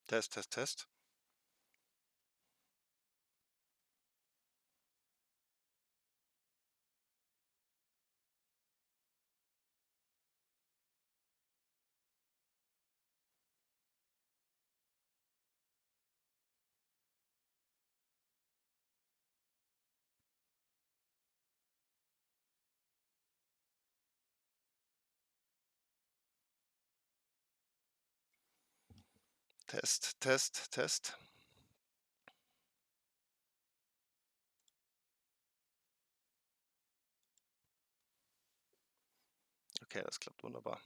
Test, Test, Test. Test, Test, Test. Okay, das klappt wunderbar.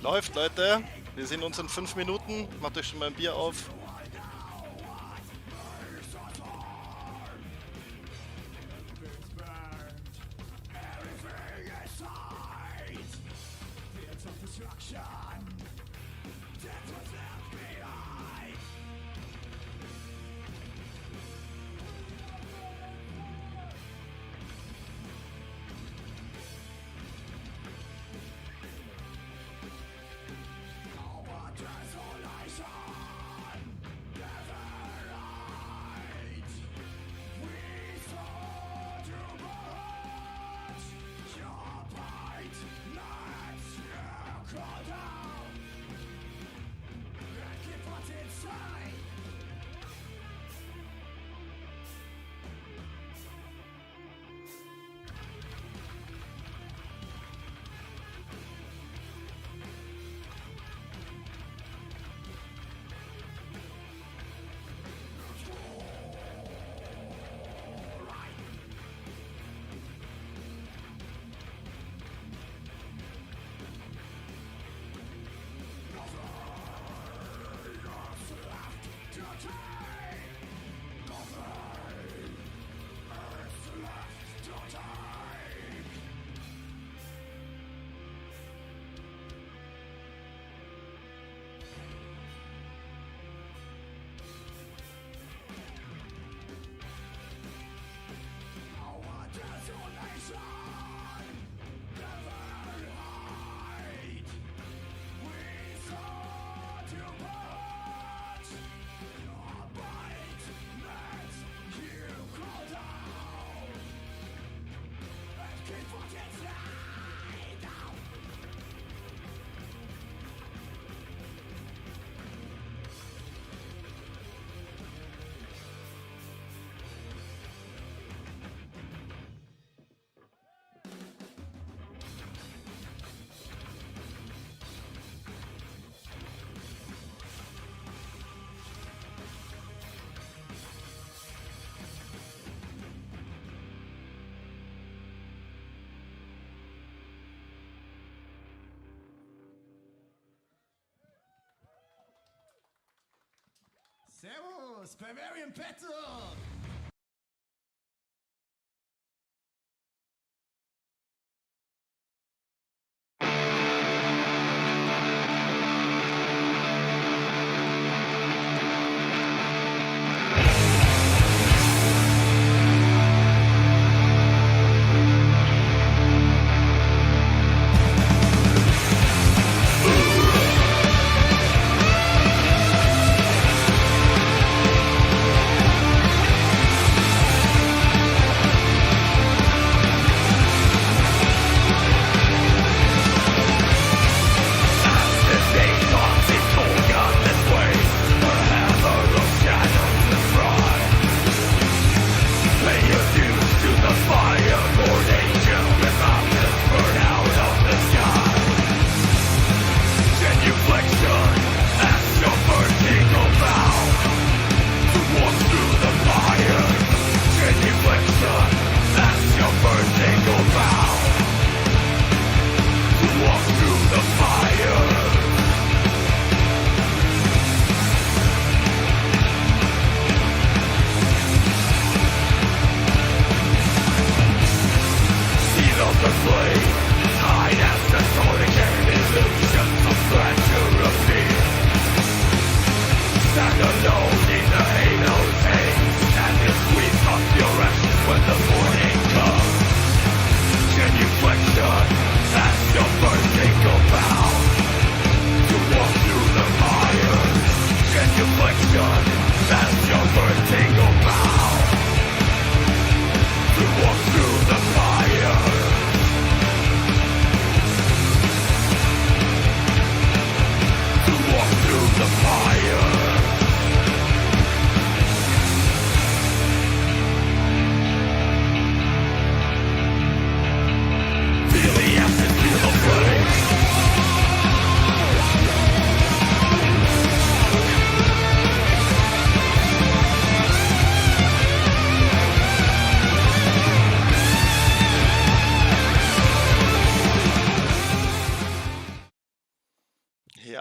Läuft, Leute. Wir sehen uns in 5 Minuten. Macht euch schon mal ein Bier auf. Servus, Bavarian Petto!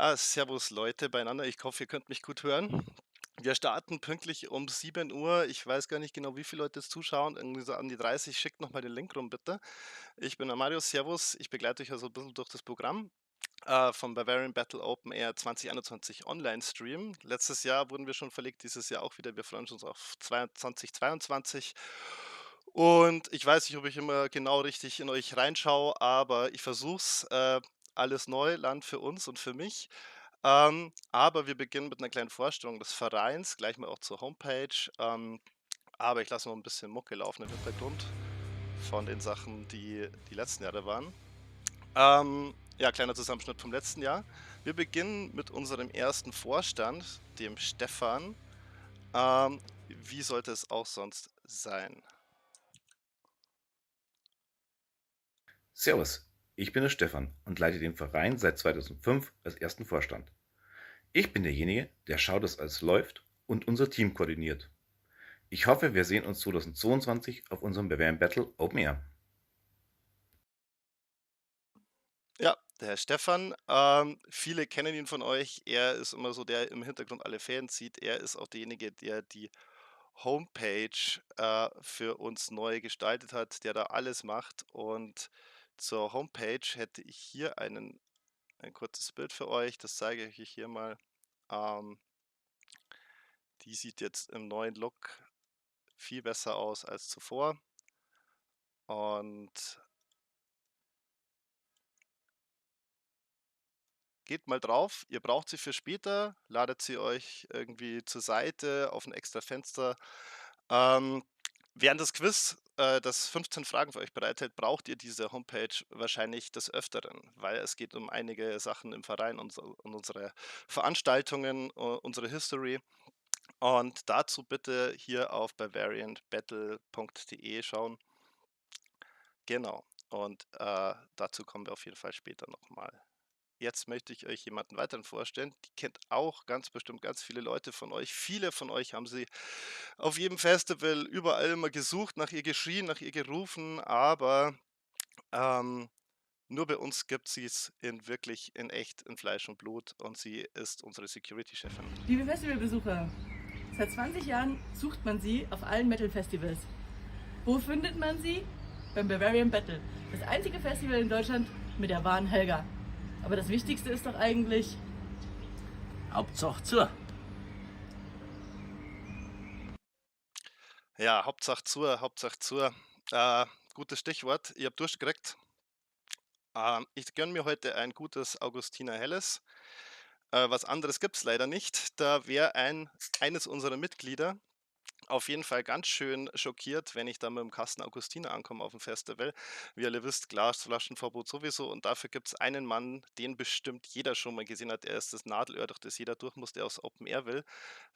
Ja, servus Leute beieinander. Ich hoffe, ihr könnt mich gut hören. Wir starten pünktlich um 7 Uhr. Ich weiß gar nicht genau, wie viele Leute jetzt zuschauen. Irgendwie so an die 30. Schickt nochmal den Link rum, bitte. Ich bin der Mario, servus. Ich begleite euch also ein bisschen durch das Programm vom Bavarian Battle Open Air 2021 Online-Stream. Letztes Jahr wurden wir schon verlegt, dieses Jahr auch wieder. Wir freuen uns auf 2022. Und ich weiß nicht, ob ich immer genau richtig in euch reinschaue, aber ich versuche es. Alles Neuland für uns und für mich. Aber wir beginnen mit einer kleinen Vorstellung des Vereins, gleich mal auch zur Homepage. Aber ich lasse noch ein bisschen Mucke laufen im Hintergrund von den Sachen, die die letzten Jahre waren. Ja, kleiner Zusammenschnitt vom letzten Jahr. Wir beginnen mit unserem ersten Vorstand, dem Stefan. Wie sollte es auch sonst sein? Servus, ich bin der Stefan und leite den Verein seit 2005 als ersten Vorstand. Ich bin derjenige, der schaut, dass alles läuft und unser Team koordiniert. Ich hoffe, wir sehen uns 2022 auf unserem Bavarian Battle Open Air. Ja, der Herr Stefan, viele kennen ihn von euch. Er ist immer so, der im Hintergrund alle Fäden zieht. Er ist auch derjenige, der die Homepage für uns neu gestaltet hat, der da alles macht. Und zur Homepage hätte ich hier ein kurzes Bild für euch. Das zeige ich euch hier mal. Die sieht jetzt im neuen Look viel besser aus als zuvor. Und geht mal drauf, ihr braucht sie für später, ladet sie euch irgendwie zur Seite auf ein extra Fenster. Während des Quiz, das 15 Fragen für euch bereithält, braucht ihr diese Homepage wahrscheinlich des Öfteren, weil es geht um einige Sachen im Verein und unsere Veranstaltungen, unsere History. Und dazu bitte hier auf bavarianbattle.de schauen. Genau. Und dazu kommen wir auf jeden Fall später nochmal. Jetzt möchte ich euch jemanden weiteren vorstellen. Die kennt auch ganz bestimmt ganz viele Leute von euch. Viele von euch haben sie auf jedem Festival überall immer gesucht, nach ihr geschrien, nach ihr gerufen, aber ähm, nur bei uns gibt sie es wirklich in echt, in Fleisch und Blut und sie ist unsere Security-Chefin. Liebe Festivalbesucher, seit 20 Jahren sucht man sie auf allen Metal-Festivals. Wo findet man sie? Beim Bavarian Battle. Das einzige Festival in Deutschland mit der wahren Helga. Aber das Wichtigste ist doch eigentlich... Hauptsache zu. Ja, Hauptsache zur, Hauptsache zur. Gutes Stichwort, ihr habt durchgekriegt. Ich gönne mir heute ein gutes Augustiner Helles. Was anderes gibt es leider nicht. Da wäre eines unserer Mitglieder auf jeden Fall ganz schön schockiert, wenn ich da mit dem Kasten Augustiner ankomme auf dem Festival. Wie ihr alle wisst, Glasflaschenverbot sowieso. Und dafür gibt es einen Mann, den bestimmt jeder schon mal gesehen hat. Er ist das Nadelöhr, durch das jeder durch muss, der aufs Open Air will.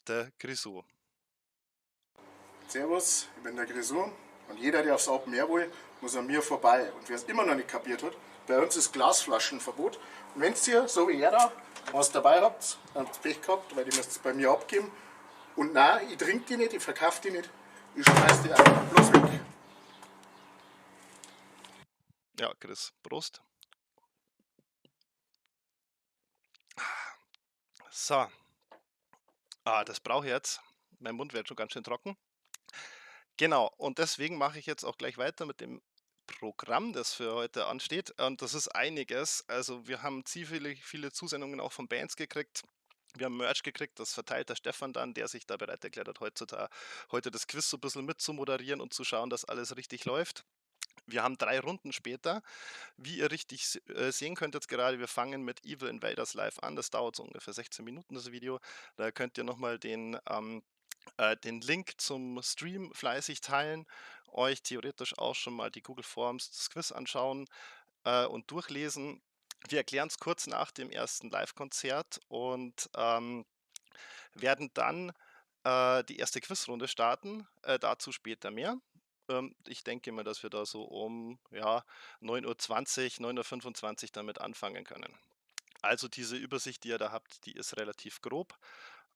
Der Grisou. Servus, ich bin der Grisou und jeder, der aufs Open Air will, muss an mir vorbei. Und wer es immer noch nicht kapiert hat, bei uns ist Glasflaschenverbot. Und wenn ihr, so wie ihr da, was dabei habt, dann habt ihr Pech gehabt, weil die müsst ihr bei mir abgeben. Und nein, ich trinke die nicht, ich verkaufe die nicht, ich schmeiß die einfach bloß weg. Ja, Chris, Prost. So. Das brauche ich jetzt. Mein Mund wird schon ganz schön trocken. Genau, und deswegen mache ich jetzt auch gleich weiter mit dem Programm, das für heute ansteht. Und das ist einiges. Also wir haben viele Zusendungen auch von Bands gekriegt. Wir haben Merch gekriegt, das verteilt der Stefan dann, der sich da bereit erklärt hat, heute das Quiz so ein bisschen mitzumoderieren und zu schauen, dass alles richtig läuft. Wir haben 3 Runden später. Wie ihr richtig sehen könnt jetzt gerade, wir fangen mit Evil Invaders live an. Das dauert so ungefähr 16 Minuten, das Video. Da könnt ihr nochmal den Link zum Stream fleißig teilen, euch theoretisch auch schon mal die Google Forms des Quiz anschauen und durchlesen. Wir erklären es kurz nach dem ersten Live-Konzert und werden dann die erste Quizrunde starten. Dazu später mehr. Ich denke mal, dass wir da so um 9:20 Uhr, 9:25 Uhr damit anfangen können. Also diese Übersicht, die ihr da habt, die ist relativ grob.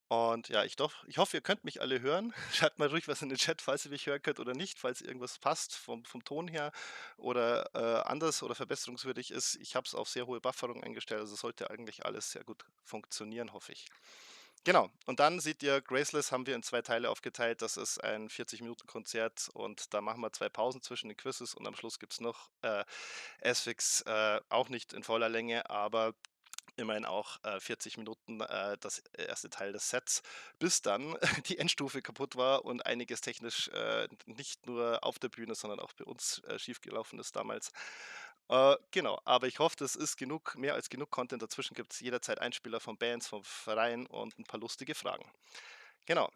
Und ja, ich hoffe, ihr könnt mich alle hören. Schreibt mal ruhig was in den Chat, falls ihr mich hören könnt oder nicht, falls irgendwas passt vom Ton her oder anders oder verbesserungswürdig ist. Ich habe es auf sehr hohe Bufferung eingestellt, also sollte eigentlich alles sehr gut funktionieren, hoffe ich. Genau, und dann seht ihr, Graceless haben wir in 2 Teile aufgeteilt. Das ist ein 40-Minuten-Konzert und da machen wir 2 Pausen zwischen den Quizzes und am Schluss gibt es noch Asphyx, auch nicht in voller Länge, aber immerhin auch 40 Minuten das erste Teil des Sets, bis dann die Endstufe kaputt war und einiges technisch nicht nur auf der Bühne, sondern auch bei uns schiefgelaufen ist damals. Genau, aber ich hoffe, das ist genug, mehr als genug Content. Dazwischen gibt es jederzeit Einspieler von Bands, vom Verein und ein paar lustige Fragen. Genau.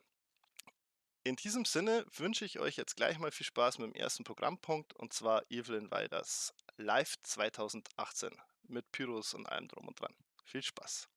In diesem Sinne wünsche ich euch jetzt gleich mal viel Spaß mit dem ersten Programmpunkt, und zwar Evelyn Weiders live 2018 mit Pyros und allem drum und dran. Viel Spaß.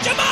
Down.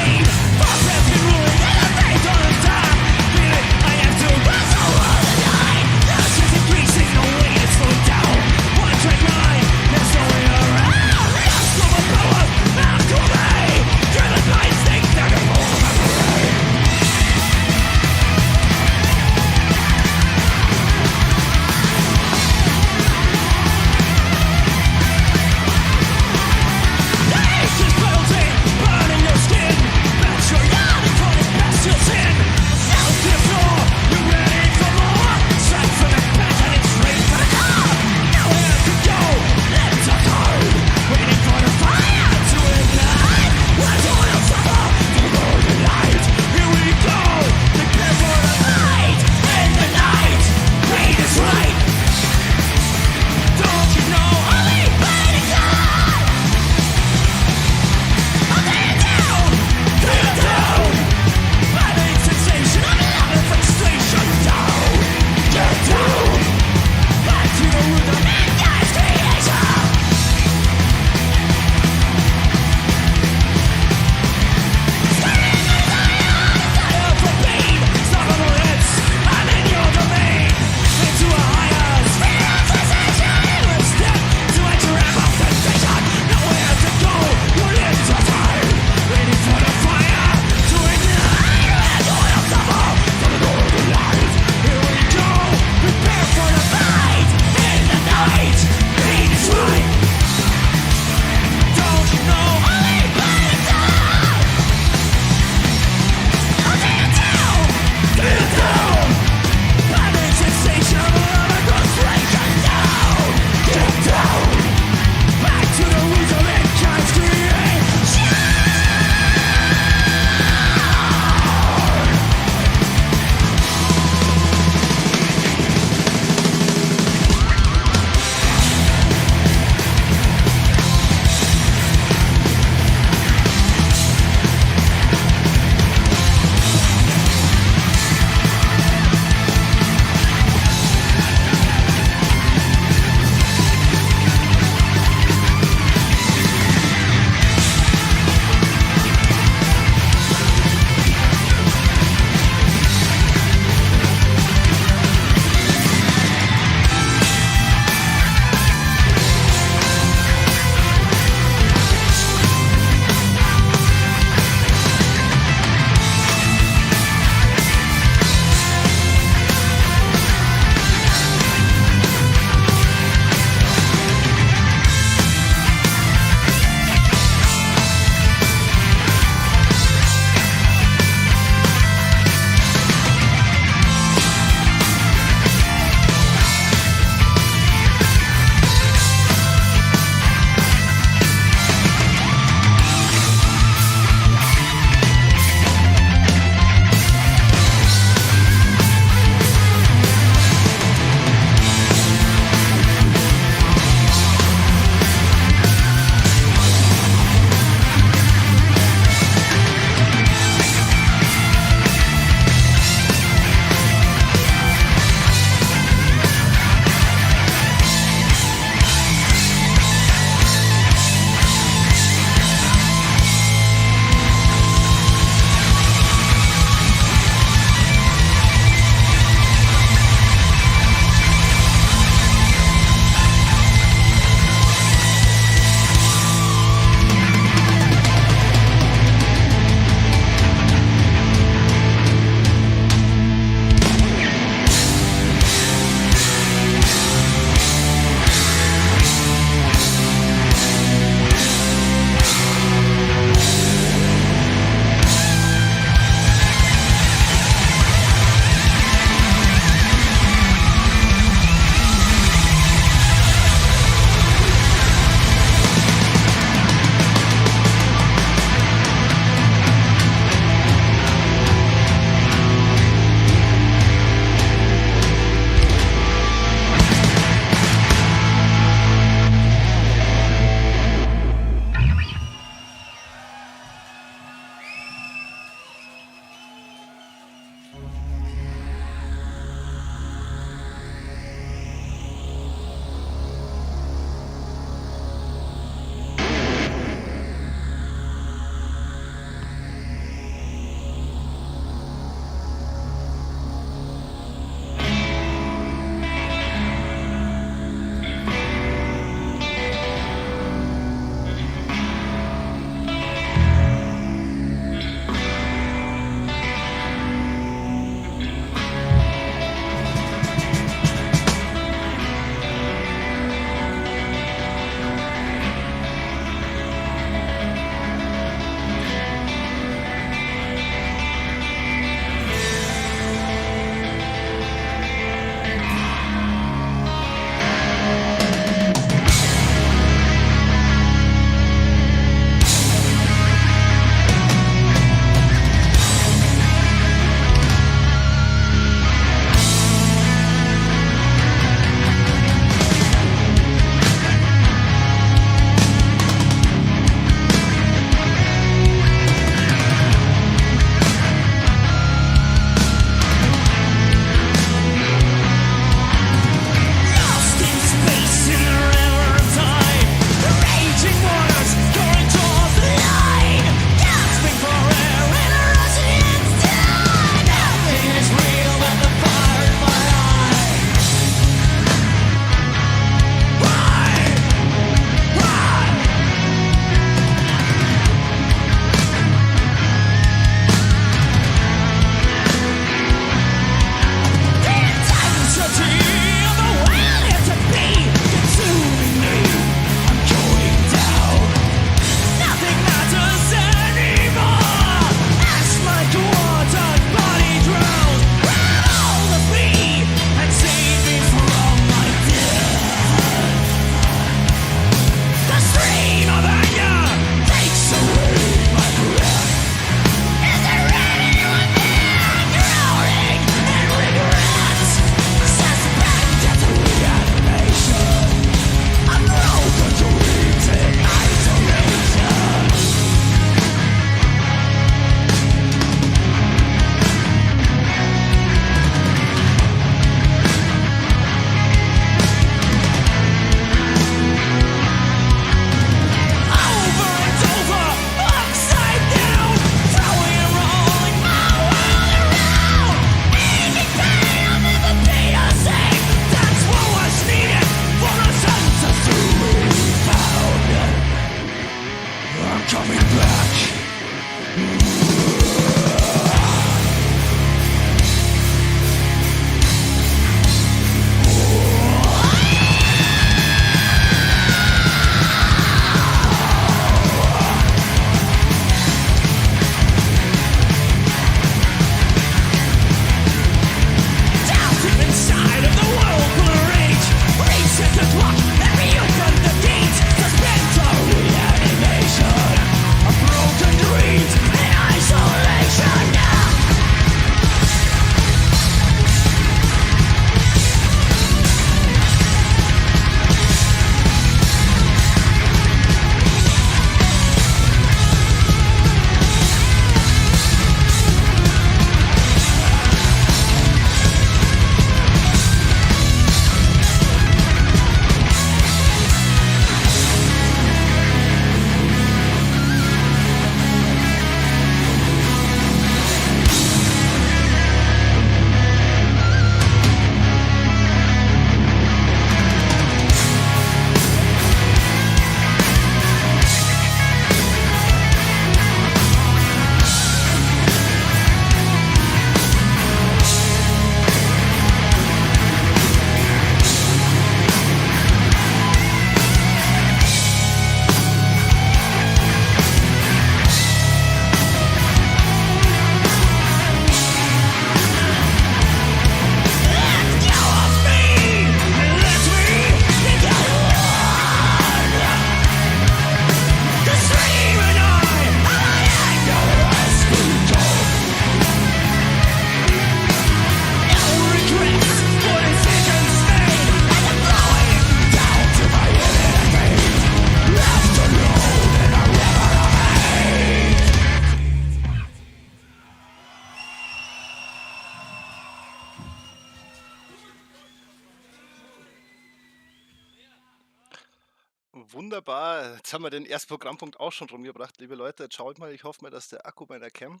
Wunderbar. Jetzt haben wir den ersten Programmpunkt auch schon rumgebracht, liebe Leute. Jetzt schaut mal, ich hoffe mal, dass der Akku bei der Cam,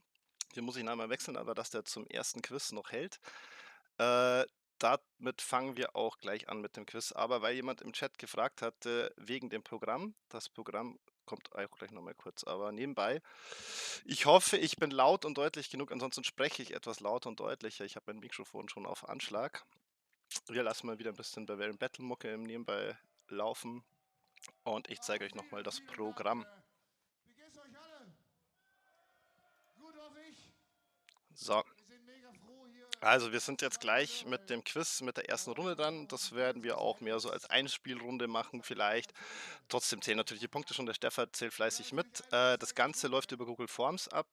hier muss ich nachher mal wechseln, aber dass der zum ersten Quiz noch hält. Damit fangen wir auch gleich an mit dem Quiz. Aber weil jemand im Chat gefragt hatte, wegen dem Programm, das Programm kommt auch gleich nochmal kurz, aber nebenbei. Ich hoffe, ich bin laut und deutlich genug, ansonsten spreche ich etwas lauter und deutlicher. Ich habe mein Mikrofon schon auf Anschlag. Wir lassen mal wieder ein bisschen Bavarian Battle Mucke im Nebenbei laufen und ich zeige euch nochmal das Programm. Wie geht's euch alle? Gut hoffe ich. So, Wir sind mega froh hier. also wir sind jetzt gleich mit dem Quiz, mit der ersten Runde dran. Das werden wir auch mehr so als Einspielrunde machen vielleicht. Trotzdem zählen natürlich die Punkte schon, der Stefan zählt fleißig mit. Das Ganze läuft über Google Forms ab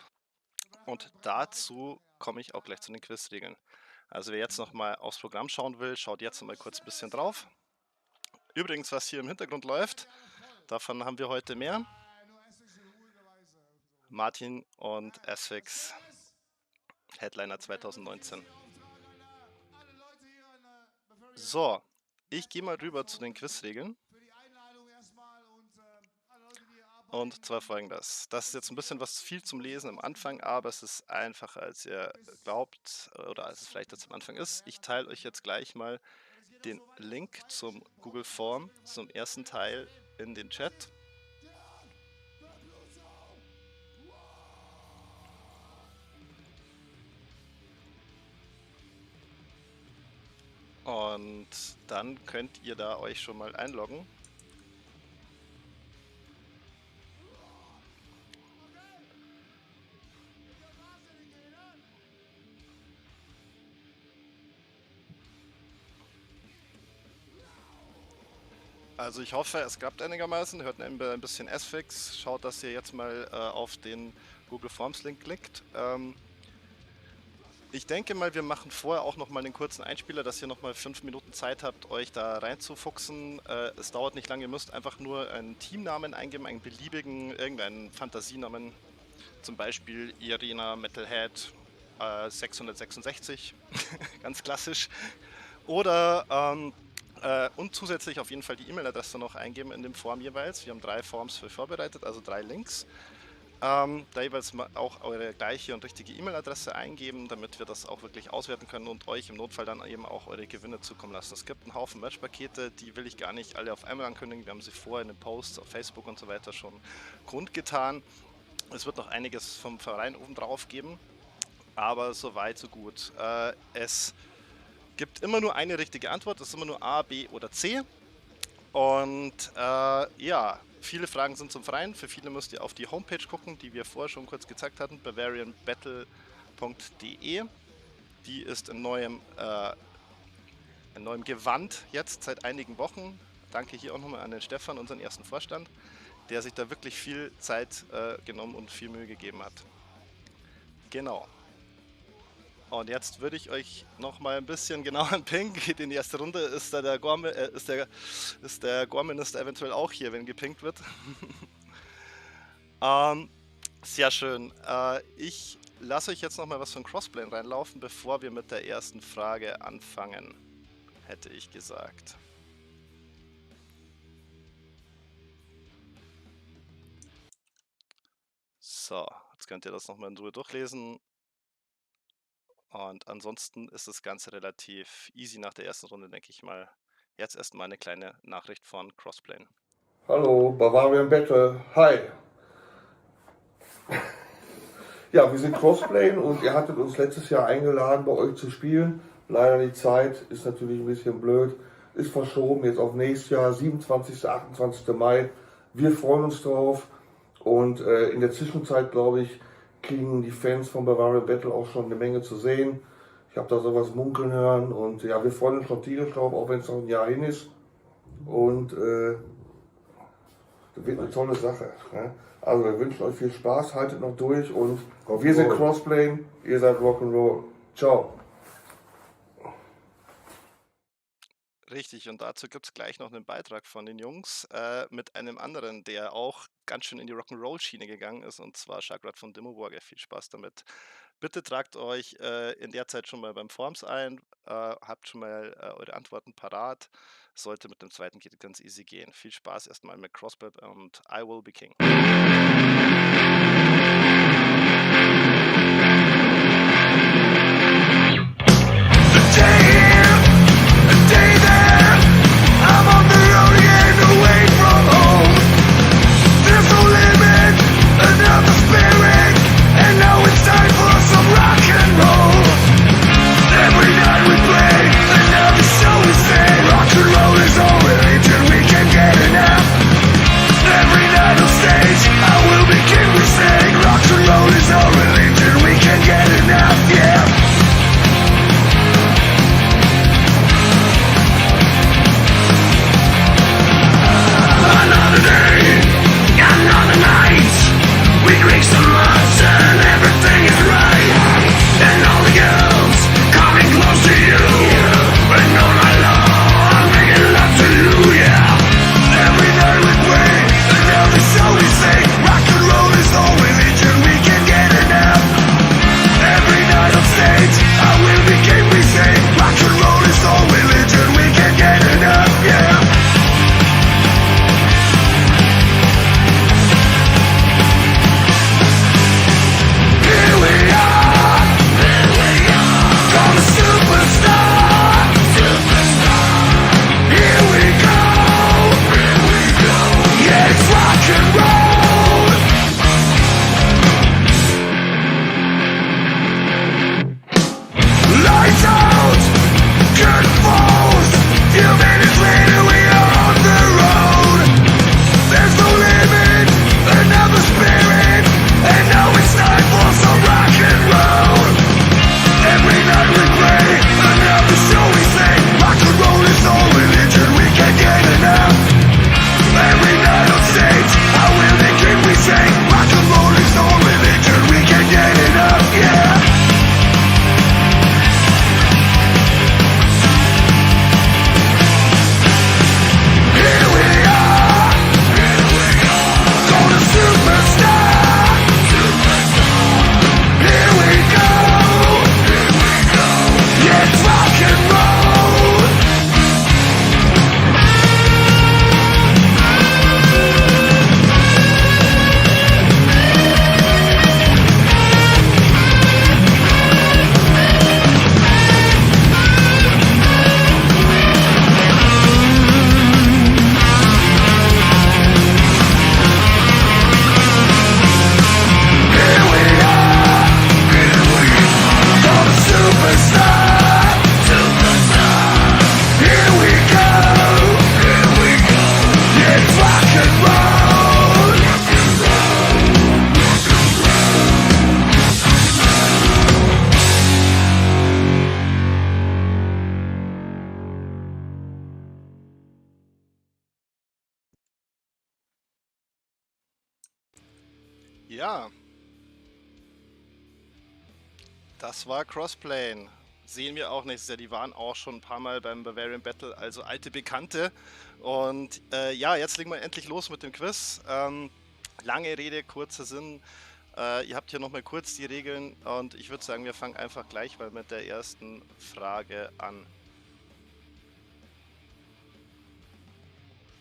und dazu komme ich auch gleich zu den Quizregeln. Also wer jetzt nochmal aufs Programm schauen will, schaut jetzt noch mal kurz ein bisschen drauf. Übrigens, was hier im Hintergrund läuft, davon haben wir heute mehr. Martin und Asphyx, Headliner 2019. So, ich gehe mal rüber zu den Quizregeln. Und zwar folgendes. Das ist jetzt ein bisschen was viel zum Lesen am Anfang, aber es ist einfacher, als ihr glaubt oder als es vielleicht jetzt am Anfang ist. Ich teile euch jetzt gleich mal den Link zum Google Form, zum ersten Teil in den Chat. Und dann könnt ihr da euch schon mal einloggen. Also ich hoffe, es klappt einigermaßen. Hört ein bisschen Asphyx. Schaut, dass ihr jetzt mal auf den Google Forms Link klickt. Ich denke mal, wir machen vorher auch noch mal einen kurzen Einspieler, dass ihr noch mal 5 Minuten Zeit habt, euch da reinzufuchsen. Es dauert nicht lange, ihr müsst einfach nur einen Teamnamen eingeben, einen beliebigen, irgendeinen Fantasienamen. Zum Beispiel Irina Metalhead 666, ganz klassisch. Oder und zusätzlich auf jeden Fall die E-Mail-Adresse noch eingeben in dem Form jeweils. Wir haben 3 Forms für vorbereitet, also 3 Links. Da jeweils auch eure gleiche und richtige E-Mail-Adresse eingeben, damit wir das auch wirklich auswerten können und euch im Notfall dann eben auch eure Gewinne zukommen lassen. Es gibt einen Haufen Matchpakete, die will ich gar nicht alle auf einmal ankündigen. Wir haben sie vorher in den Posts auf Facebook und so weiter schon kundgetan. Es wird noch einiges vom Verein oben drauf geben, aber so weit, so gut. Es gibt immer nur eine richtige Antwort, es ist immer nur A, B oder C. Und ja, viele Fragen sind zum Verein. Für viele müsst ihr auf die Homepage gucken, die wir vorher schon kurz gezeigt hatten, bavarianbattle.de. Die ist in neuem Gewand jetzt seit einigen Wochen. Danke hier auch nochmal an den Stefan, unseren ersten Vorstand, der sich da wirklich viel Zeit genommen und viel Mühe gegeben hat. Genau. Und jetzt würde ich euch noch mal ein bisschen genauer in Pink. Geht in die erste Runde. Ist da der Gore-Minister eventuell auch hier, wenn gepinkt wird? Sehr schön. Ich lasse euch jetzt noch mal was von Crossplane reinlaufen, bevor wir mit der ersten Frage anfangen, hätte ich gesagt. So, jetzt könnt ihr das noch mal in Ruhe durchlesen. Und ansonsten ist das Ganze relativ easy nach der ersten Runde, denke ich mal. Jetzt erstmal eine kleine Nachricht von Crossplane. Hallo, Bavarian Battle. Hi. Ja, wir sind Crossplane und ihr hattet uns letztes Jahr eingeladen, bei euch zu spielen. Leider die Zeit ist natürlich ein bisschen blöd. Ist verschoben jetzt auf nächstes Jahr, 27. 28. Mai. Wir freuen uns drauf. Und in der Zwischenzeit, glaube ich, kriegen die Fans von Bavarian Battle auch schon eine Menge zu sehen. Ich habe da sowas munkeln hören und ja, wir freuen uns schon tierisch drauf, auch wenn es noch ein Jahr hin ist. Und das wird eine tolle Sache. Ne? Also wir wünschen euch viel Spaß, haltet noch durch und wir sind Crossplane, ihr seid Rock'n'Roll. Ciao. Richtig, und dazu gibt es gleich noch einen Beitrag von den Jungs mit einem anderen, der auch ganz schön in die Rock'n'Roll-Schiene gegangen ist, und zwar Chagrat von Dimmoburger. Viel Spaß damit. Bitte tragt euch in der Zeit schon mal beim Forms ein, habt schon mal eure Antworten parat. sollte mit dem zweiten ganz easy gehen. Viel Spaß erstmal mit Crossplay und I Will Be King. Ja, das war Crossplane. Sehen wir auch nächstes Jahr. Die waren auch schon ein paar Mal beim Bavarian Battle, also alte Bekannte. Und ja, jetzt legen wir endlich los mit dem Quiz. Lange Rede, kurzer Sinn. Ihr habt hier nochmal kurz die Regeln und ich würde sagen, wir fangen einfach gleich mal mit der ersten Frage an.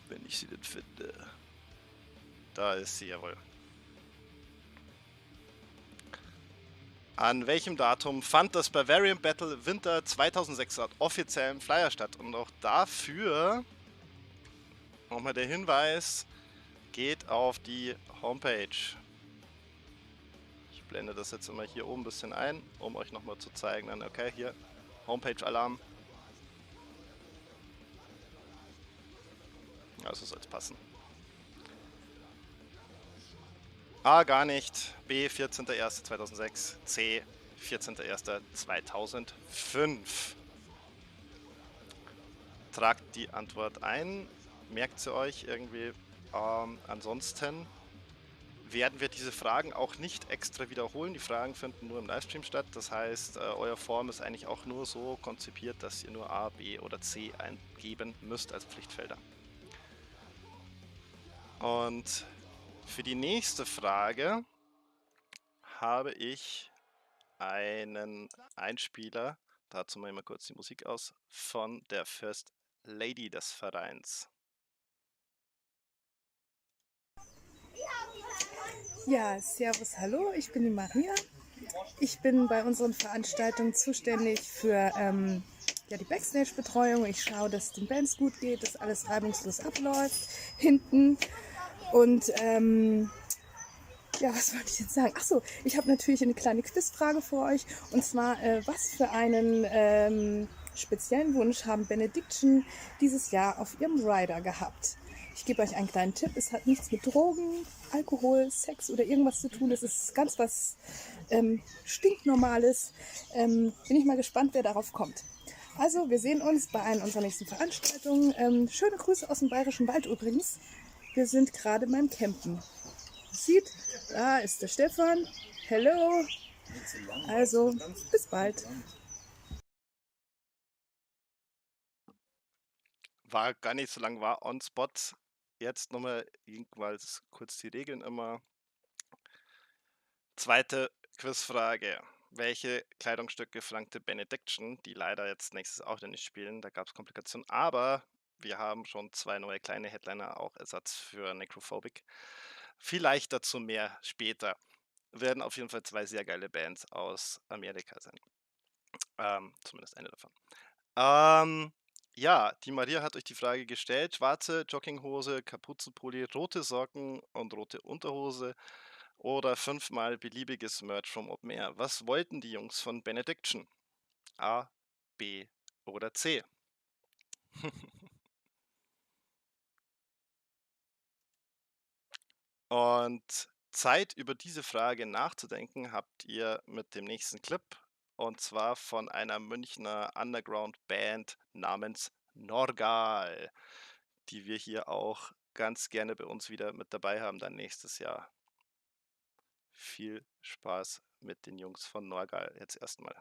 Wenn ich sie denn finde. Da ist sie, jawohl. An welchem Datum fand das Bavarian Battle Winter 2006 offiziell im Flyer statt? Und auch dafür nochmal der Hinweis, geht auf die Homepage. Ich blende das jetzt immer hier oben ein bisschen ein, um euch nochmal zu zeigen. Dann okay, hier, Homepage-Alarm. Also soll es passen. A. Gar nicht. B. 14.01.2006. C. 14.01.2005. Tragt die Antwort ein. Merkt sie euch irgendwie. Ansonsten werden wir diese Fragen auch nicht extra wiederholen. Die Fragen finden nur im Livestream statt. Das heißt, euer Form ist eigentlich auch nur so konzipiert, dass ihr nur A, B oder C eingeben müsst als Pflichtfelder. Und für die nächste Frage habe ich einen Einspieler, dazu mache ich mal kurz die Musik aus, von der First Lady des Vereins? Ja, servus, hallo, ich bin die Maria. Ich bin bei unseren Veranstaltungen zuständig für die Backstage-Betreuung. Ich schaue, dass es den Bands gut geht, dass alles reibungslos abläuft hinten. Und was wollte ich jetzt sagen? Achso, ich habe natürlich eine kleine Quizfrage für euch. Und zwar, was für einen speziellen Wunsch haben Benediction dieses Jahr auf ihrem Rider gehabt? Ich gebe euch einen kleinen Tipp. Es hat nichts mit Drogen, Alkohol, Sex oder irgendwas zu tun. Es ist ganz was Stinknormales. Bin ich mal gespannt, wer darauf kommt. Also, wir sehen uns bei einer unserer nächsten Veranstaltungen. Schöne Grüße aus dem Bayerischen Wald übrigens. Wir sind gerade beim Campen. Sieht, da ist der Stefan. Hello. Also, bis bald. War gar nicht so lang, war on spot. Jetzt nochmal jedenfalls kurz die Regeln immer. Zweite Quizfrage. Welche Kleidungsstücke flankte Benediction, die leider jetzt nächstes auch nicht spielen? Da gab es Komplikationen, aber wir haben schon 2 neue kleine Headliner, auch Ersatz für Necrophobic. Vielleicht dazu mehr später. Werden auf jeden Fall 2 sehr geile Bands aus Amerika sein. Zumindest eine davon. Ja, die Maria hat euch die Frage gestellt. Schwarze Jogginghose, Kapuzenpulli, rote Socken und rote Unterhose oder 5-mal beliebiges Merch vom Open Air. Was wollten die Jungs von Benediction? A, B oder C? Und Zeit, über diese Frage nachzudenken, habt ihr mit dem nächsten Clip. Und zwar von einer Münchner Underground-Band namens Norgal, die wir hier auch ganz gerne bei uns wieder mit dabei haben, dann nächstes Jahr. Viel Spaß mit den Jungs von Norgal jetzt erstmal.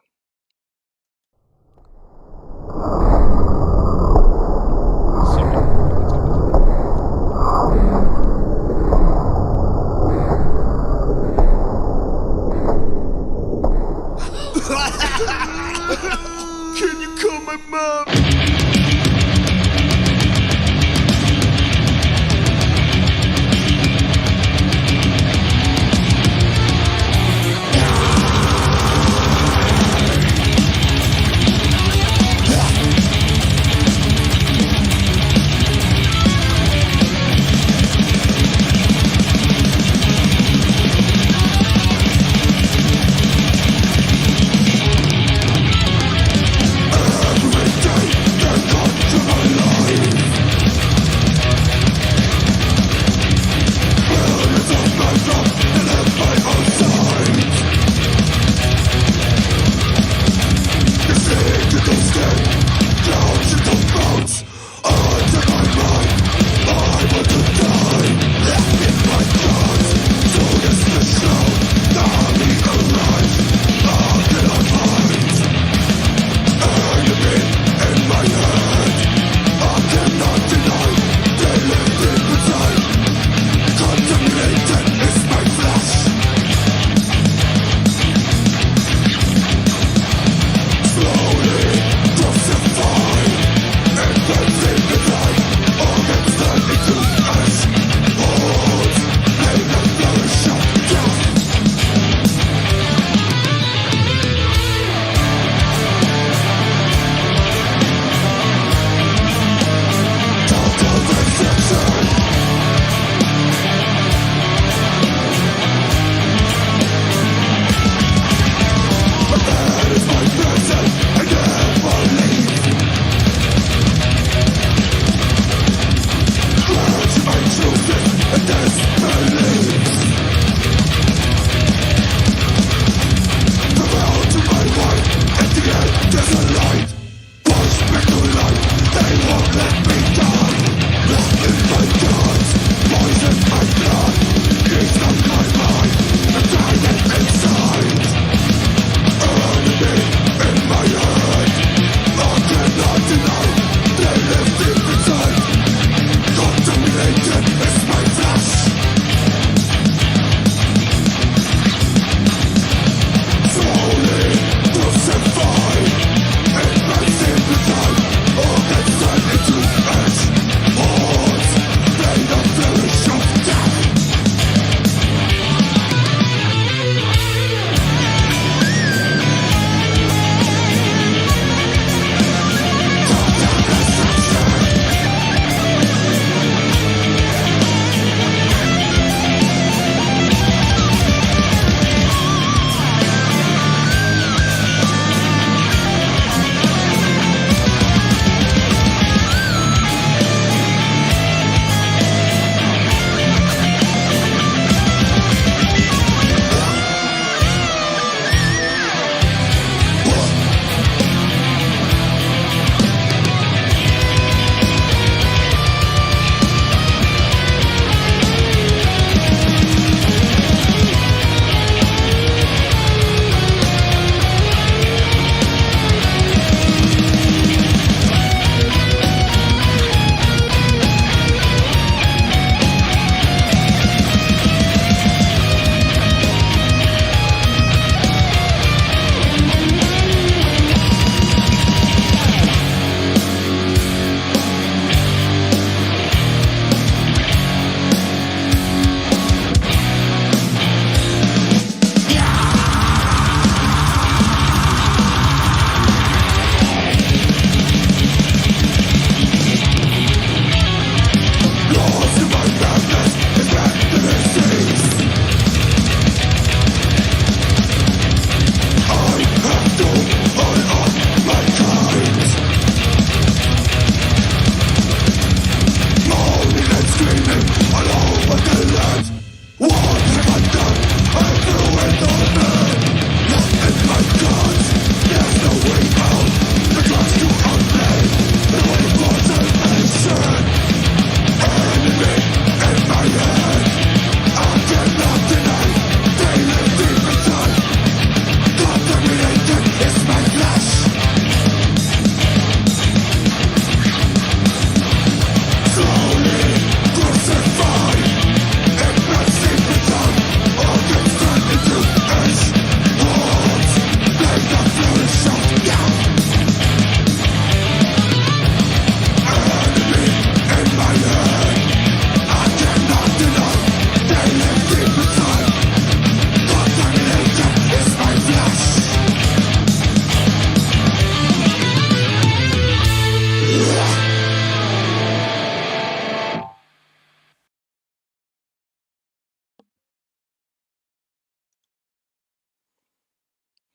Can you call my mom?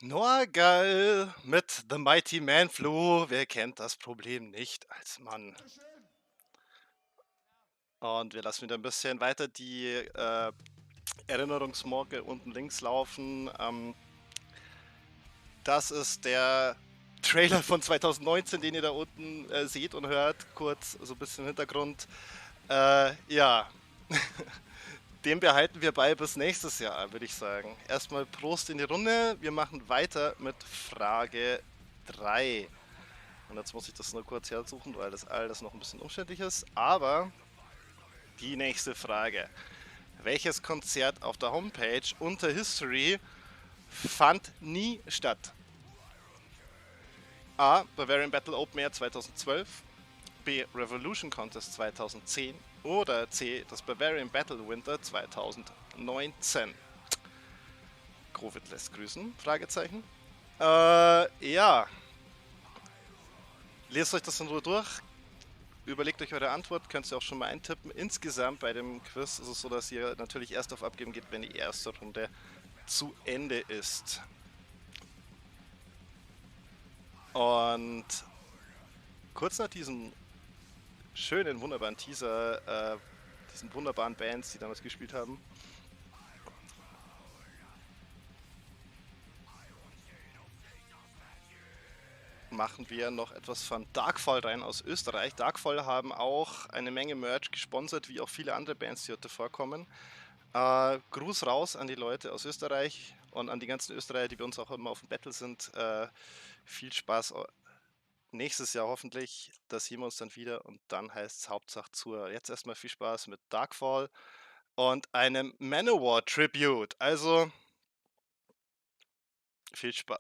Norgal mit The Mighty Man Flu. Wer kennt das Problem nicht als Mann? Und wir lassen wieder ein bisschen weiter die Erinnerungsmarke unten links laufen. Das ist der Trailer von 2019, den ihr da unten seht und hört. Kurz so ein bisschen Hintergrund. Ja, den behalten wir bei bis nächstes Jahr, würde ich sagen. Erstmal Prost in die Runde. Wir machen weiter mit Frage 3. Und jetzt muss ich das nur kurz hersuchen, weil das alles noch ein bisschen umständlich ist. Aber die nächste Frage. Welches Konzert auf der Homepage unter History fand nie statt? A. Bavarian Battle Open Air 2012, B. Revolution Contest 2010 oder C. das Bavarian Battle Winter 2019. Grovid lässt grüßen? Fragezeichen. Ja. Lest euch das in Ruhe durch. Überlegt euch eure Antwort, könnt ihr auch schon mal eintippen. Insgesamt bei dem Quiz ist es so, dass ihr natürlich erst auf Abgeben geht, wenn die erste Runde zu Ende ist. Und kurz nach diesem schönen, wunderbaren Teaser, diesen wunderbaren Bands, die damals gespielt haben, machen wir noch etwas von Darkfall rein aus Österreich. Darkfall haben auch eine Menge Merch gesponsert, wie auch viele andere Bands, die heute vorkommen. Gruß raus an die Leute aus Österreich und an die ganzen Österreicher, die bei uns auch immer auf dem Battle sind. Viel Spaß nächstes Jahr hoffentlich. Da sehen wir uns dann wieder und dann heißt es Hauptsache zur. Jetzt erstmal viel Spaß mit Darkfall und einem Manowar Tribute. Also viel Spaß.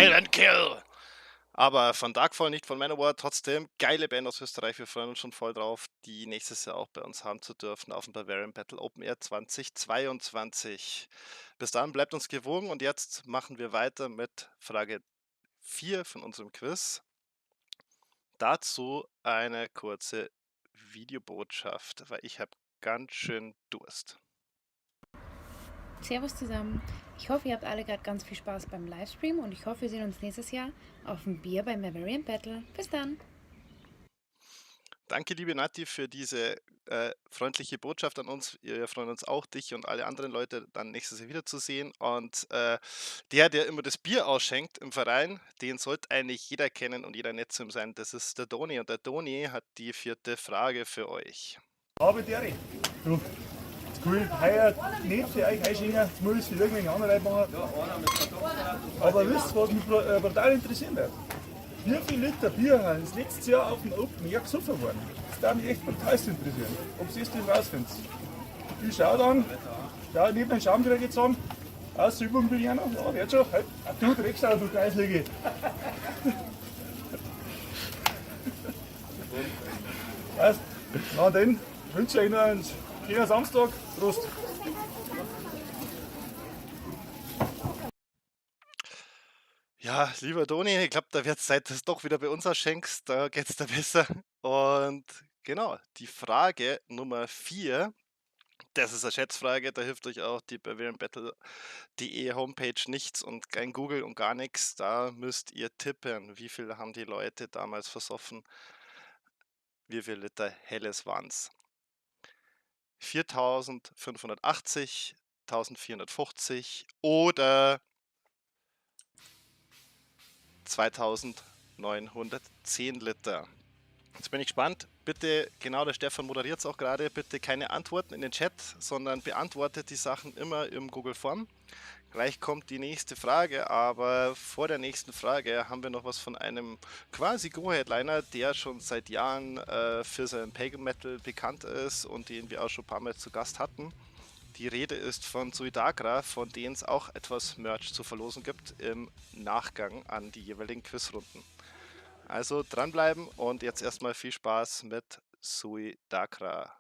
Hell and Kill. Aber von Darkfall, nicht von Manowar, trotzdem geile Band aus Österreich. Wir freuen uns schon voll drauf, die nächstes Jahr auch bei uns haben zu dürfen auf dem Bavarian Battle Open Air 2022. Bis dahin bleibt uns gewogen und jetzt machen wir weiter mit Frage 4 von unserem Quiz. Dazu eine kurze Videobotschaft, weil ich habe ganz schön Durst. Servus zusammen. Ich hoffe, ihr habt alle gerade ganz viel Spaß beim Livestream und ich hoffe, wir sehen uns nächstes Jahr auf dem Bier beim Bavarian Battle. Bis dann! Danke, liebe Nati, für diese freundliche Botschaft an uns. Wir freuen uns auch, dich und alle anderen Leute dann nächstes Jahr wiederzusehen. Und der immer das Bier ausschenkt im Verein, den sollte eigentlich jeder kennen und jeder nett zu ihm sein. Das ist der Doni. Und der Doni hat die 4. Frage für euch. Habe Deri. Du, jetzt kann ich heuer nicht für euch einschenken, jetzt muss ich es für irgendwelche anderen Leute machen. Aber wisst ihr, was mich brutal interessieren wird? Wie viel Liter Bier ist letztes Jahr auf dem Open Air gesoffen worden? Das darf mich echt brutal interessieren, ob ihr das rausfindet. Ich schaue dann, da neben den Schaum wieder zusammen, aus der Übung bin ich auch noch, ja, wird schon, halt, du trägst auch, du Kreislige. Heißt, na dann wünsche ich euch noch einen schönen Samstag. Prost! Ja, lieber Doni, ich glaube, da wird es Zeit, dass du doch wieder bei uns ausschenkst. Da geht es dir besser. Und genau, die Frage Nummer 4, das ist eine Schätzfrage, da hilft euch auch die bavarianbattle.de Homepage nichts und kein Google und gar nichts. Da müsst ihr tippen, wie viel haben die Leute damals versoffen, wie viel Liter Helles waren es. 4.580, 1.450 oder 2.910 Liter. Jetzt bin ich gespannt. Bitte, genau, der Stefan moderiert es auch gerade, bitte keine Antworten in den Chat, sondern beantwortet die Sachen immer im Google-Form. Gleich kommt die nächste Frage, aber vor der nächsten Frage haben wir noch was von einem quasi Go-Headliner, der schon seit Jahren für seinen Pagan Metal bekannt ist und den wir auch schon ein paar Mal zu Gast hatten. Die Rede ist von Suidagra, von denen es auch etwas Merch zu verlosen gibt im Nachgang an die jeweiligen Quizrunden. Also dranbleiben und jetzt erstmal viel Spaß mit Suidagra.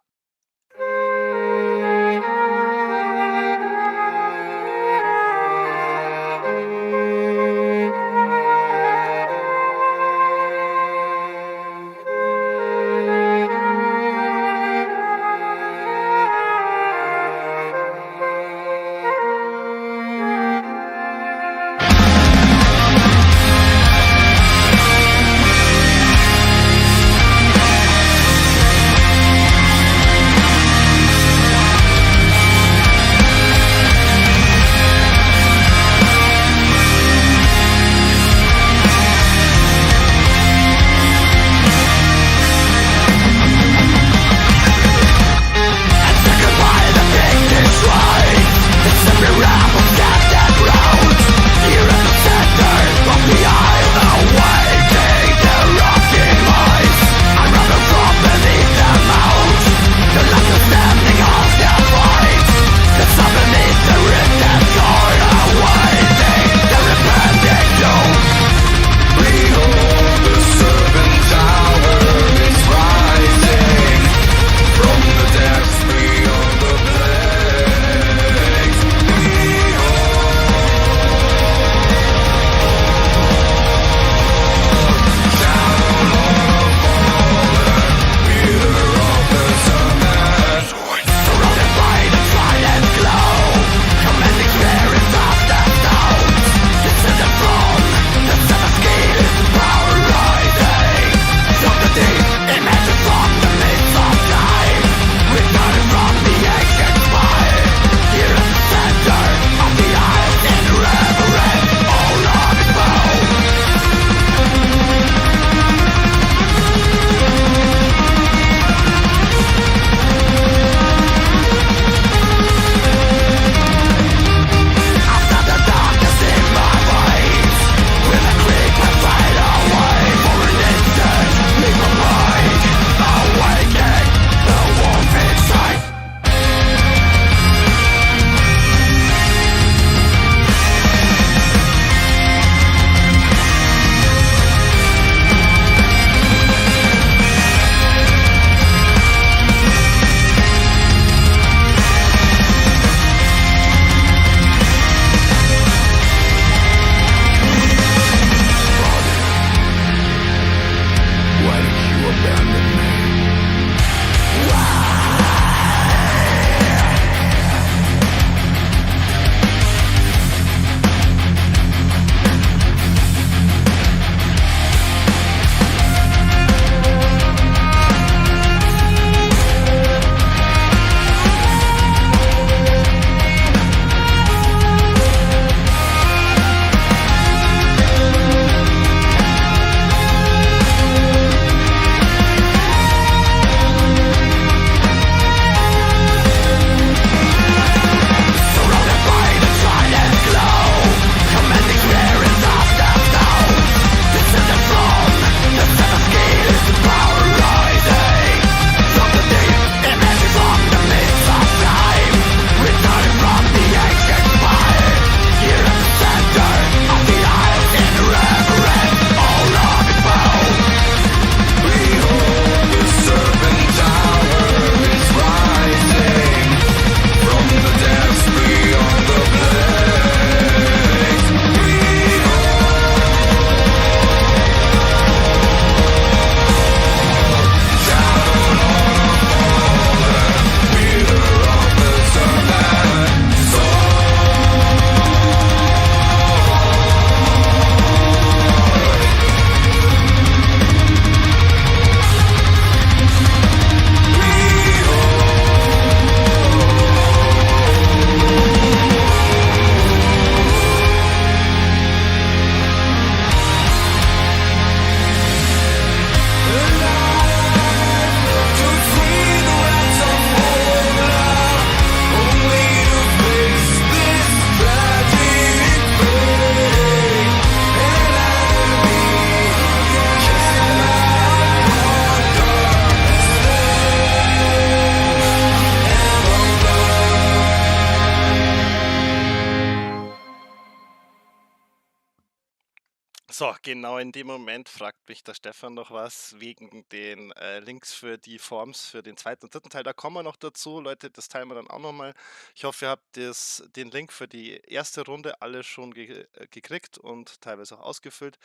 So, genau in dem Moment fragt mich der Stefan noch was wegen den Links für die Forms für den zweiten und dritten Teil. Da kommen wir noch dazu, Leute, das teilen wir dann auch nochmal. Ich hoffe, ihr habt den Link für die erste Runde alle schon gekriegt und teilweise auch ausgefüllt.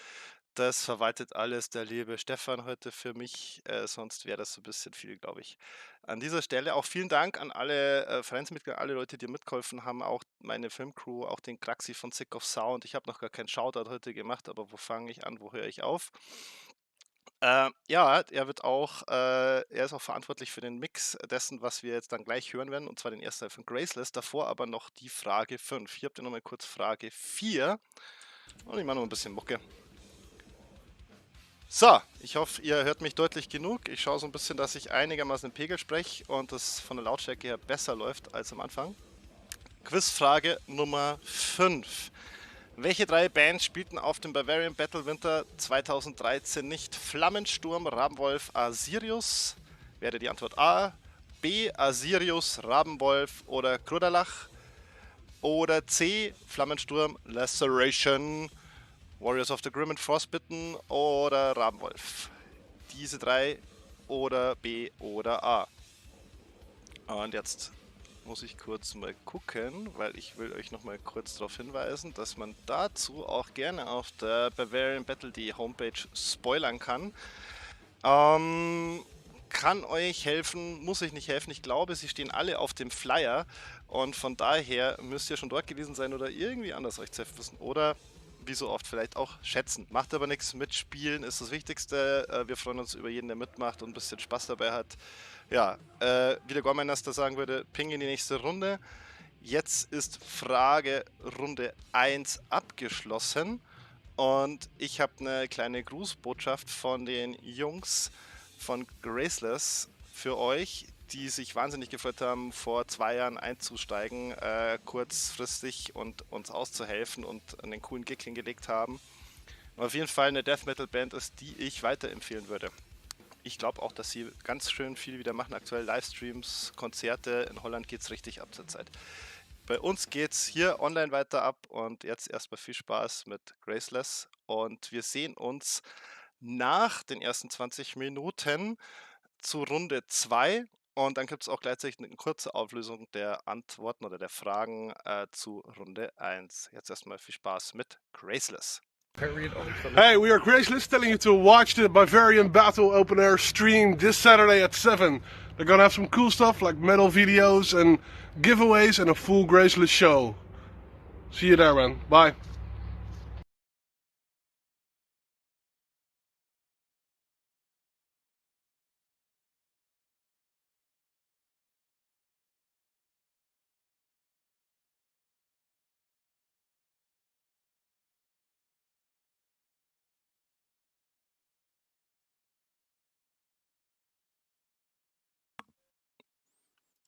Das verwaltet alles der liebe Stefan heute für mich, sonst wäre das so ein bisschen viel, glaube ich. An dieser Stelle auch vielen Dank an alle Vereinsmitglieder, alle Leute, die mitgeholfen haben, auch meine Filmcrew, auch den Kraxi von Sick of Sound. Ich habe noch gar keinen Shoutout heute gemacht, aber wo fange ich an, wo höre ich auf? Ja, er ist auch verantwortlich für den Mix dessen, was wir jetzt dann gleich hören werden, und zwar den ersten Teil von Graceless. Davor aber noch die Frage 5. Hier habt ihr nochmal kurz Frage 4. Und ich mache noch ein bisschen Mucke. So, ich hoffe, ihr hört mich deutlich genug. Ich schaue so ein bisschen, dass ich einigermaßen im Pegel spreche und das von der Lautstärke her besser läuft als am Anfang. Quizfrage Nummer 5. Welche 3 Bands spielten auf dem Bavarian Battle Winter 2013 nicht? Flammensturm, Rabenwolf, Asirius? Wäre die Antwort A. B. Asirius, Rabenwolf oder Kruderlach? Oder C. Flammensturm, Laceration, Warriors of the Grim and Frostbitten oder Rabenwolf? Diese 3 oder B oder A. Und jetzt muss ich kurz mal gucken, weil ich will euch noch mal kurz darauf hinweisen, dass man dazu auch gerne auf der Bavarian Battle die Homepage spoilern kann. Kann euch helfen, muss euch nicht helfen. Ich glaube, sie stehen alle auf dem Flyer und von daher müsst ihr schon dort gewesen sein oder irgendwie anders euch zu helfen wissen. Oder wie so oft vielleicht auch schätzen. Macht aber nichts, mitspielen ist das Wichtigste. Wir freuen uns über jeden, der mitmacht und ein bisschen Spaß dabei hat. Ja, wie der Gormeister sagen würde, ping in die nächste Runde. Jetzt ist Frage Runde 1 abgeschlossen und ich habe eine kleine Grußbotschaft von den Jungs von Graceless für euch, die sich wahnsinnig gefreut haben, vor 2 Jahren einzusteigen, kurzfristig und uns auszuhelfen und einen coolen Gig hingelegt haben. Und auf jeden Fall eine Death Metal Band ist, die ich weiterempfehlen würde. Ich glaube auch, dass sie ganz schön viel wieder machen, aktuell Livestreams, Konzerte. In Holland geht es richtig ab zur Zeit. Bei uns geht es hier online weiter ab und jetzt erstmal viel Spaß mit Graceless und wir sehen uns nach den ersten 20 Minuten zu Runde 2 und dann gibt es auch gleichzeitig eine kurze Auflösung der Antworten oder der Fragen zu Runde 1. Jetzt erstmal viel Spaß mit Graceless. Hey, we are Graceless telling you to watch the Bavarian Battle Open Air stream this Saturday at 7. They're gonna have some cool stuff like metal videos and giveaways and a full Graceless show. See you there, man. Bye.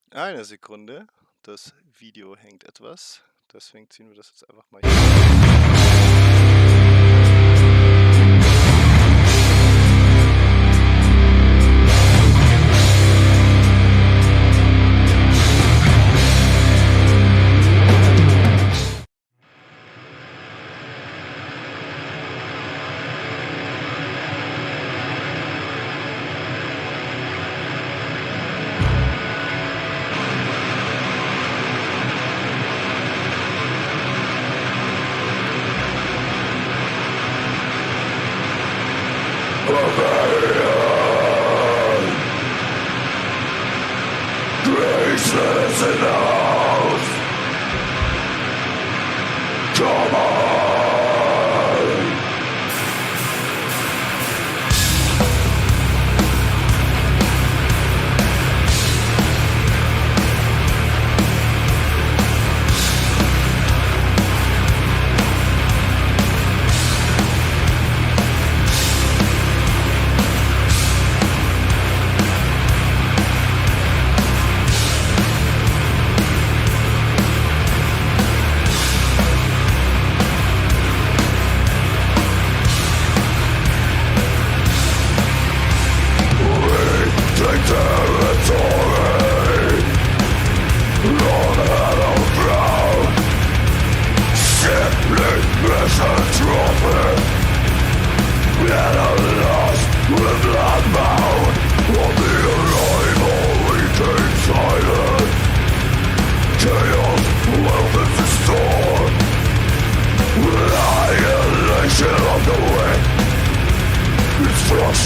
Eine Sekunde, das Video hängt etwas, deswegen ziehen wir das jetzt einfach mal hier.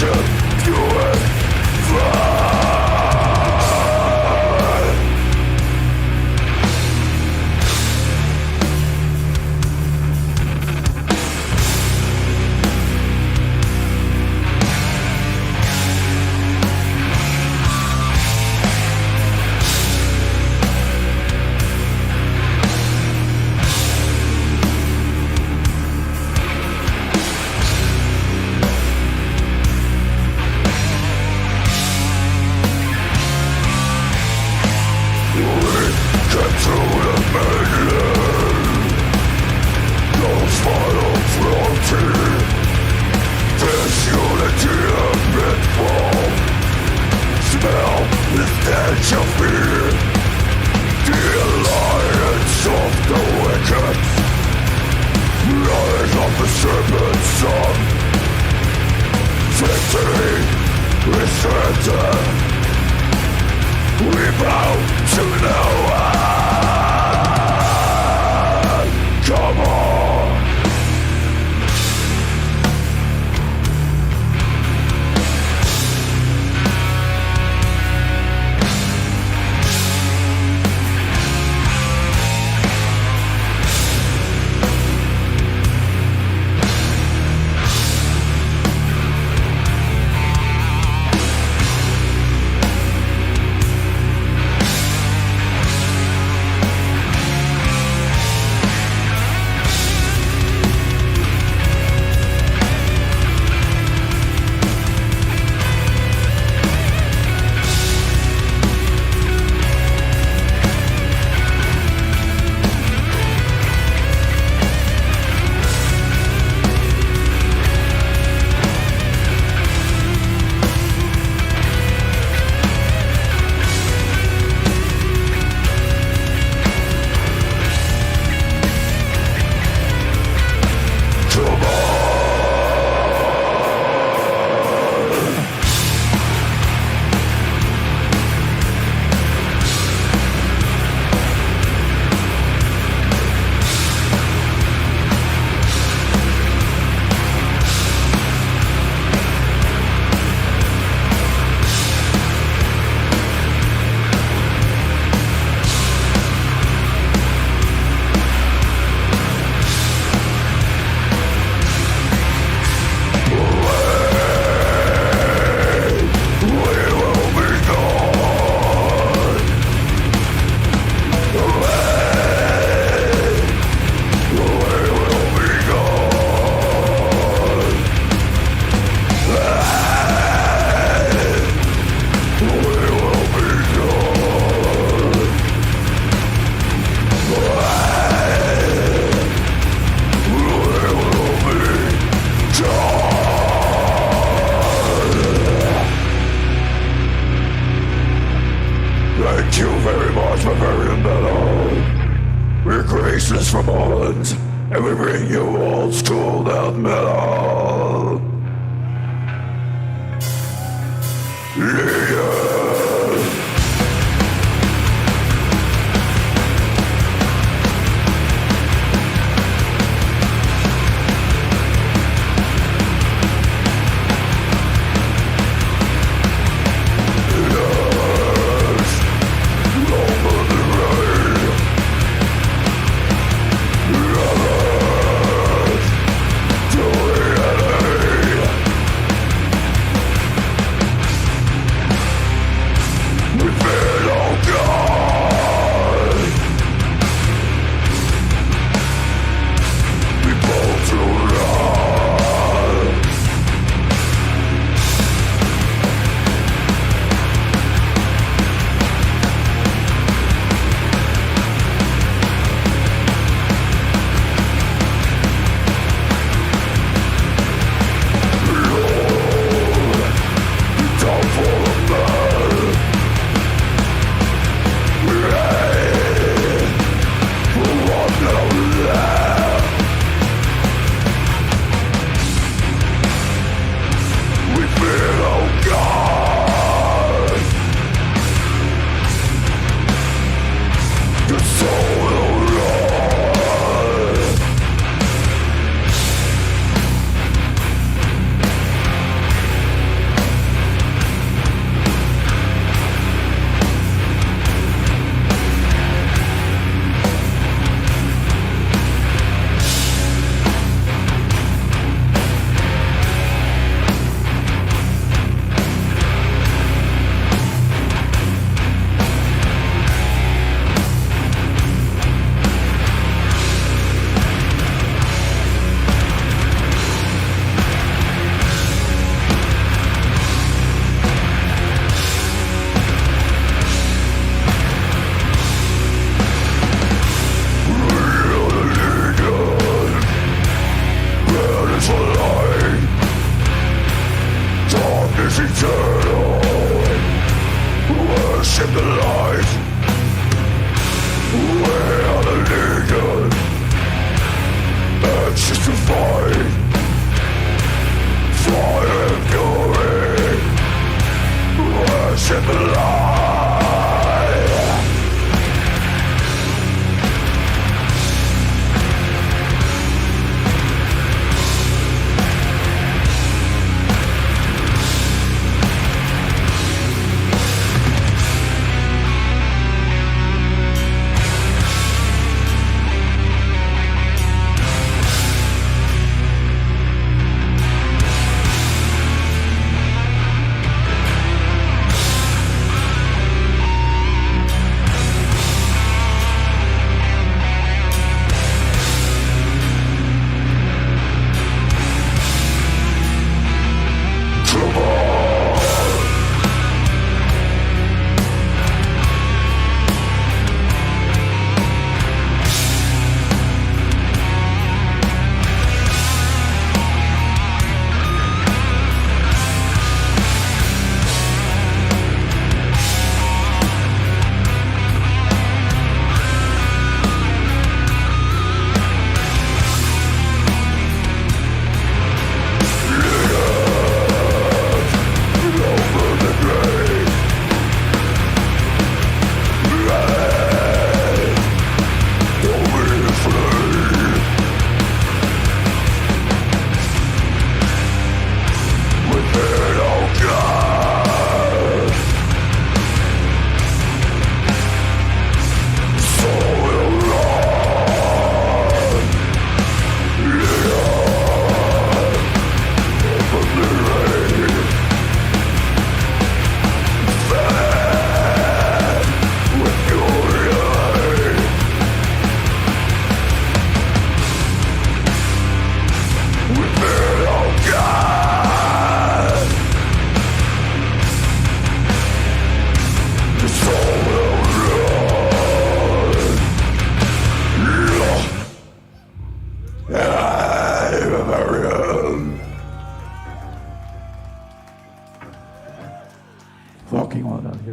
To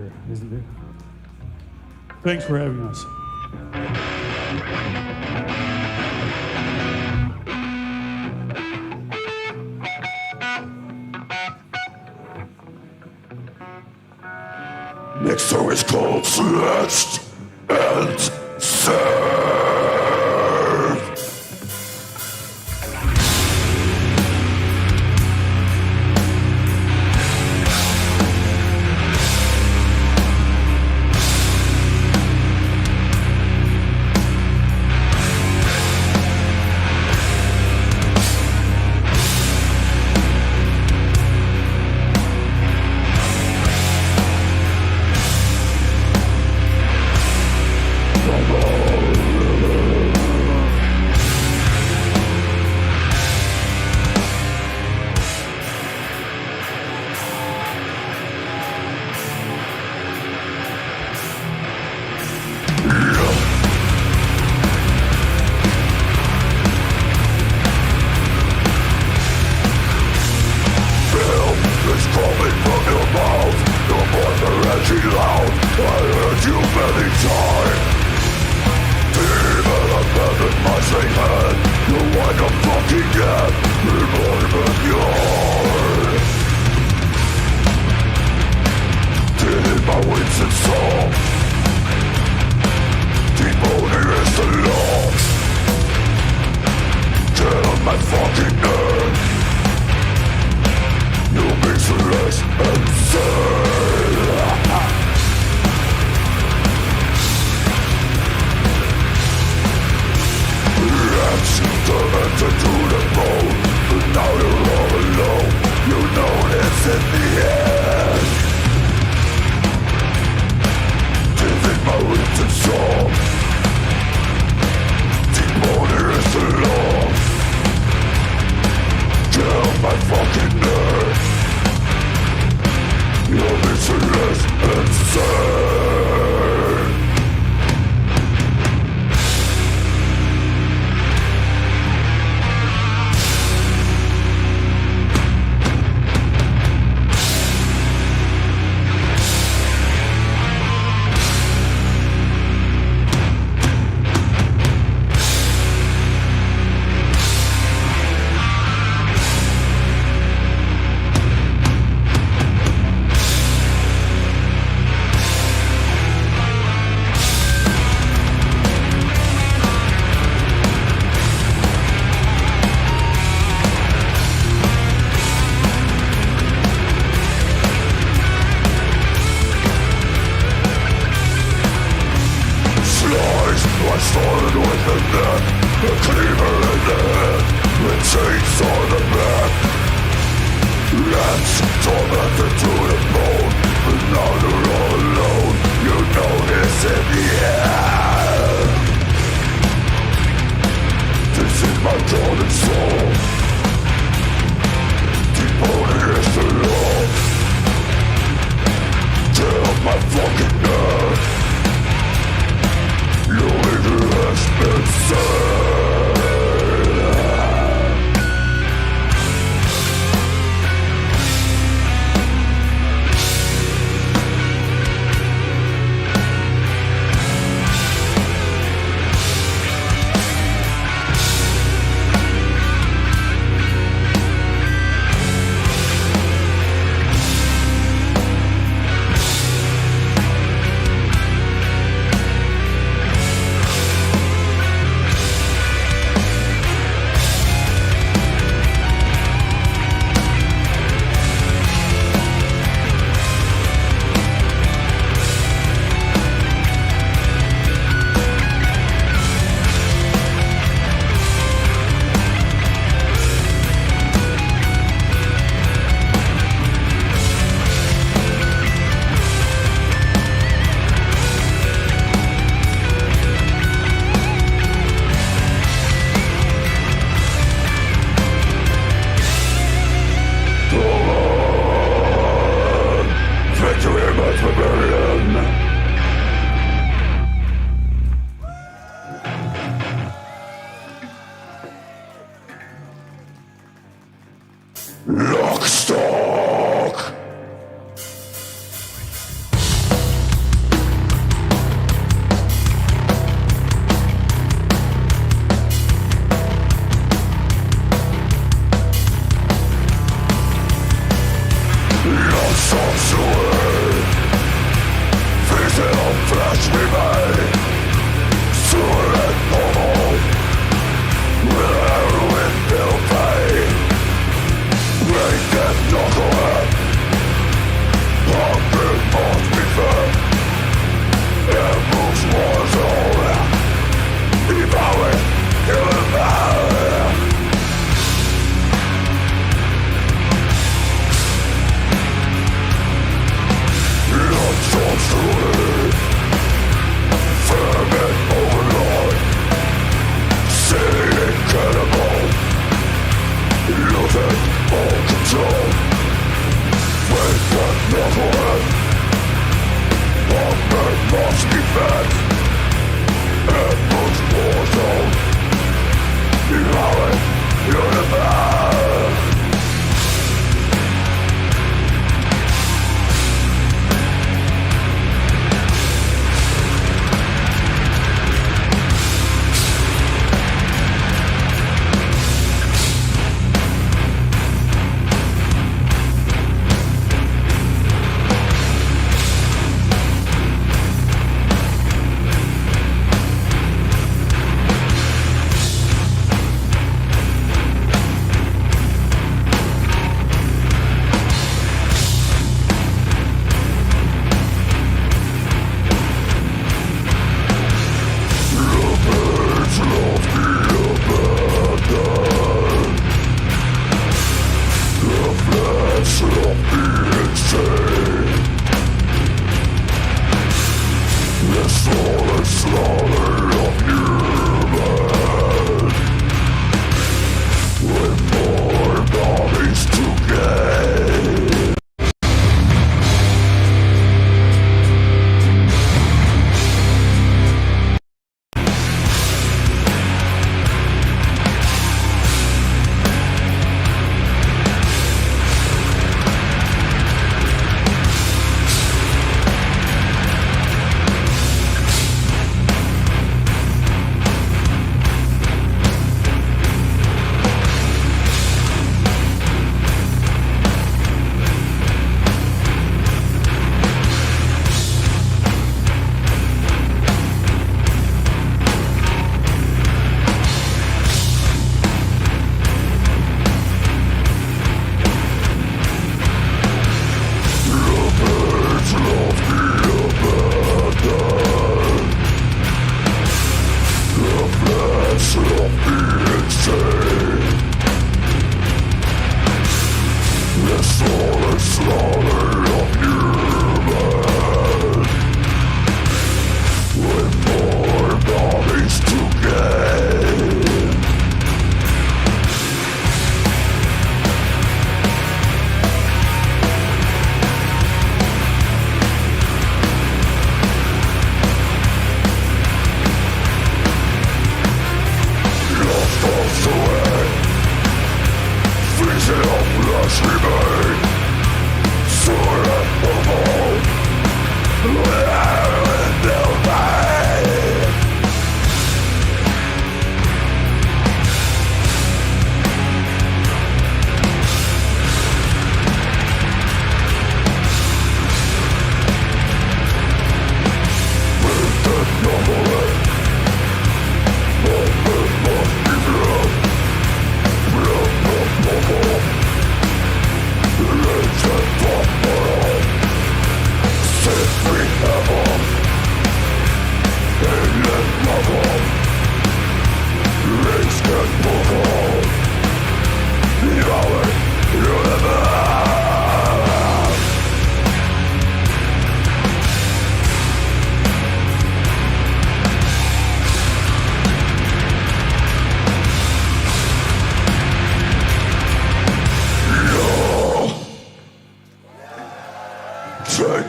it, isn't it? Thanks for having us. Next song is called Slashed and Served. Lockstock!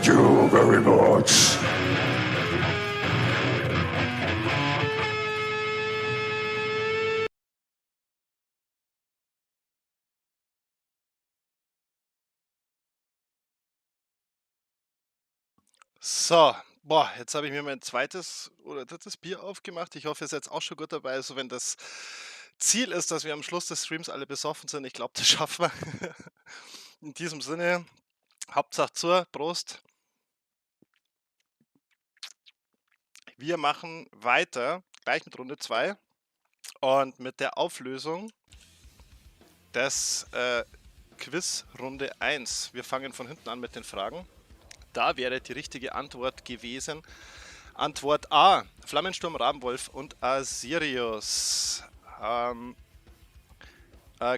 Thank you very much. So, boah, jetzt habe ich mir mein zweites oder drittes Bier aufgemacht. Ich hoffe, ihr seid auch schon gut dabei. Also wenn das Ziel ist, dass wir am Schluss des Streams alle besoffen sind, ich glaube, das schaffen wir. In diesem Sinne, Hauptsache zur Prost. Wir machen weiter, gleich mit Runde 2 und mit der Auflösung des Quiz Runde 1. Wir fangen von hinten an mit den Fragen. Da wäre die richtige Antwort gewesen. Antwort A, Flammensturm, Rabenwolf und Asirius.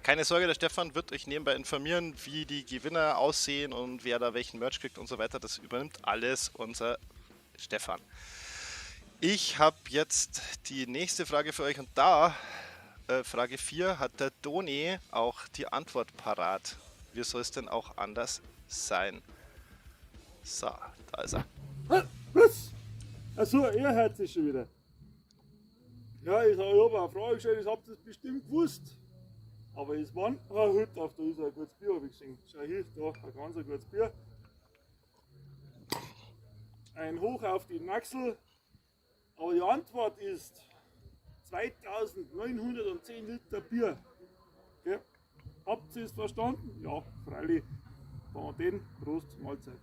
Keine Sorge, der Stefan wird euch nebenbei informieren, wie die Gewinner aussehen und wer da welchen Merch kriegt und so weiter. Das übernimmt alles unser Stefan. Ich habe jetzt die nächste Frage für euch und da, Frage 4, hat der Doni auch die Antwort parat. Wie soll es denn auch anders sein? So, da ist er. Was? Achso, er hört sich schon wieder. Ja, ich habe eine Frage gestellt, ich habe das bestimmt gewusst. Aber es waren heute auf, da ist ein gutes Bier, habe ich gesehen. Schau hier, da, ein ganz gutes Bier. Ein Hoch auf die Naxel. Aber die Antwort ist 2910 Liter Bier. Okay. Habt ihr es verstanden? Ja, freilich. Von den Prost, Mahlzeit.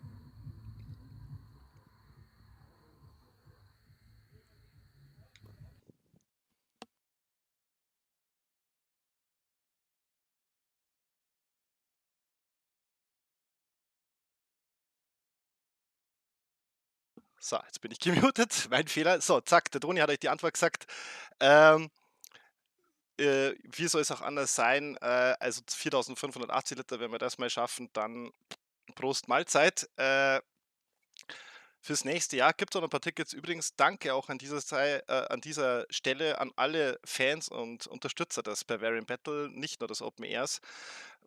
So, jetzt bin ich gemutet. Mein Fehler. So, zack, der Toni hat euch die Antwort gesagt. Wie soll es auch anders sein? Also 4580 Liter, wenn wir das mal schaffen, dann Prost Mahlzeit. Fürs nächste Jahr gibt es auch noch ein paar Tickets. Übrigens, danke auch an dieser Stelle an alle Fans und Unterstützer des Bavarian Battle, nicht nur des Open Airs,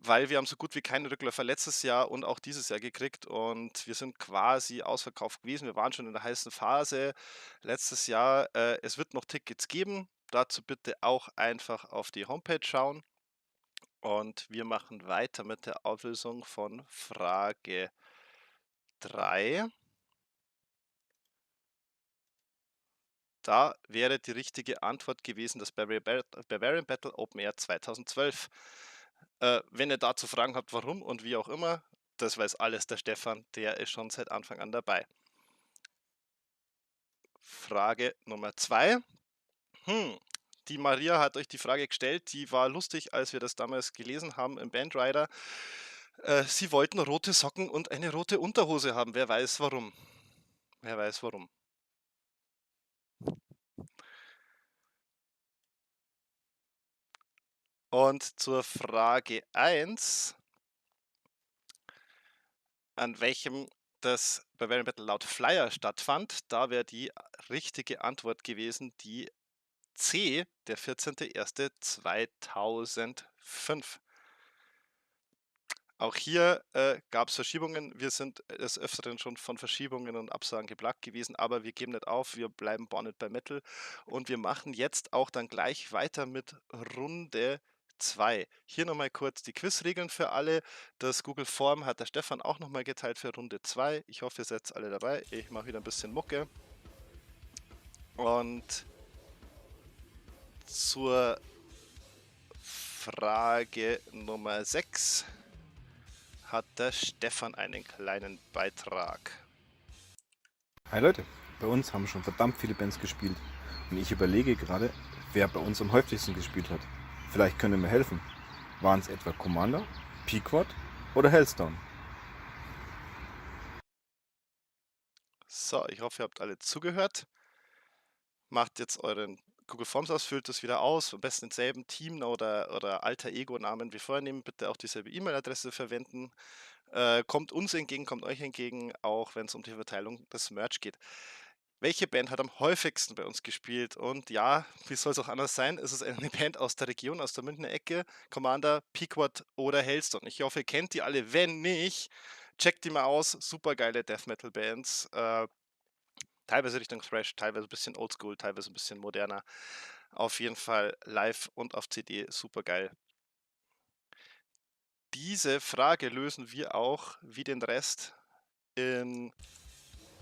weil wir haben so gut wie keine Rückläufer letztes Jahr und auch dieses Jahr gekriegt und wir sind quasi ausverkauft gewesen. Wir waren schon in der heißen Phase letztes Jahr. Es wird noch Tickets geben. Dazu bitte auch einfach auf die Homepage schauen. Und wir machen weiter mit der Auflösung von Frage 3. Da wäre die richtige Antwort gewesen das Bavarian Battle Open Air 2012. Wenn ihr dazu Fragen habt, warum und wie auch immer, das weiß alles der Stefan, der ist schon seit Anfang an dabei. Frage Nummer 2. Die Maria hat euch die Frage gestellt, die war lustig, als wir das damals gelesen haben im Bandrider. Sie wollten rote Socken und eine rote Unterhose haben. Wer weiß warum? Wer weiß warum? Und zur Frage 1, an welchem das Bavarian Battle laut Flyer stattfand, da wäre die richtige Antwort gewesen die C, der 14.01.2005. Auch hier gab es Verschiebungen. Wir sind des Öfteren schon von Verschiebungen und Absagen geplagt gewesen, aber wir geben nicht auf. Wir bleiben bonded bei Metal und wir machen jetzt auch dann gleich weiter mit Runde 2. Hier nochmal kurz die Quizregeln für alle. Das Google Form hat der Stefan auch nochmal geteilt für Runde 2. Ich hoffe, ihr seid alle dabei. Ich mache wieder ein bisschen Mucke. Und zur Frage Nummer 6 hat der Stefan einen kleinen Beitrag. Hi Leute, bei uns haben schon verdammt viele Bands gespielt und ich überlege gerade, wer bei uns am häufigsten gespielt hat. Vielleicht könnt ihr mir helfen. Waren es etwa Commander, Pequod oder Hellstone? So, ich hoffe, ihr habt alle zugehört. Macht jetzt euren Google Forms aus, füllt das wieder aus, am besten denselben Team- oder Alter-Ego-Namen wie vorher nehmen. Bitte auch dieselbe E-Mail-Adresse verwenden. Kommt uns entgegen, kommt euch entgegen, auch wenn es um die Verteilung des Merch geht. Welche Band hat am häufigsten bei uns gespielt? Und ja, wie soll es auch anders sein? Es ist eine Band aus der Region, aus der Münchner Ecke, Commander, Pequod oder Hellstone. Ich hoffe, ihr kennt die alle. Wenn nicht, checkt die mal aus. Super geile Death Metal Bands. Teilweise Richtung Thrash, teilweise ein bisschen Oldschool, teilweise ein bisschen moderner. Auf jeden Fall live und auf CD super geil. Diese Frage lösen wir auch wie den Rest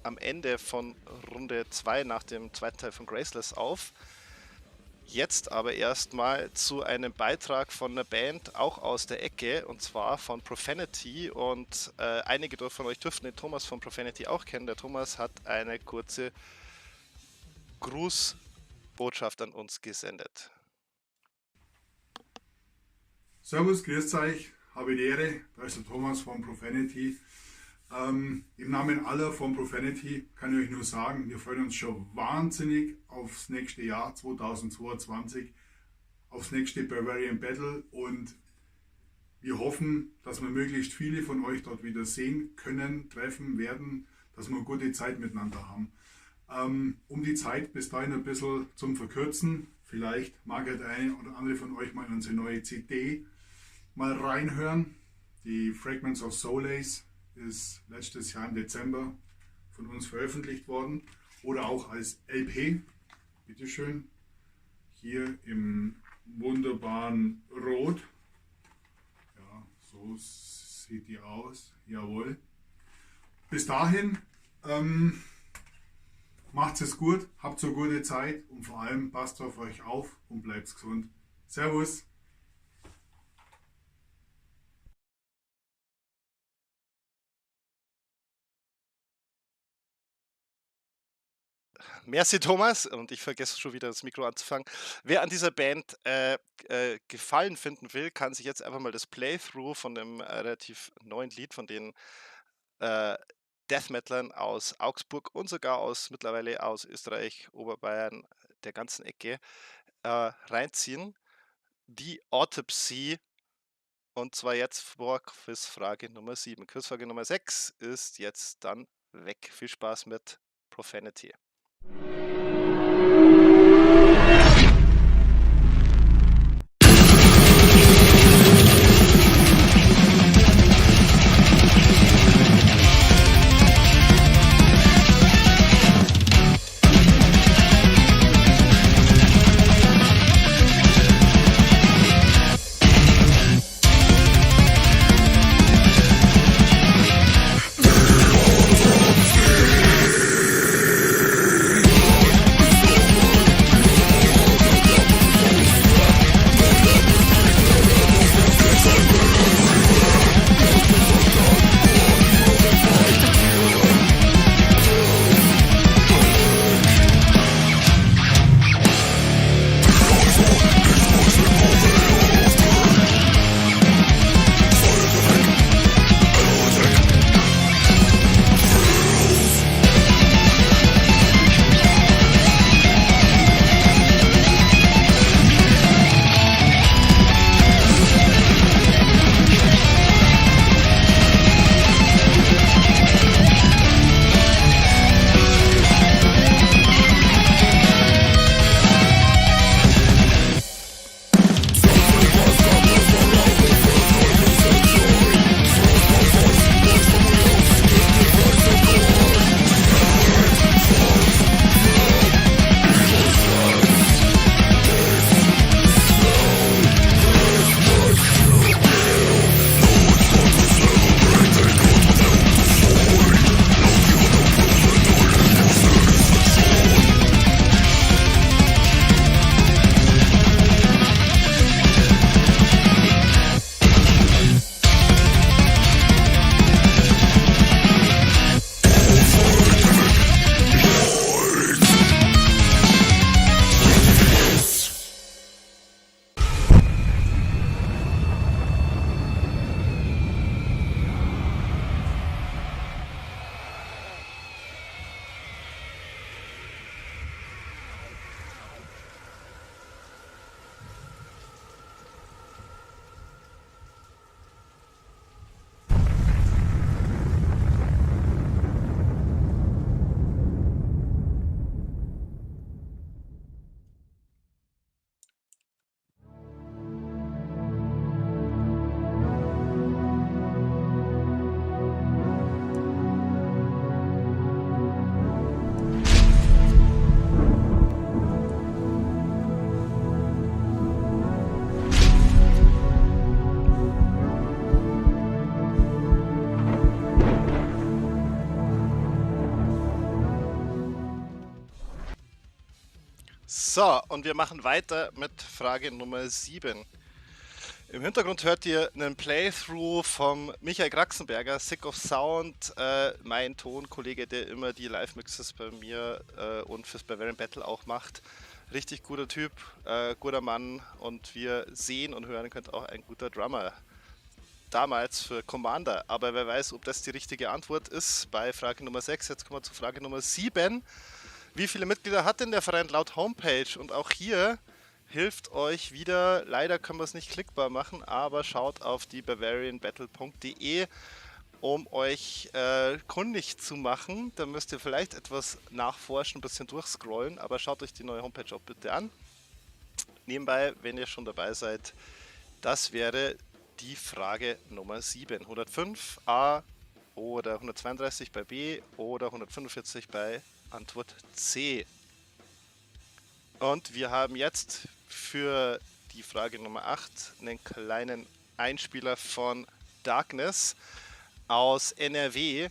am Ende von Runde 2 nach dem zweiten Teil von Graceless auf. Jetzt aber erstmal zu einem Beitrag von einer Band, auch aus der Ecke, und zwar von Profanity. Und einige von euch dürften den Thomas von Profanity auch kennen. Der Thomas hat eine kurze Grußbotschaft an uns gesendet. Servus, grüßt euch, habe die Ehre, da ist der Thomas von Profanity. Im Namen aller von Profanity kann ich euch nur sagen, wir freuen uns schon wahnsinnig aufs nächste Jahr 2022, aufs nächste Bavarian Battle, und wir hoffen, dass wir möglichst viele von euch dort wieder sehen können, treffen werden, dass wir eine gute Zeit miteinander haben. Um die Zeit bis dahin ein bisschen zum Verkürzen, vielleicht mag ja der eine oder andere von euch mal in unsere neue CD mal reinhören. Die Fragments of Solace ist letztes Jahr im Dezember von uns veröffentlicht worden, oder auch als LP, bitteschön, hier im wunderbaren Rot. Ja, so sieht die aus, jawohl. Bis dahin, macht's es gut, habt so gute Zeit und vor allem passt auf euch auf und bleibt gesund. Servus! Merci Thomas, und ich vergesse schon wieder das Mikro anzufangen. Wer an dieser Band Gefallen finden will, kann sich jetzt einfach mal das Playthrough von dem relativ neuen Lied von den Death Metalern aus Augsburg und sogar mittlerweile aus Österreich, Oberbayern, der ganzen Ecke reinziehen. Die Autopsy, und zwar jetzt vor Quizfrage Nummer 7. Quizfrage Nummer 6 ist jetzt dann weg. Viel Spaß mit Profanity. So, und wir machen weiter mit Frage Nummer 7. Im Hintergrund hört ihr einen Playthrough vom Michael Kraxenberger, Sick of Sound, mein Tonkollege, der immer die Live-Mixes bei mir und fürs Bavarian Battle auch macht. Richtig guter Typ, guter Mann, und wir sehen und hören könnt auch ein guter Drummer. Damals für Commander, aber wer weiß, ob das die richtige Antwort ist bei Frage Nummer 6. Jetzt kommen wir zu Frage Nummer 7. Wie viele Mitglieder hat denn der Verein laut Homepage? Und auch hier hilft euch wieder, leider können wir es nicht klickbar machen, aber schaut auf die bavarianbattle.de, um euch kundig zu machen. Da müsst ihr vielleicht etwas nachforschen, ein bisschen durchscrollen, aber schaut euch die neue Homepage auch bitte an. Nebenbei, wenn ihr schon dabei seid, das wäre die Frage Nummer 7. 105 A oder 132 bei B oder 145 bei Antwort C. Und wir haben jetzt für die Frage Nummer 8 einen kleinen Einspieler von Darkness aus NRW,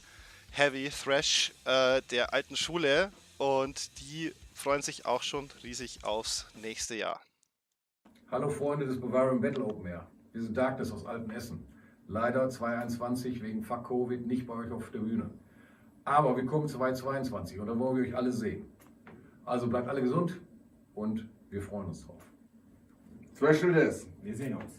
Heavy Thrash der alten Schule, und die freuen sich auch schon riesig aufs nächste Jahr. Hallo Freunde des Bavarian Battle Open Air. Wir sind Darkness aus Altenessen. Leider 2021 wegen Fuck Covid nicht bei euch auf der Bühne. Aber wir kommen 2022 und dann wollen wir euch alle sehen. Also bleibt alle gesund und wir freuen uns drauf. Special Days. Wir sehen uns.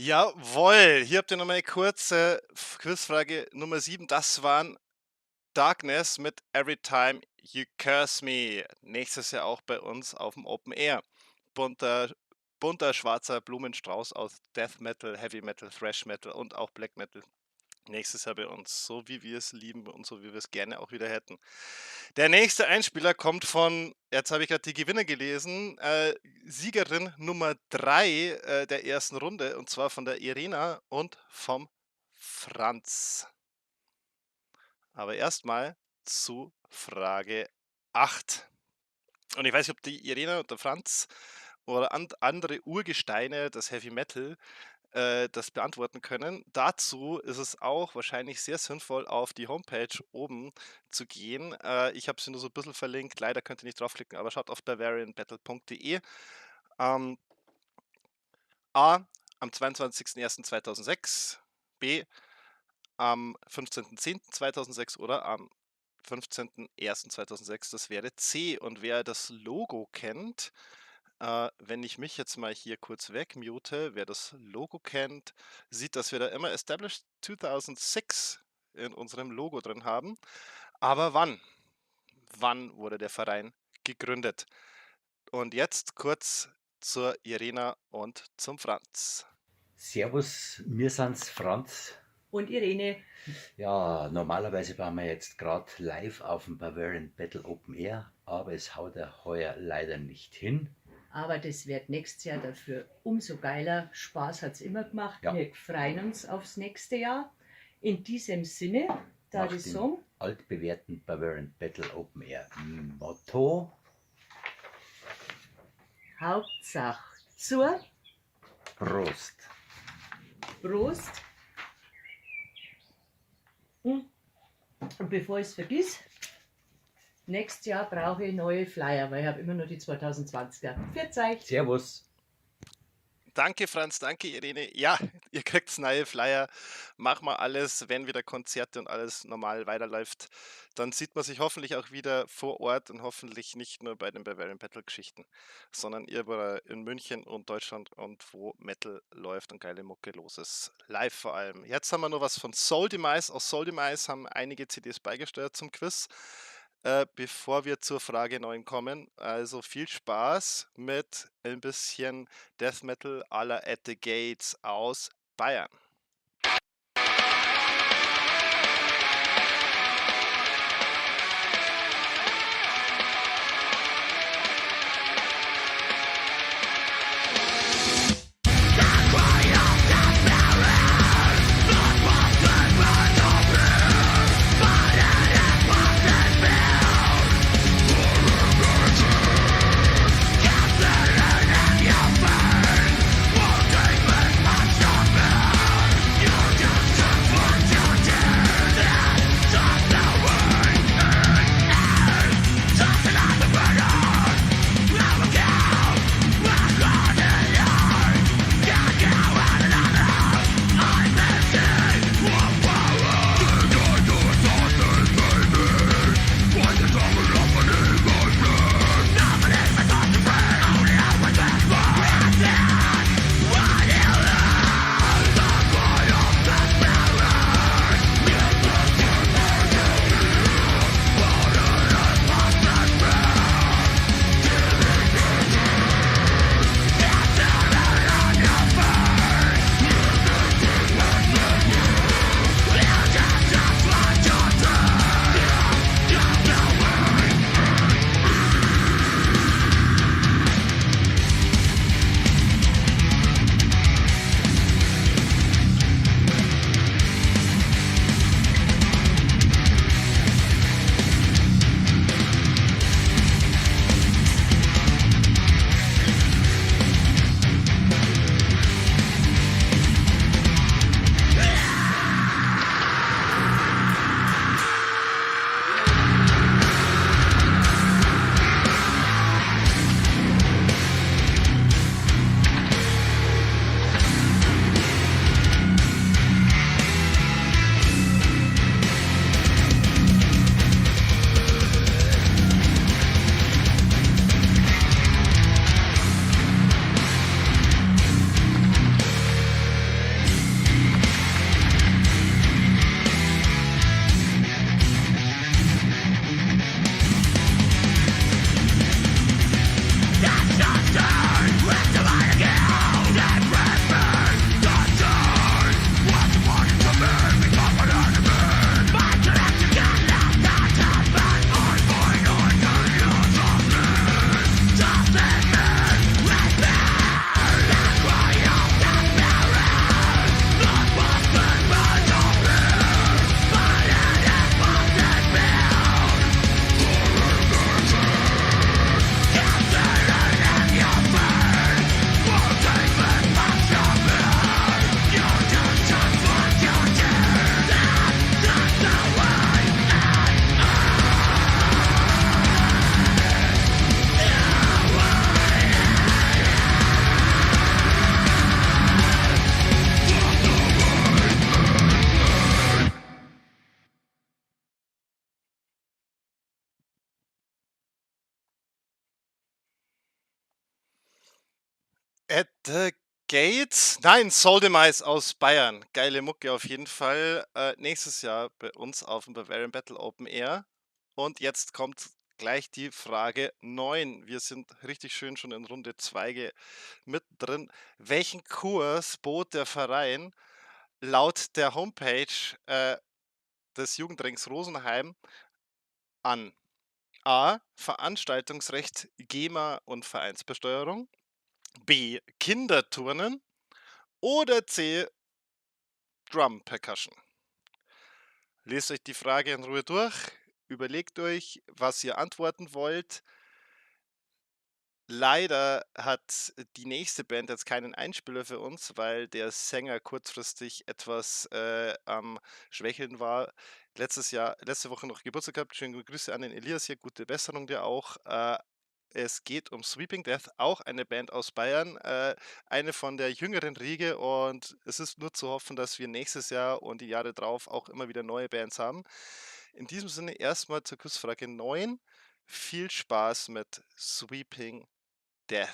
Jawohl, hier habt ihr nochmal eine kurze Quizfrage Nummer 7. Das waren Darkness mit Every Time You Curse Me. Nächstes Jahr auch bei uns auf dem Open Air. Bunter schwarzer Blumenstrauß aus Death Metal, Heavy Metal, Thrash Metal und auch Black Metal. Nächstes Jahr bei uns, so wie wir es lieben und so wie wir es gerne auch wieder hätten. Der nächste Einspieler kommt von, jetzt habe ich gerade die Gewinner gelesen, Siegerin Nummer 3 der ersten Runde, und zwar von der Irena und vom Franz. Aber erstmal zu Frage 8. Und ich weiß nicht, ob die Irena und der Franz oder andere Urgesteine des Heavy Metal das beantworten können. Dazu ist es auch wahrscheinlich sehr sinnvoll, auf die Homepage oben zu gehen. Ich habe sie nur so ein bisschen verlinkt. Leider könnt ihr nicht draufklicken, aber schaut auf bavarianbattle.de. A. Am 22.01.2006. B. Am 15.10.2006 oder am 15.01.2006. Das wäre C. Und wer das Logo kennt, wenn ich mich jetzt mal hier kurz wegmute, wer das Logo kennt, sieht, dass wir da immer Established 2006 in unserem Logo drin haben. Aber wann? Wann wurde der Verein gegründet? Und jetzt kurz zur Irena und zum Franz. Servus, wir sind's Franz. Und Irene. Ja, normalerweise waren wir jetzt gerade live auf dem Bavarian Battle Open Air, aber es haut ja heuer leider nicht hin. Aber das wird nächstes Jahr dafür umso geiler. Spaß hat es immer gemacht. Ja. Wir freuen uns aufs nächste Jahr. In diesem Sinne, da Nach die dem Song. altbewährten Bavarian Battle Open Air Motto: Hauptsache zur Prost. Prost. Und bevor ich es vergiss, nächstes Jahr brauche ich neue Flyer, weil ich habe immer nur die 2020er. Pfiat euch. Servus. Danke Franz, danke Irene. Ja, ihr kriegt neue Flyer. Mach mal alles, wenn wieder Konzerte und alles normal weiterläuft. Dann sieht man sich hoffentlich auch wieder vor Ort und hoffentlich nicht nur bei den Bavarian Battle Geschichten, sondern überall in München und Deutschland und wo Metal läuft und geile Mucke los ist. Live vor allem. Jetzt haben wir noch was von Soul Demise. Aus Soul Demise haben einige CDs beigesteuert zum Quiz. Bevor wir zur Frage 9 kommen, also viel Spaß mit ein bisschen Death Metal à la At the Gates aus Bayern. Your burn will take with much of it. At the Gates? Nein, Soul Demise aus Bayern. Geile Mucke auf jeden Fall. Nächstes Jahr bei uns auf dem Bavarian Battle Open Air. Und jetzt kommt gleich die Frage 9. Wir sind richtig schön schon in Runde 2 mittendrin. Welchen Kurs bot der Verein laut der Homepage des Jugendrings Rosenheim an? A. Veranstaltungsrecht, GEMA und Vereinsbesteuerung. B. Kinderturnen. Oder C. Drum Percussion. Lest euch die Frage in Ruhe durch. Überlegt euch, was ihr antworten wollt. Leider hat die nächste Band jetzt keinen Einspieler für uns, weil der Sänger kurzfristig etwas am Schwächeln war. Letzte Woche noch Geburtstag gehabt. Schöne Grüße an den Elias hier, gute Besserung dir auch. Es geht um Sweeping Death, auch eine Band aus Bayern, eine von der jüngeren Riege, und es ist nur zu hoffen, dass wir nächstes Jahr und die Jahre drauf auch immer wieder neue Bands haben. In diesem Sinne erstmal zur Quizfrage 9. Viel Spaß mit Sweeping Death.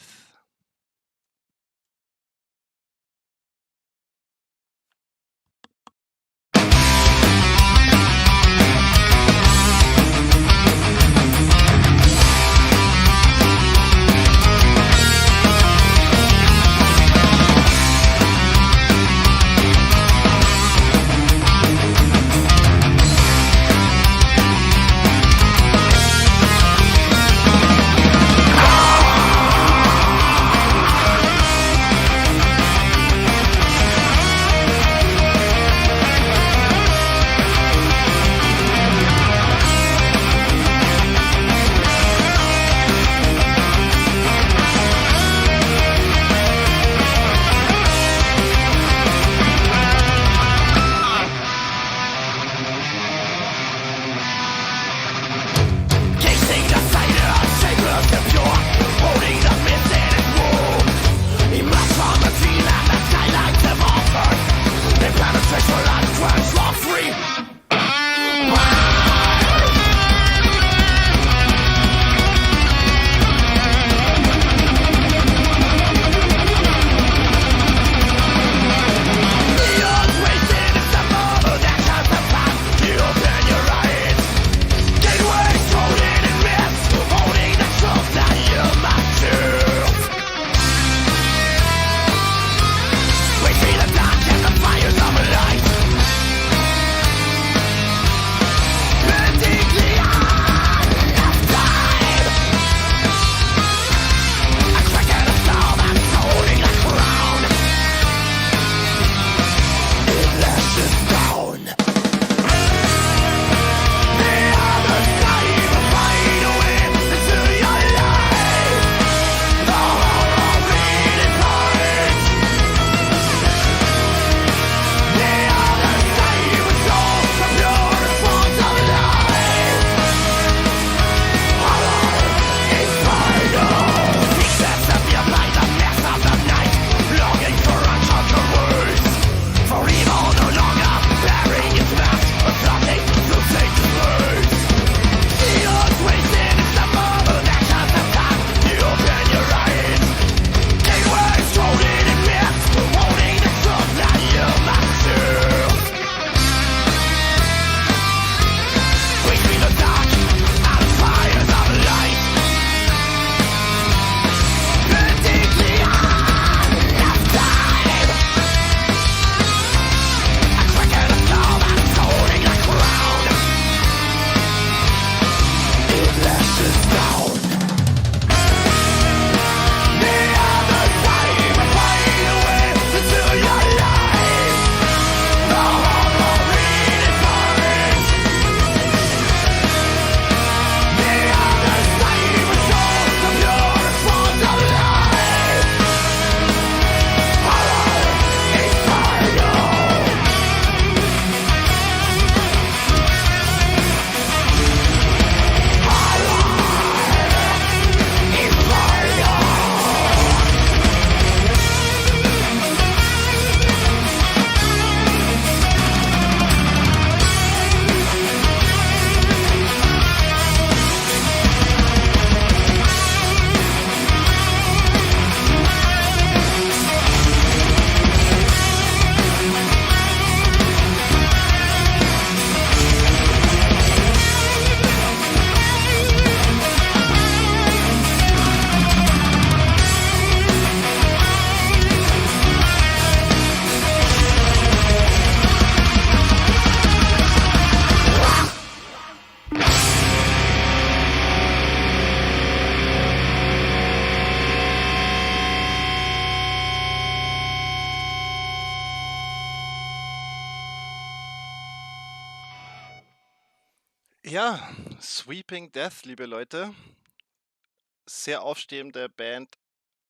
Ja, Sweeping Death, liebe Leute. Sehr aufstehende Band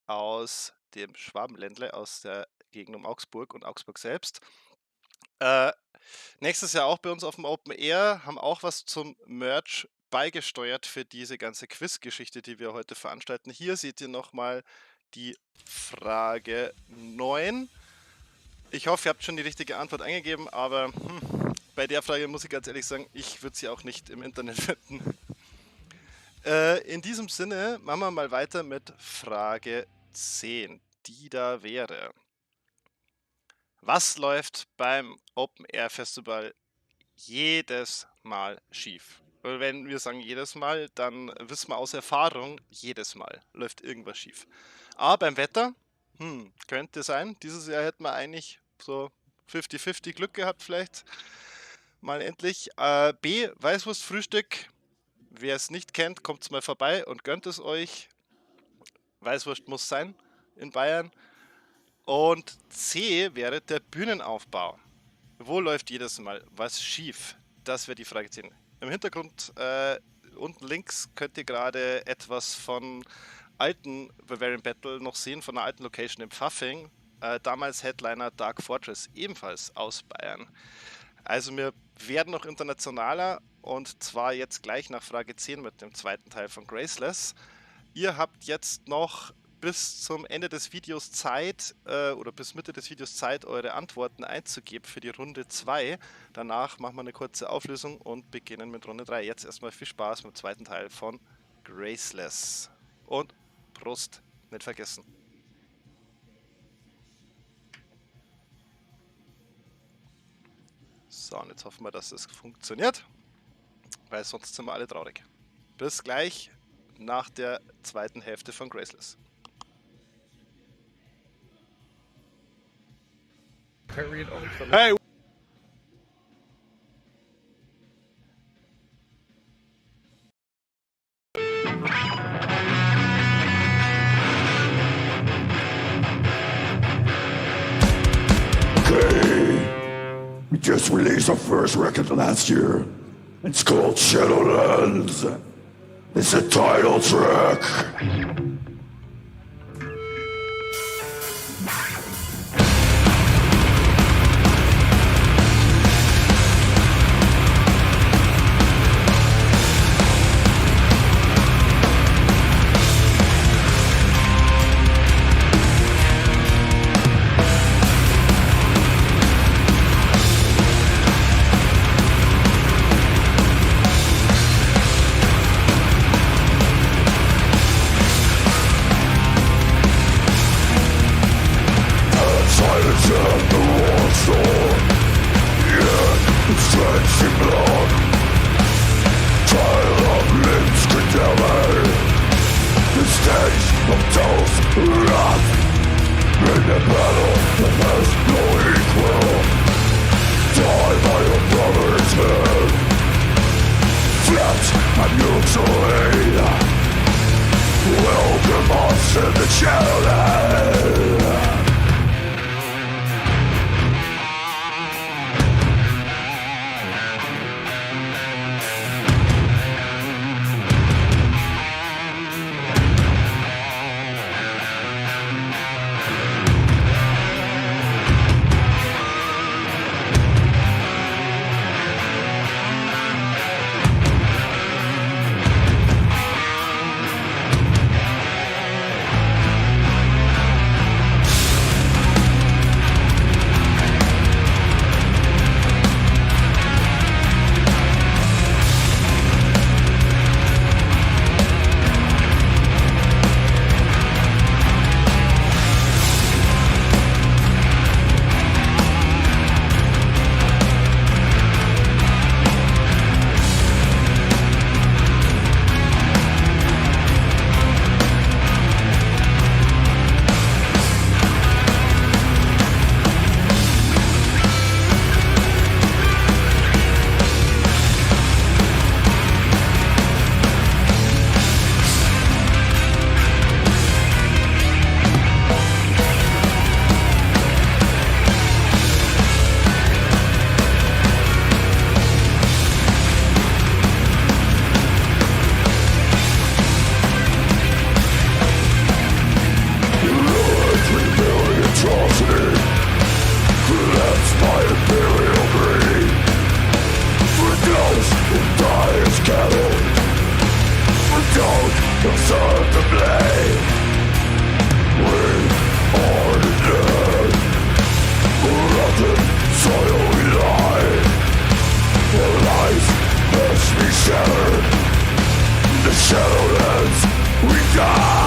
aus dem Schwabenländle, aus der Gegend um Augsburg und Augsburg selbst. Nächstes Jahr auch bei uns auf dem Open Air, haben auch was zum Merch beigesteuert für diese ganze Quiz-Geschichte, die wir heute veranstalten. Hier seht ihr nochmal die Frage 9. Ich hoffe, ihr habt schon die richtige Antwort eingegeben, aber bei der Frage muss ich ganz ehrlich sagen, ich würde sie auch nicht im Internet finden. In diesem Sinne machen wir mal weiter mit Frage 10, die da wäre. Was läuft beim Open Air Festival jedes Mal schief? Und wenn wir sagen jedes Mal, dann wissen wir aus Erfahrung, jedes Mal läuft irgendwas schief. A, beim Wetter, könnte sein. Dieses Jahr hätten wir eigentlich so 50-50 Glück gehabt vielleicht. Mal endlich. B, Weißwurstfrühstück. Wer es nicht kennt, kommt mal vorbei und gönnt es euch. Weißwurst muss sein in Bayern. Und C wäre der Bühnenaufbau. Wo läuft jedes Mal was schief? Das wäre die Frage 10. Im Hintergrund unten links könnt ihr gerade etwas von alten Bavarian Battle noch sehen, von einer alten Location im Pfaffing. Damals Headliner Dark Fortress, ebenfalls aus Bayern. Also wir werden noch internationaler und zwar jetzt gleich nach Frage 10 mit dem zweiten Teil von Graceless. Ihr habt jetzt noch bis zum Ende des Videos Zeit oder bis Mitte des Videos Zeit, eure Antworten einzugeben für die Runde 2. Danach machen wir eine kurze Auflösung und beginnen mit Runde 3. Jetzt erstmal viel Spaß mit dem zweiten Teil von Graceless. Und Prost, nicht vergessen. So, und jetzt hoffen wir, dass es funktioniert, weil sonst sind wir alle traurig. Bis gleich nach der zweiten Hälfte von Graceless. Hey! We just released our first record last year. It's called Shadowlands. It's a title track. Concern the blame. We are the dead. Rotten soil we lie. Our lives must be shattered. The shadowlands we die.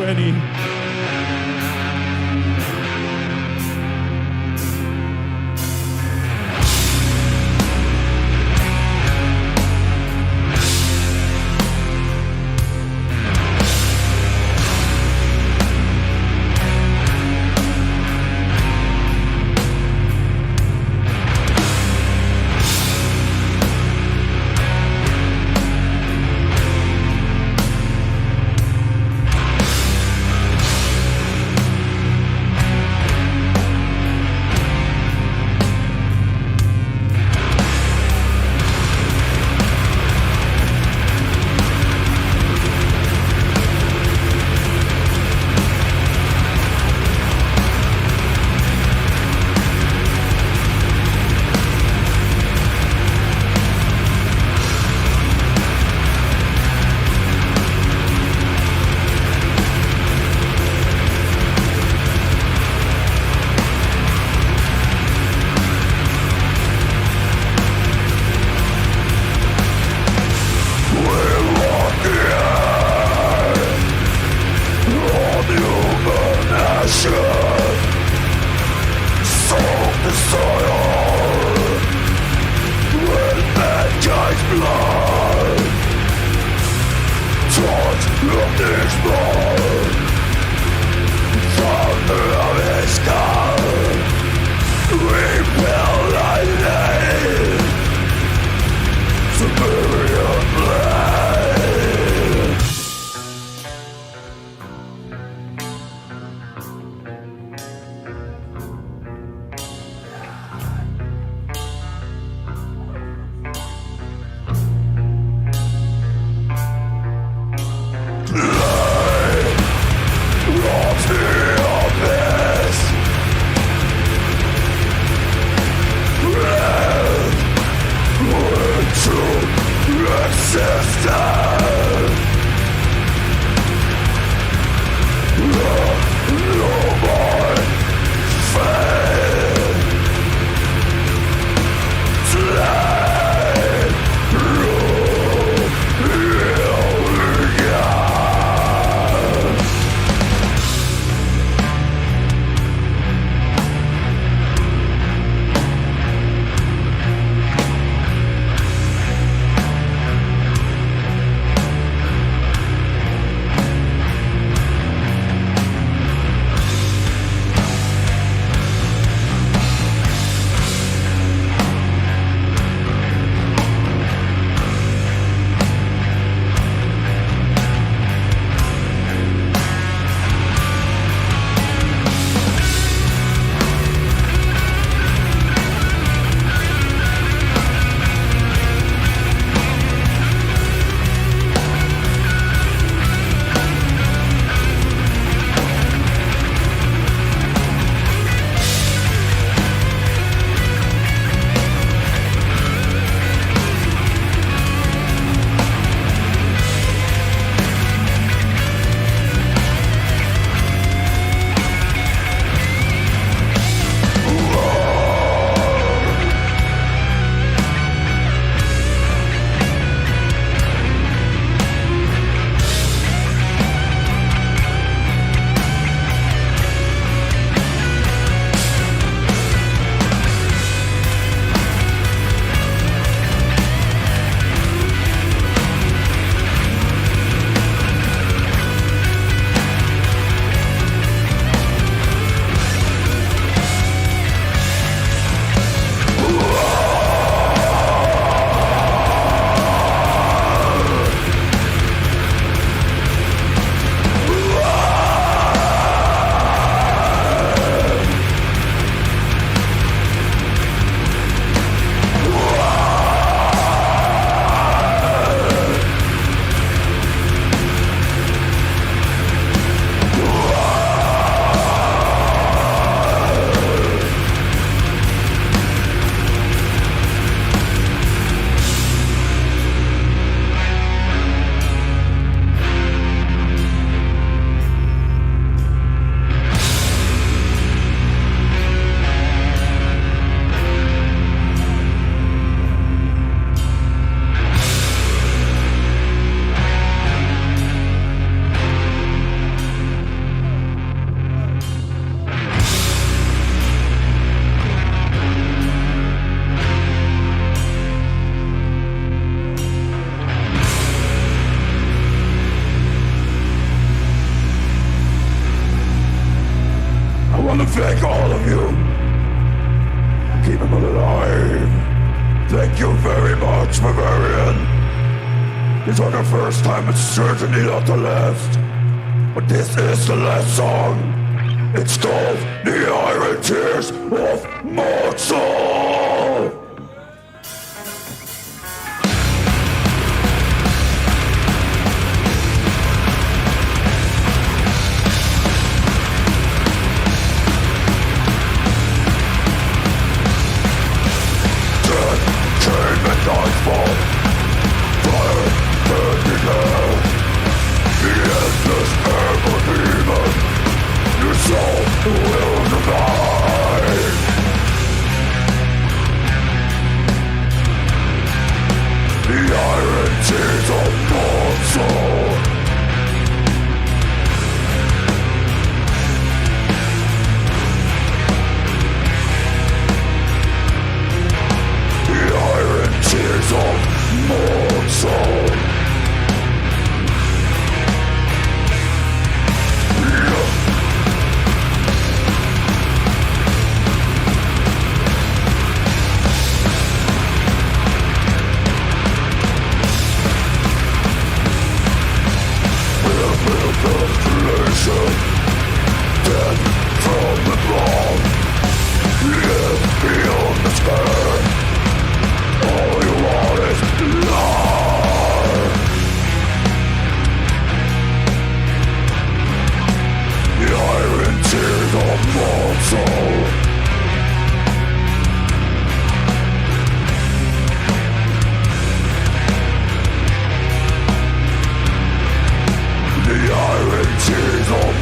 Eddie. keep him alive. Thank you very much, Bavarian. It's not the first time, it's certainly not the last. But this is the last song. It's called The Iron Tears of Moxel. Nightfall, fire burning out. The endless ever demon, your soul will divide. The iron tears of Moxel. Tears of Moxel. Constellation, dead from the ground, live beyond despair. All you want is love. The iron tears of Moxel. The iron tears of Moxel.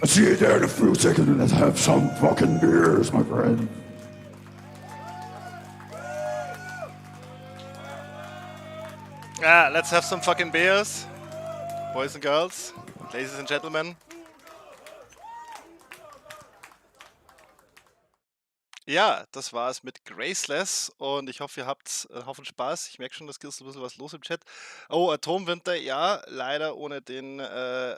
See you there in a few seconds and let's have some fucking beers, my friend. Let's have some fucking beers, boys and girls, ladies and gentlemen. Ja, das war's mit Graceless und ich hoffe, ihr habt einen Haufen Spaß. Ich merke schon, es ist ein bisschen was los im Chat. Oh, Atomwinter, ja, leider ohne den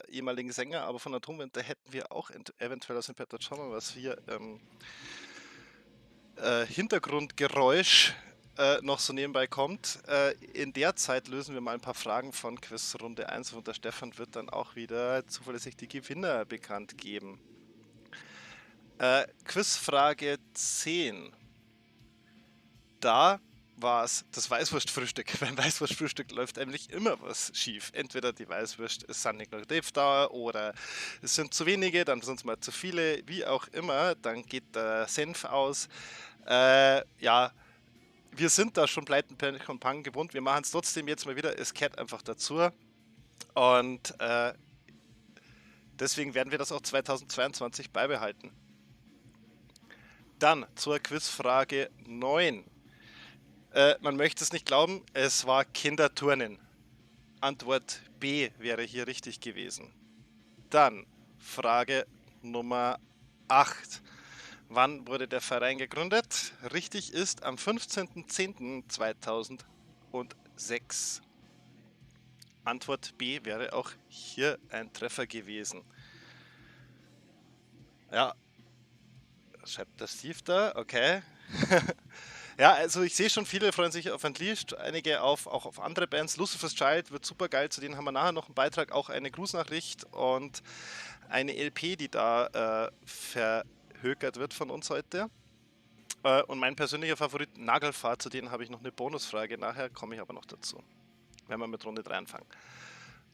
ehemaligen Sänger, aber von Atomwinter hätten wir auch eventuell aus dem Peter Schauen, was hier Hintergrundgeräusch noch so nebenbei kommt. In der Zeit lösen wir mal ein paar Fragen von Quizrunde 1 und der Stefan wird dann auch wieder zuverlässig die Gewinner bekannt geben. Quizfrage 10. Da war es das Weißwurstfrühstück. Beim Weißwurstfrühstück läuft eigentlich immer was schief. Entweder die Weißwurst ist nicht noch da oder es sind zu wenige, dann sind es mal zu viele, wie auch immer. Dann geht der Senf aus. Ja, wir sind da schon Pleiten, Pech und Pang gewohnt. Wir machen es trotzdem jetzt mal wieder. Es kehrt einfach dazu. Und deswegen werden wir das auch 2022 beibehalten. Dann zur Quizfrage 9. Man möchte es nicht glauben, es war Kinderturnen. Antwort B wäre hier richtig gewesen. Dann Frage Nummer 8. Wann wurde der Verein gegründet? Richtig ist am 15.10.2006. Antwort B wäre auch hier ein Treffer gewesen. Ja, schreibt der Steve da, okay. Ja, also ich sehe schon, viele freuen sich auf Unleashed, einige auch auf andere Bands. Lucifer's Child wird super geil, zu denen haben wir nachher noch einen Beitrag, auch eine Grußnachricht und eine LP, die da verhökert wird von uns heute. Und mein persönlicher Favorit Nagelfahrt, zu denen habe ich noch eine Bonusfrage, nachher komme ich aber noch dazu, wenn wir mit Runde 3 anfangen.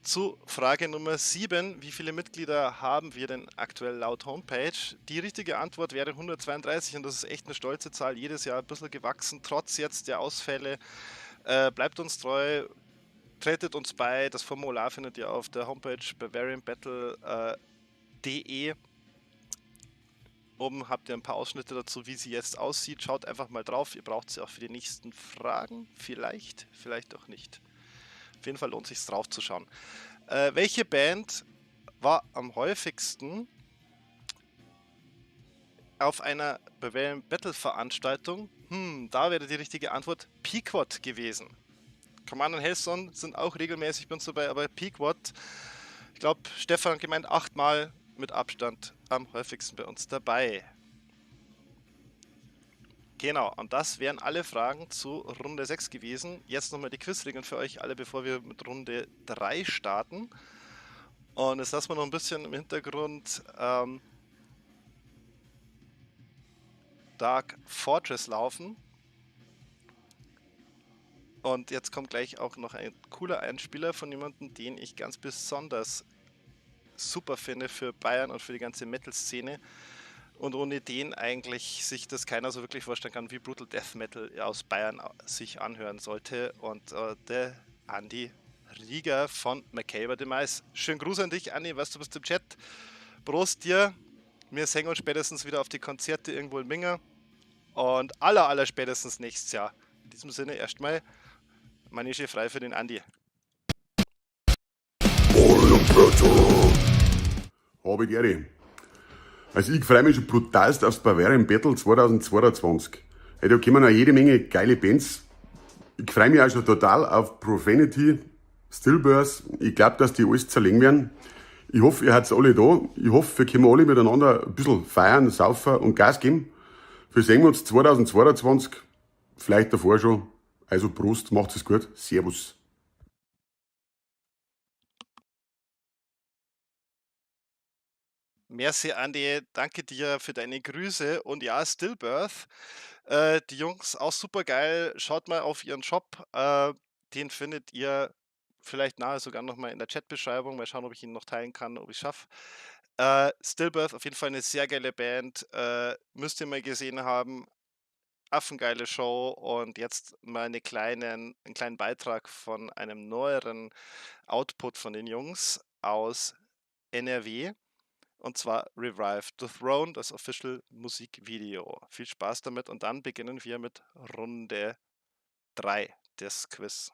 Zu Frage Nummer 7. Wie viele Mitglieder haben wir denn aktuell laut Homepage? Die richtige Antwort wäre 132 und das ist echt eine stolze Zahl. Jedes Jahr ein bisschen gewachsen, trotz jetzt der Ausfälle. Bleibt uns treu, tretet uns bei. Das Formular findet ihr auf der Homepage bavarianbattle.de. Oben habt ihr ein paar Ausschnitte dazu, wie sie jetzt aussieht. Schaut einfach mal drauf. Ihr braucht sie auch für die nächsten Fragen. Vielleicht auch nicht. Auf jeden Fall lohnt es sich drauf zu schauen. Welche Band war am häufigsten auf einer Bavarian Battle Veranstaltung? Da wäre die richtige Antwort Pequod gewesen. Command & Hellson sind auch regelmäßig bei uns dabei, aber Pequod, ich glaube, Stefan gemeint 8-mal mit Abstand am häufigsten bei uns dabei. Genau, und das wären alle Fragen zu Runde 6 gewesen. Jetzt nochmal die Quizregeln für euch alle, bevor wir mit Runde 3 starten. Und jetzt lassen wir noch ein bisschen im Hintergrund Dark Fortress laufen. Und jetzt kommt gleich auch noch ein cooler Einspieler von jemandem, den ich ganz besonders super finde für Bayern und für die ganze Metal-Szene. Und ohne den eigentlich sich das keiner so wirklich vorstellen kann, wie Brutal Death Metal aus Bayern sich anhören sollte. Und der Andi Rieger von Macabre Demise. Schönen Gruß an dich, Andi, weißt du bist im Chat. Prost dir. Wir sehen uns spätestens wieder auf die Konzerte irgendwo in Minga. Und aller spätestens nächstes Jahr. In diesem Sinne erstmal Manege frei für den Andi. Habe die Ehre. Also ich freue mich schon brutalst aufs Bavarian Battle 2022. Hey, da kommen auch jede Menge geile Bands. Ich freue mich auch schon total auf Profanity, Stillbirth. Ich glaube, dass die alles zerlegen werden. Ich hoffe, ihr seid alle da. Ich hoffe, wir können alle miteinander ein bisschen feiern, saufen und Gas geben. Wir sehen uns 2022, vielleicht davor schon. Also Prost, macht es gut. Servus. Merci, Andi. Danke dir für deine Grüße. Und ja, Stillbirth. Die Jungs auch super geil. Schaut mal auf ihren Shop. Den findet ihr vielleicht nahe sogar nochmal in der Chatbeschreibung. Mal schauen, ob ich ihn noch teilen kann, ob ich es schaffe. Stillbirth, auf jeden Fall eine sehr geile Band. Müsst ihr mal gesehen haben. Affengeile Show. Und jetzt mal einen kleinen Beitrag von einem neueren Output von den Jungs aus NRW. Und zwar Revive the Throne, das Official Musikvideo. Viel Spaß damit und dann beginnen wir mit Runde 3 des Quiz.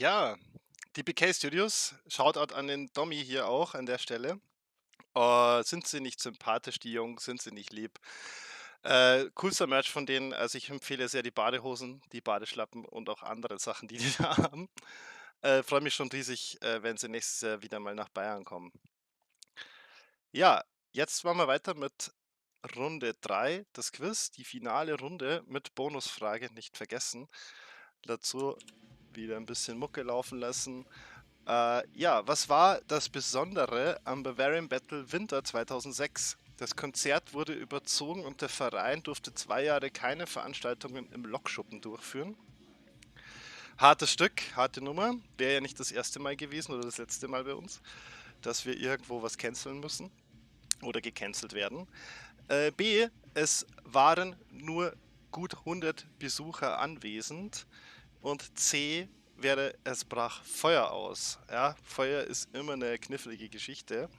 Ja, die BK Studios, Shoutout an den Dommy hier auch an der Stelle. Sind sie nicht sympathisch, die Jungs? Sind sie nicht lieb? Coolster Merch von denen. Also ich empfehle sehr die Badehosen, die Badeschlappen und auch andere Sachen, die die da haben. Freue mich schon riesig, wenn sie nächstes Jahr wieder mal nach Bayern kommen. Ja, jetzt machen wir weiter mit Runde 3, das Quiz, die finale Runde mit Bonusfrage, nicht vergessen. Dazu wieder ein bisschen Mucke laufen lassen. Ja, was war das Besondere am Bavarian Battle Winter 2006? Das Konzert wurde überzogen und der Verein durfte 2 Jahre keine Veranstaltungen im Lokschuppen durchführen. Hartes Stück, harte Nummer. Wäre ja nicht das erste Mal gewesen oder das letzte Mal bei uns, dass wir irgendwo was canceln müssen oder gecancelt werden. B, es waren nur gut 100 Besucher anwesend. Und C wäre, es brach Feuer aus. Ja, Feuer ist immer eine knifflige Geschichte.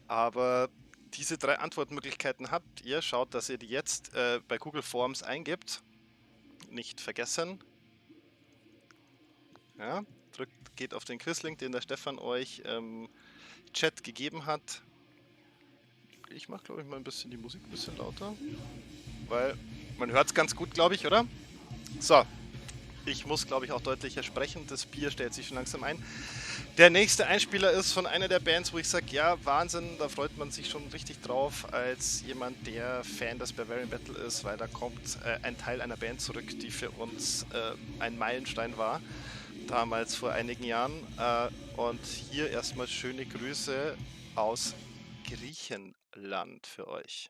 Aber diese 3 Antwortmöglichkeiten habt ihr. Schaut, dass ihr die jetzt bei Google Forms eingibt. Nicht vergessen. Ja, geht auf den Quizlink, den der Stefan euch im Chat gegeben hat. Ich mache, glaube ich, mal ein bisschen die Musik ein bisschen lauter. Weil man hört es ganz gut, glaube ich, oder? So. Ich muss, glaube ich, auch deutlicher sprechen. Das Bier stellt sich schon langsam ein. Der nächste Einspieler ist von einer der Bands, wo ich sage, ja, Wahnsinn, da freut man sich schon richtig drauf, als jemand, der Fan des Bavarian Battle ist, weil da kommt ein Teil einer Band zurück, die für uns ein Meilenstein war, damals vor einigen Jahren. Und hier erstmal schöne Grüße aus Griechenland für euch.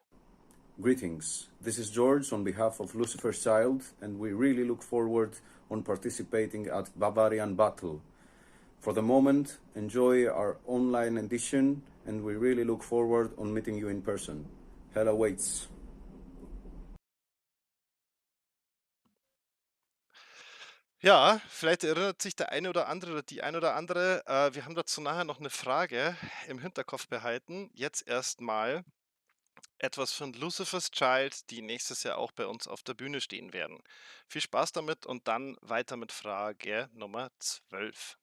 Greetings, this is George on behalf of Lucifer's Child, and we really look forward on participating at Bavarian Battle. For the moment, enjoy our online edition, and we really look forward on meeting you in person. Hell awaits. Ja, vielleicht erinnert sich der eine oder andere oder die eine oder andere. Wir haben dazu nachher noch eine Frage im Hinterkopf behalten. Jetzt erstmal etwas von Lucifer's Child, die nächstes Jahr auch bei uns auf der Bühne stehen werden. Viel Spaß damit und dann weiter mit Frage Nummer 12.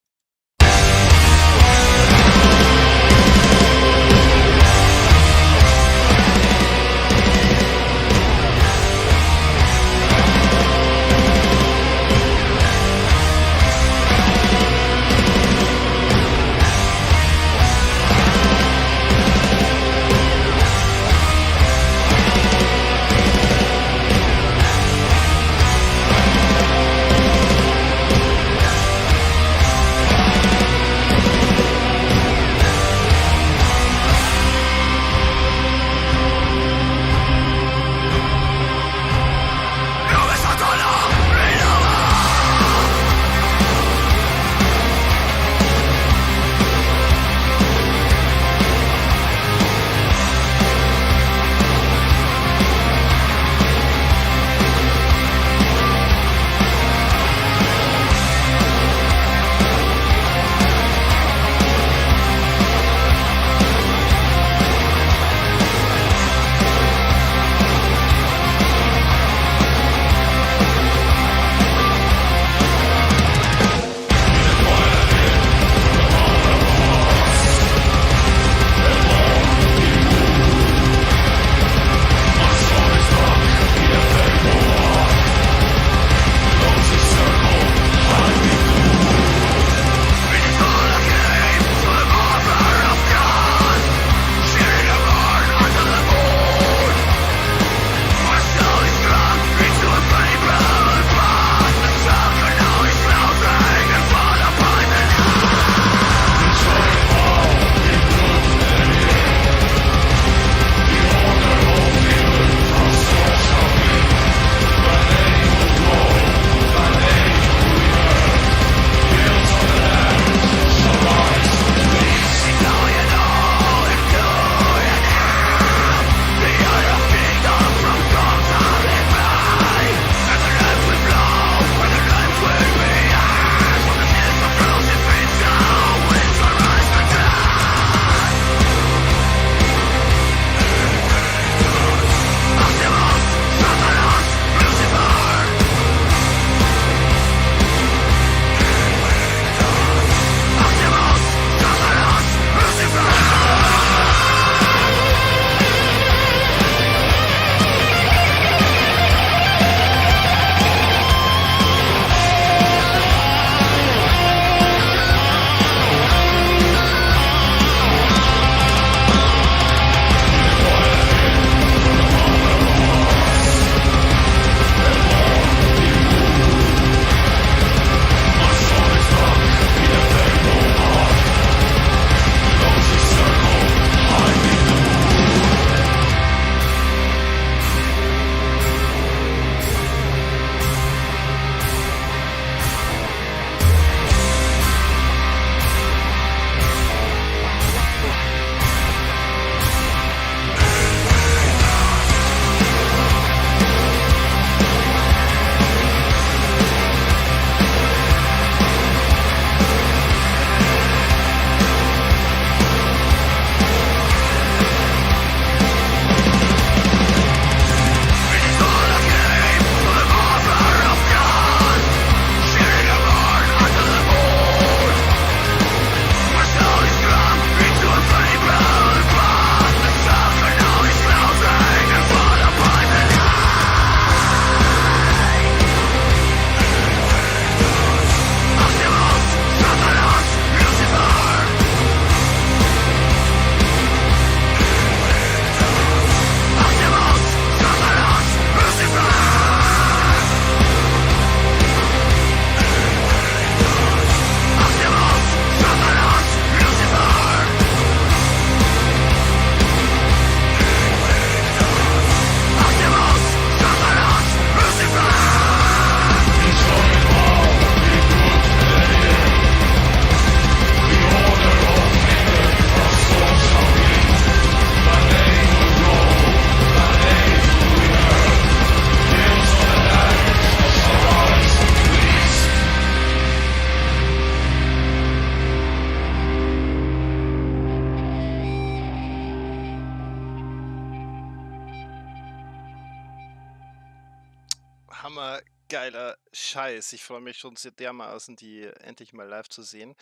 hammergeiler Scheiß. Ich freue mich schon sehr dermaßen, die endlich mal live zu sehen.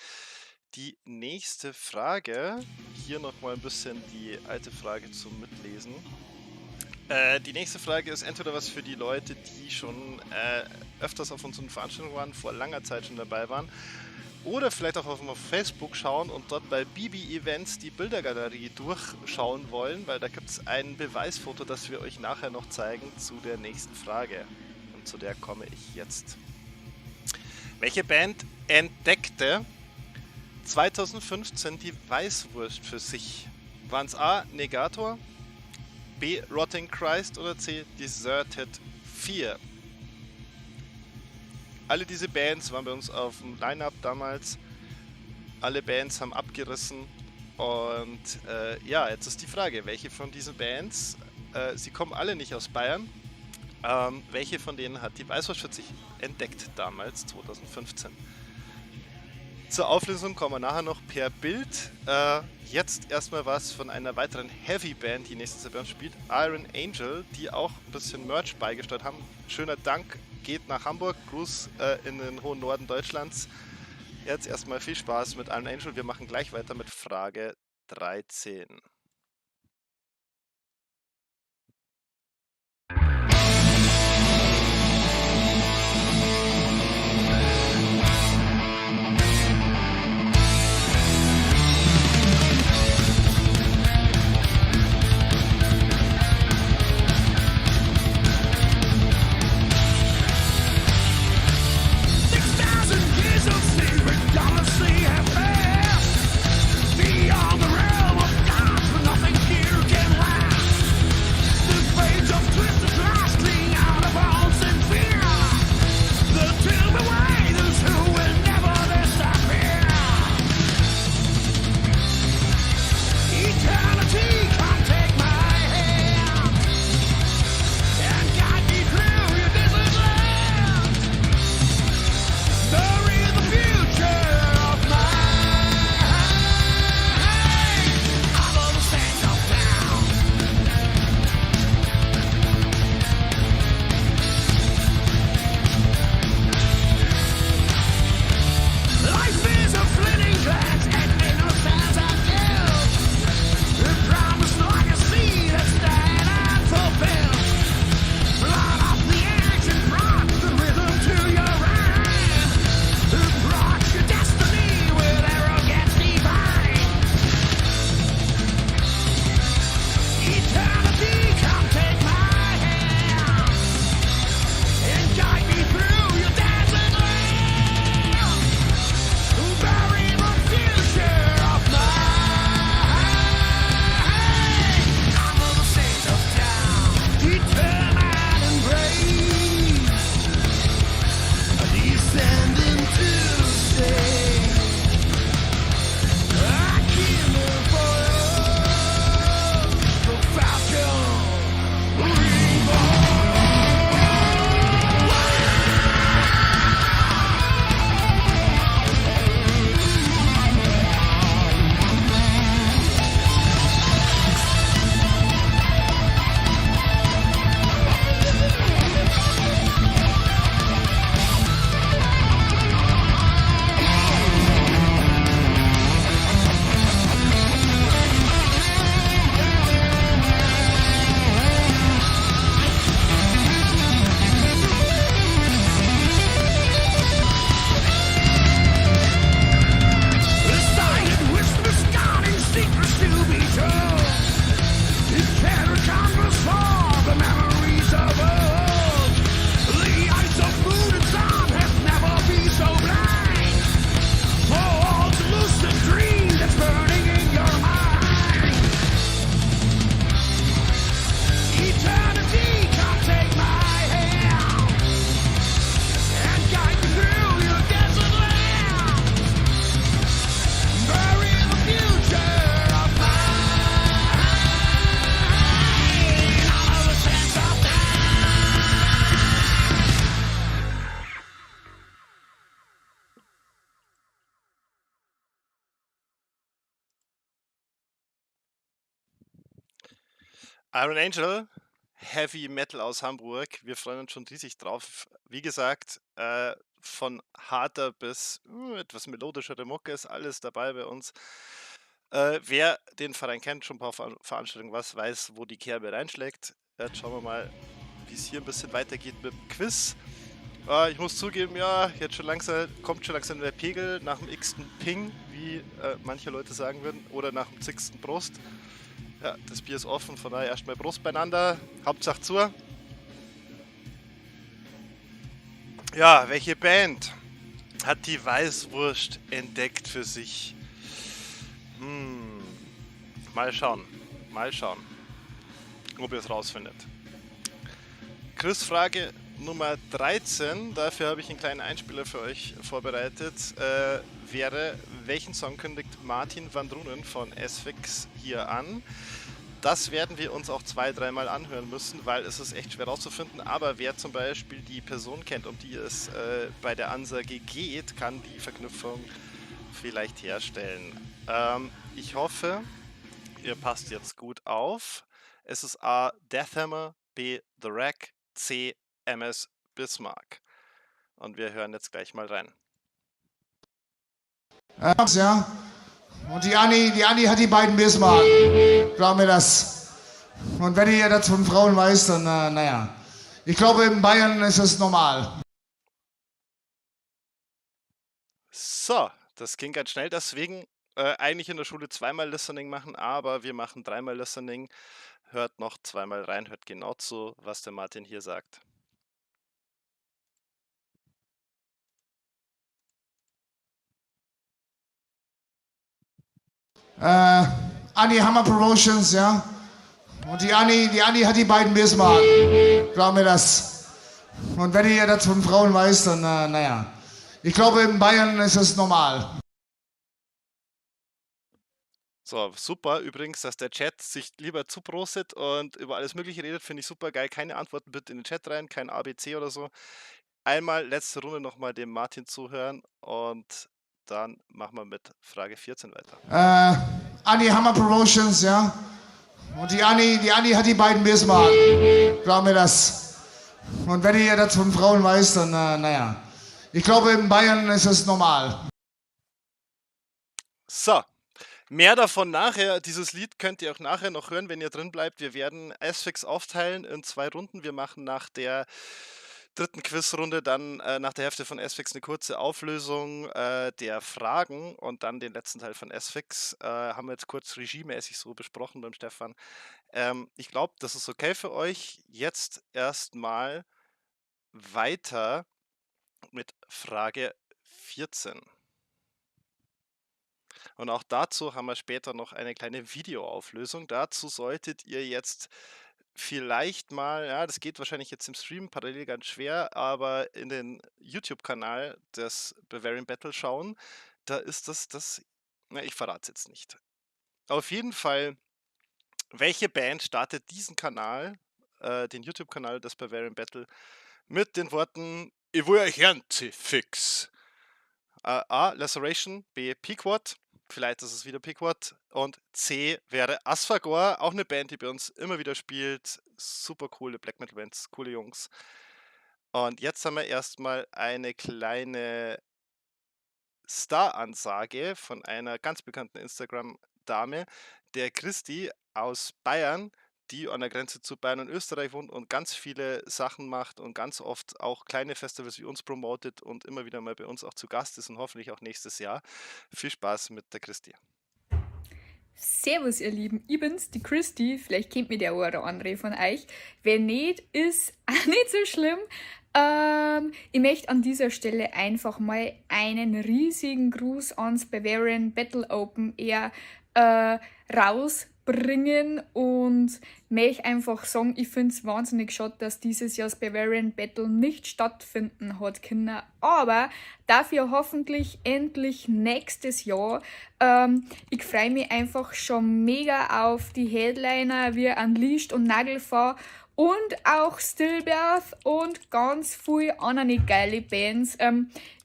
Die nächste Frage, hier nochmal ein bisschen die alte Frage zum Mitlesen. Die nächste Frage ist entweder was für die Leute, die schon öfters auf unseren Veranstaltungen waren, vor langer Zeit schon dabei waren, oder vielleicht auch auf Facebook schauen und dort bei BB Events die Bildergalerie durchschauen wollen, weil da gibt es ein Beweisfoto, das wir euch nachher noch zeigen zu der nächsten Frage. Und zu der komme ich jetzt. Welche Band entdeckte 2015 die Weißwurst für sich? Waren es A. Negator, B. Rotting Christ oder C. Deserted 4? Alle diese Bands waren bei uns auf dem Line-Up damals. Alle Bands haben abgerissen. Und ja, jetzt ist die Frage, welche von diesen Bands, sie kommen alle nicht aus Bayern, welche von denen hat die Weißwurst für sich entdeckt damals, 2015? Zur Auflösung kommen wir nachher noch per Bild. Jetzt erstmal was von einer weiteren Heavy-Band, die nächstes Jahr bei uns spielt, Iron Angel, die auch ein bisschen Merch beigesteuert haben. Schöner Dank geht nach Hamburg, Gruß in den hohen Norden Deutschlands. Jetzt erstmal viel Spaß mit Iron Angel. Wir machen gleich weiter mit Frage 13. Beyond the realm of God, for nothing here can last. Iron Angel, Heavy Metal aus Hamburg. Wir freuen uns schon riesig drauf. Wie gesagt, von harter bis etwas melodischere Mucke ist alles dabei bei uns. Wer den Verein kennt, schon ein paar Veranstaltungen weiß, wo die Kerbe reinschlägt. Jetzt schauen wir mal, wie es hier ein bisschen weitergeht mit dem Quiz. Ich muss zugeben, ja, jetzt kommt schon langsam der Pegel nach dem x-ten Ping, wie manche Leute sagen würden, oder nach dem zigsten Prost. Ja, das Bier ist offen, von daher erstmal Prost beieinander. Hauptsache zu. Ja, welche Band hat die Weißwurst entdeckt für sich? Mal schauen, ob ihr es rausfindet. Quizfrage Nummer 13, dafür habe ich einen kleinen Einspieler für euch vorbereitet, wäre, welchen Song kündigt Martin van Drunen von Asphyx hier an? Das werden wir uns auch 2-3 Mal anhören müssen, weil es ist echt schwer rauszufinden, aber wer zum Beispiel die Person kennt, um die es bei der Ansage geht, kann die Verknüpfung vielleicht herstellen. Ich hoffe, ihr passt jetzt gut auf. Es ist A. Deathhammer, B. The Rack, C. MS Bismarck. Und wir hören jetzt gleich mal rein. Ja. Und die Anni hat die beiden Bismarck. Glaub mir das. Und wenn ihr das von Frauen weiß, dann, naja. Ich glaube, in Bayern ist es normal. So, das ging ganz schnell. Deswegen eigentlich in der Schule 2-mal Listening machen, aber wir machen 3-mal Listening. Hört noch 2-mal rein, hört genau zu, was der Martin hier sagt. Anni Hammer Promotions, ja. Und die Anni hat die beiden Bismarck. Glaub mir das. Und wenn ihr das von Frauen weiß, dann, naja. Ich glaube, in Bayern ist es normal. So, super. Übrigens, dass der Chat sich lieber zuprostet und über alles Mögliche redet, finde ich super geil. Keine Antworten bitte in den Chat rein, kein ABC oder so. Einmal letzte Runde nochmal dem Martin zuhören und dann machen wir mit Frage 14 weiter. Anni Hammer Promotions, ja. Und die Anni hat die beiden Bismarck. Glaub mir das. Und wenn ihr das von Frauen weiß, dann, naja. Ich glaube, in Bayern ist es normal. So. Mehr davon nachher. Dieses Lied könnt ihr auch nachher noch hören, wenn ihr drin bleibt. Wir werden Asphyx aufteilen in 2 Runden. Wir machen nach der dritten Quizrunde dann nach der Hälfte von Asphyx eine kurze Auflösung der Fragen und dann den letzten Teil von Asphyx. Haben wir jetzt kurz regiemäßig so besprochen beim Stefan. Ich glaube, das ist okay für euch. Jetzt erstmal weiter mit Frage 14. Und auch dazu haben wir später noch eine kleine Videoauflösung. Dazu solltet ihr jetzt vielleicht mal, ja, das geht wahrscheinlich jetzt im Stream parallel ganz schwer, aber in den YouTube-Kanal des Bavarian Battle schauen. Da ist das, na, ich verrate es jetzt nicht. Auf jeden Fall, welche Band startet diesen Kanal, den YouTube-Kanal des Bavarian Battle, mit den Worten Ich will euch fix. A. Laceration, B. Pequod. Vielleicht ist es wieder Pequod. Und C wäre Asphagor, auch eine Band, die bei uns immer wieder spielt. Super coole Black Metal Bands, coole Jungs. Und jetzt haben wir erstmal eine kleine Star-Ansage von einer ganz bekannten Instagram-Dame, der Christi aus Bayern, die an der Grenze zu Bayern und Österreich wohnt und ganz viele Sachen macht und ganz oft auch kleine Festivals wie uns promotet und immer wieder mal bei uns auch zu Gast ist und hoffentlich auch nächstes Jahr. Viel Spaß mit der Christi. Servus ihr Lieben, ich bin's, die Christi, vielleicht kennt mich der eine oder andere von euch. Wenn nicht, ist auch nicht so schlimm. Ich möchte an dieser Stelle einfach mal einen riesigen Gruß ans Bavarian Battle Open Air rausbringen und möchte einfach sagen, ich finde es wahnsinnig schade, dass dieses Jahr das Bavarian Battle nicht stattfinden hat können, aber dafür hoffentlich endlich nächstes Jahr. Ich freue mich einfach schon mega auf die Headliner wie Unleashed und Nagelfahr und auch Stillbirth und ganz viele andere geile Bands.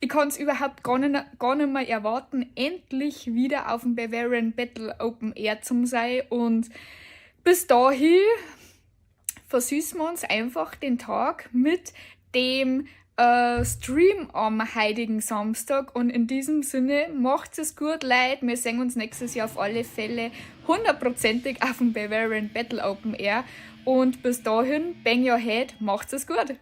Ich kann es überhaupt gar nicht mehr erwarten, endlich wieder auf dem Bavarian Battle Open Air zu sein. Und bis dahin versüßen wir uns einfach den Tag mit dem Stream am heutigen Samstag. Und in diesem Sinne, macht es gut, Leute. Wir sehen uns nächstes Jahr auf alle Fälle 100%ig auf dem Bavarian Battle Open Air. Und bis dahin, bang your head, macht es gut.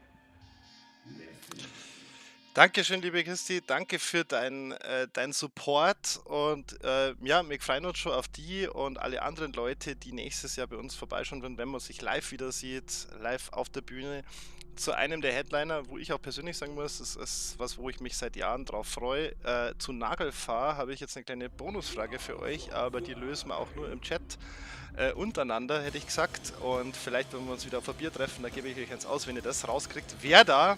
Dankeschön, liebe Christi, danke für deinen Support und ja, wir freuen uns schon auf die und alle anderen Leute, die nächstes Jahr bei uns vorbeischauen werden, wenn man sich live wieder sieht, live auf der Bühne, zu einem der Headliner, wo ich auch persönlich sagen muss, das ist was, wo ich mich seit Jahren drauf freue. Zu Nagelfahr habe ich jetzt eine kleine Bonusfrage für euch, aber die lösen wir auch nur im Chat untereinander, hätte ich gesagt, und vielleicht, wenn wir uns wieder auf ein Bier treffen, da gebe ich euch eins aus, wenn ihr das rauskriegt, wer da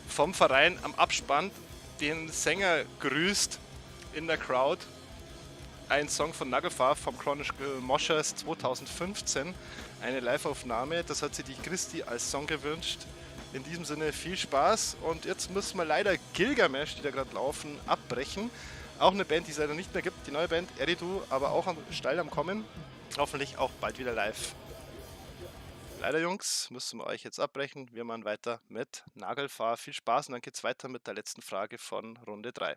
vom Verein am Abspann den Sänger grüßt in der Crowd. Ein Song von Nagelfahr vom Chronicle Moshers 2015. Eine Live-Aufnahme. Das hat sich die Christi als Song gewünscht. In diesem Sinne viel Spaß. Und jetzt müssen wir leider Gilgamesh, die da gerade laufen, abbrechen. Auch eine Band, die es leider nicht mehr gibt. Die neue Band, Eridu, aber auch steil am Kommen. Hoffentlich auch bald wieder live. Leider, Jungs, müssen wir euch jetzt abbrechen. Wir machen weiter mit Nagelfahr. Viel Spaß und dann geht's weiter mit der letzten Frage von Runde 3.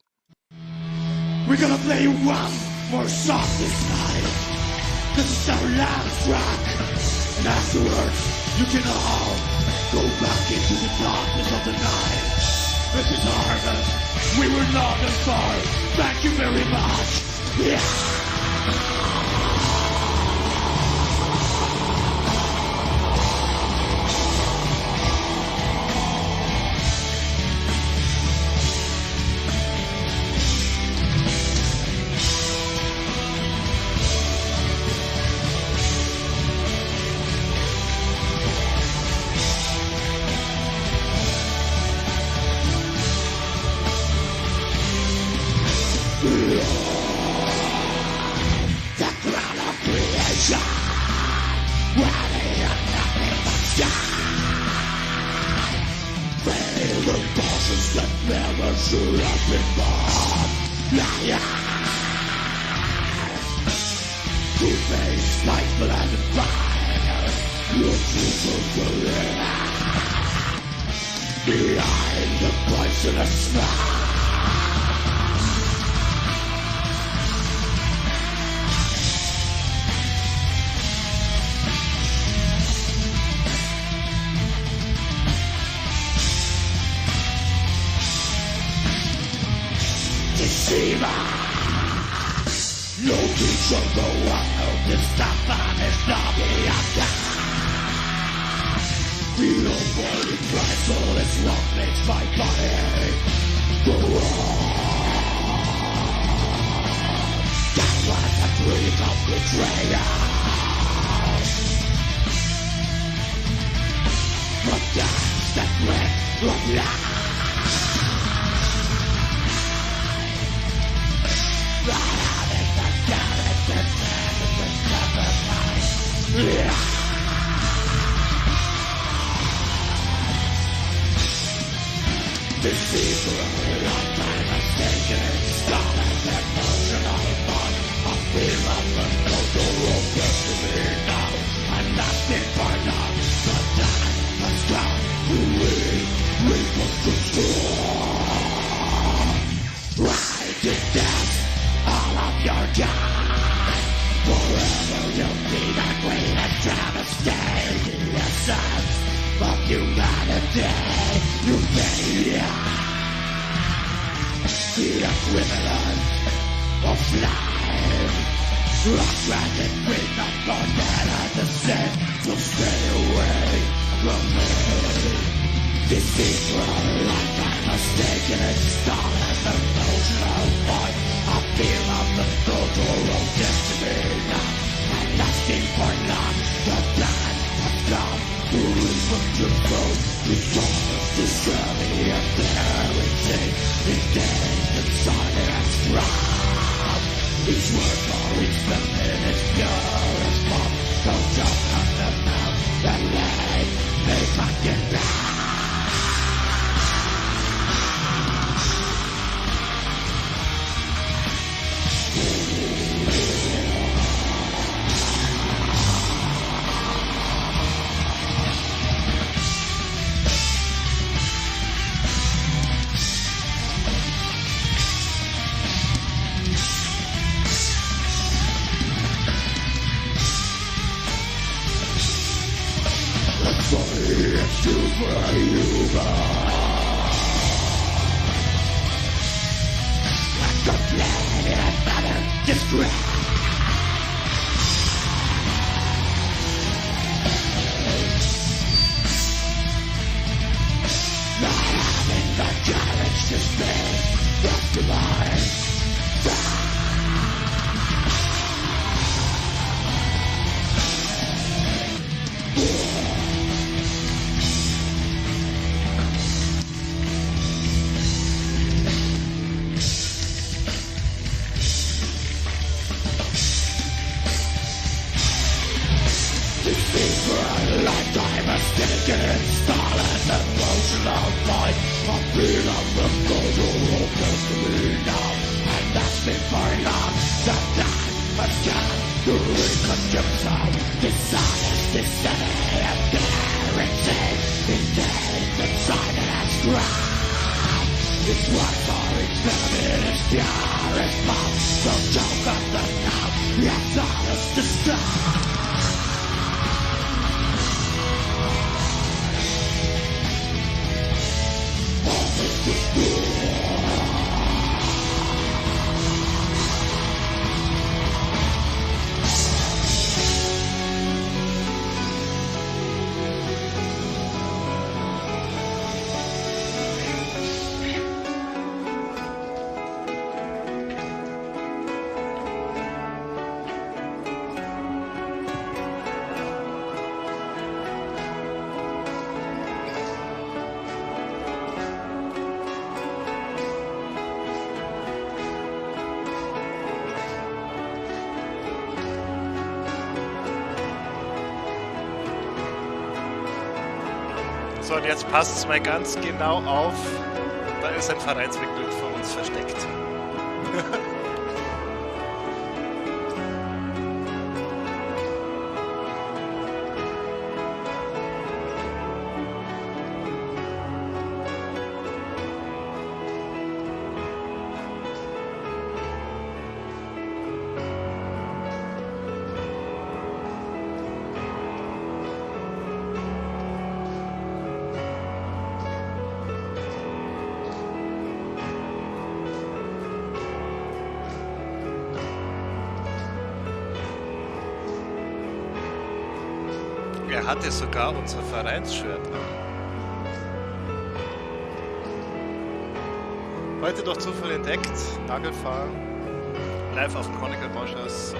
We're gonna play one more song this night. This is our last track. And afterwards, you can all go back into the darkness of the night. This is Harvest. We were not as far. Thank you very much. Yeah. Should have been born. Two-faced like blood and fire. Your truth of the behind the poisonous smile. Deceiver, no teach of the world to stop on his lobby of time. The avoiding vessel is what makes my body go on. That was a dream of betrayal. But that's the threat of life. Deceiver, I'm time mistaken. Scarlet emotional fun. I feel I'm the total of destiny now. I'm nothing for now. The time has come to reconstruct. Write it down, all of your time. Forever you'll be the greatest travesty. The essence of humanity. You failure, the equivalent of life. Attracted with the bonded and the sin, so stay away from me. Deceiver, I'm mistaken, it's stolen the emotional point. I feel I'm the total of destiny now. I'm lasting for love, the plan has come to reconstruct. It's all destroy and everything is dead and silence drop. Each word for each feminine is pure as pop. Don't jump on the mouth and let me fucking die. So, und jetzt passt es mal ganz genau auf. Da ist ein Vereinsmitglied von uns versteckt. Er hatte sogar unser Vereinsshirt an. Heute durch Zufall entdeckt, Nagelfahren, live auf dem Chronicle Moshers.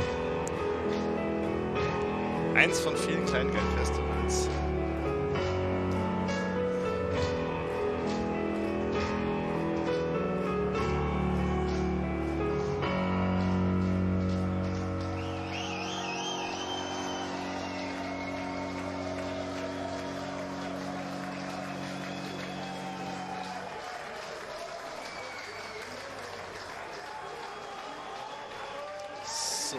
Eins von vielen Kleingeldfestivals. So.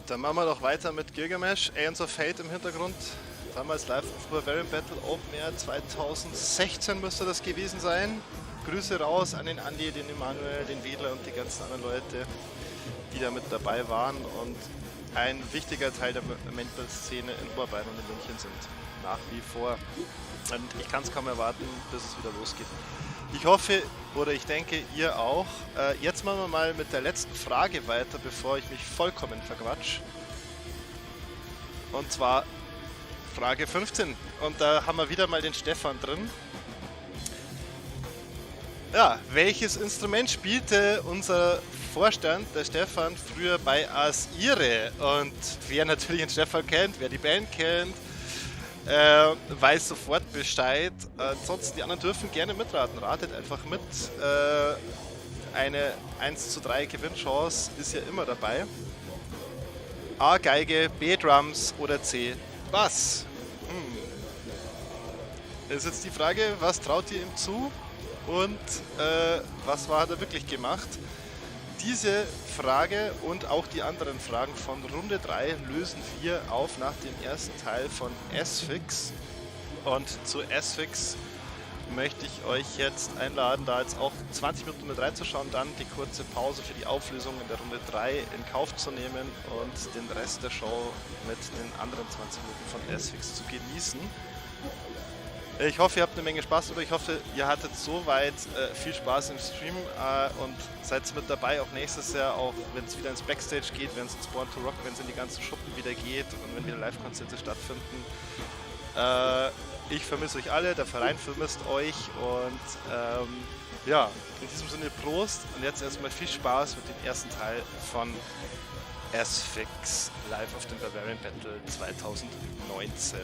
Dann machen wir doch weiter mit Gilgamesh, Aeons of Fate im Hintergrund. Damals live auf Bavarian Battle Open Air 2016 müsste das gewesen sein. Grüße raus an den Andi, den Emanuel, den Wedler und die ganzen anderen Leute, die da mit dabei waren und ein wichtiger Teil der Mental-Szene in Oberbayern und in München sind. Nach wie vor. Und ich kann es kaum erwarten, bis es wieder losgeht. Ich hoffe, oder ich denke, ihr auch. Jetzt machen wir mal mit der letzten Frage weiter, bevor ich mich vollkommen verquatsch. Und zwar Frage 15. Und da haben wir wieder mal den Stefan drin. Ja, welches Instrument spielte unser Vorstand, der Stefan, früher bei Asire? Und wer natürlich den Stefan kennt, wer die Band kennt, weiß sofort Bescheid. Ansonsten, die anderen dürfen gerne mitraten. Ratet einfach mit. Eine 1:3 Gewinnchance ist ja immer dabei. A, Geige, B, Drums oder C, Bass. Ist jetzt die Frage, was traut ihr ihm zu? Und was hat er wirklich gemacht? Diese Frage und auch die anderen Fragen von Runde 3 lösen wir auf nach dem ersten Teil von S-Fix. Und zu S-Fix möchte ich euch jetzt einladen, da jetzt auch 20 Minuten mit reinzuschauen, dann die kurze Pause für die Auflösung in der Runde 3 in Kauf zu nehmen und den Rest der Show mit den anderen 20 Minuten von S-Fix zu genießen. Ich hoffe, ihr habt eine Menge Spaß, oder ich hoffe, ihr hattet soweit viel Spaß im Stream und seid mit dabei, auch nächstes Jahr, auch wenn es wieder ins Backstage geht, wenn es ins Born to Rock, wenn es in die ganzen Schuppen wieder geht und wenn wieder Live-Konzerte stattfinden. Ich vermisse euch alle, der Verein vermisst euch und ja, in diesem Sinne Prost und jetzt erstmal viel Spaß mit dem ersten Teil von S-Fix live auf dem Bavarian Battle 2019.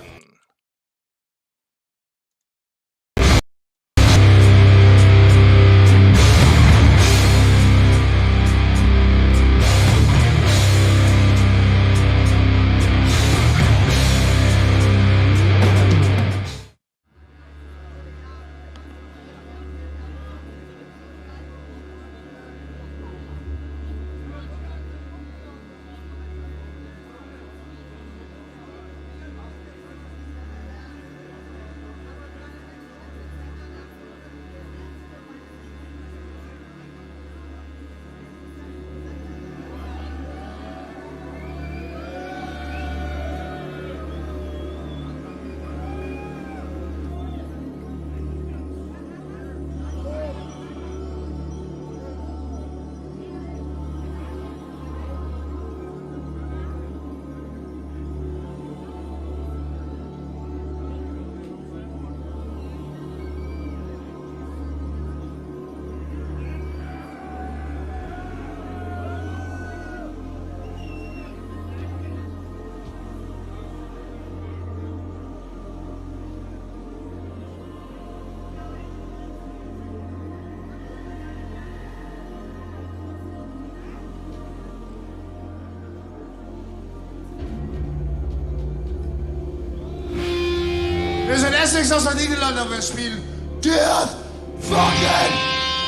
Wir sind S-Fix aus der Niederlande und wir spielen Death Fucking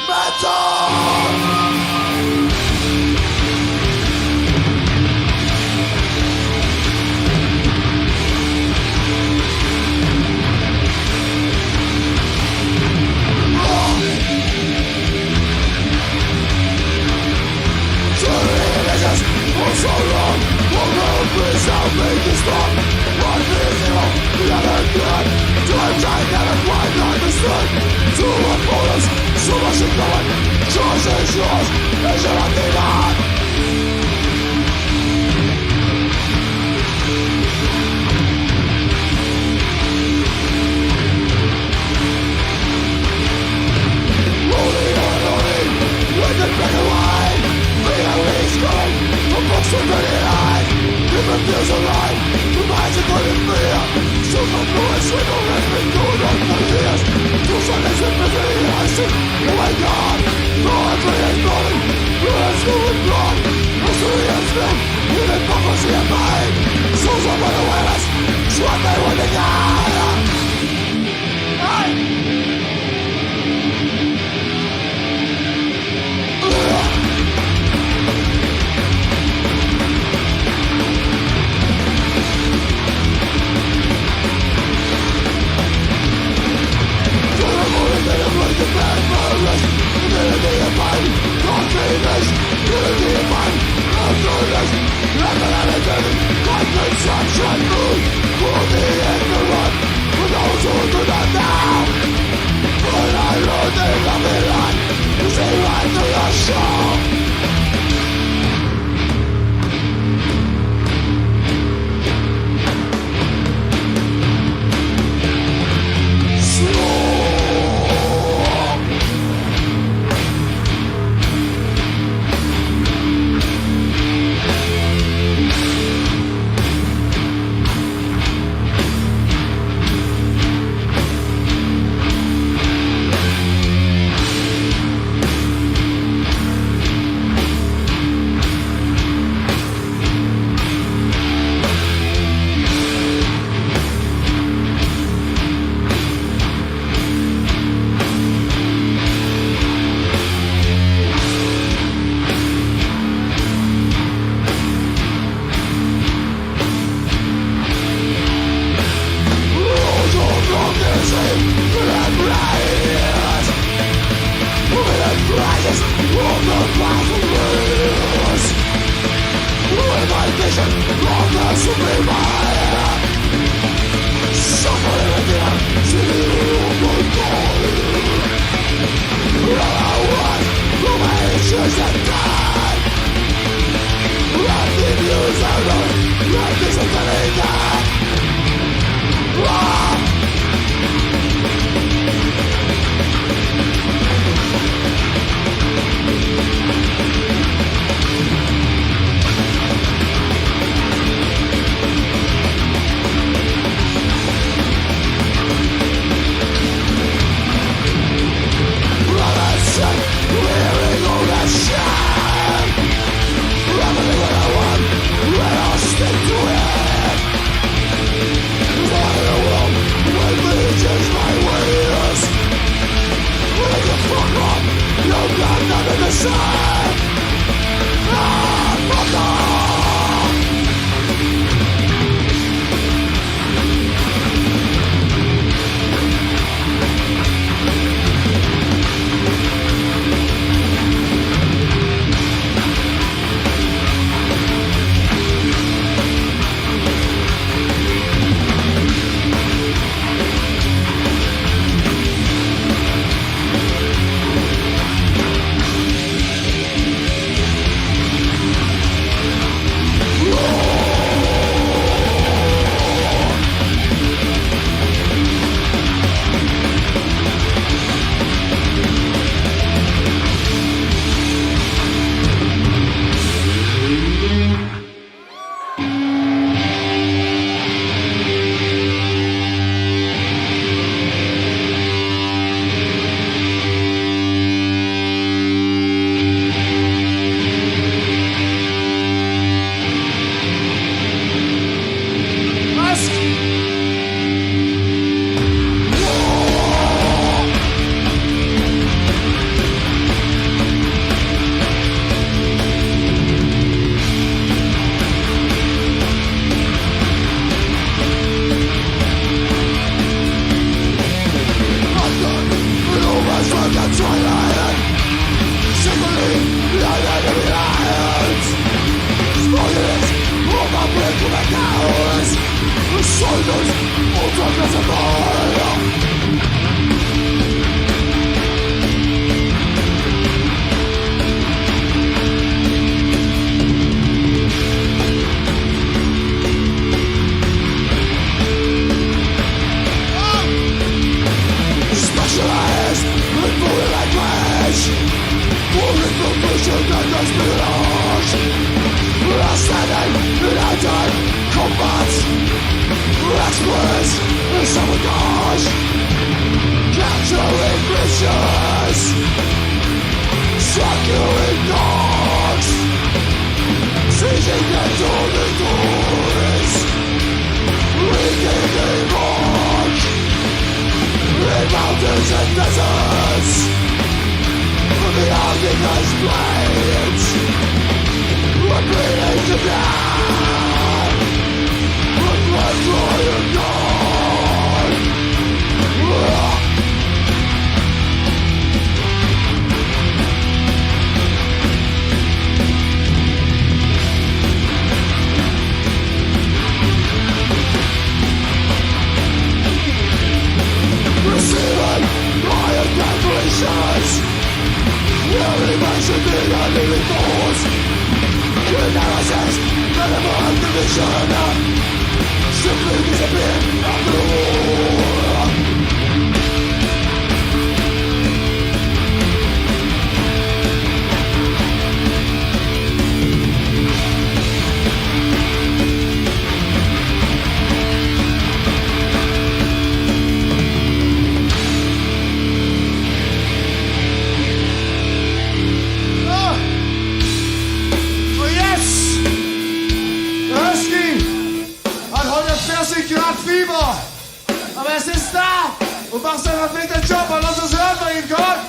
Metal! For so long, one road is out, make it stop. One zero, the other good. Times I never quite understood. Two opponents, so much in common. Choice is yours, is your idea. Rolling, with the black and white. Feeling is gone. Books are pretty high, different views of life. The minds are good in fear. So some noise with no respect going on for years. Two Sundays in misery, I see, oh my God. No entry is burning, blood is going blood. History is filled with hypocrisy and pain. Souls are but awareness, it's what they want to die. Unity of mind, sabotage, capturing vicious, sucking dogs, seizing and holding doors, wreaking havoc in mountains and deserts, from the organized flames, we're bleeding to death, with blood flowing down. Receiving riot calculations, every man should be a living force. Analysis, minimum division, simply disappear after the war. Fieber, aber es ist da und macht seinen verfickten Job und lass uns hören bei ihm, Gott!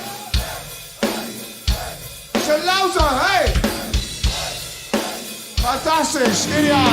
Schon lauter, hey! Fantastisch, genial!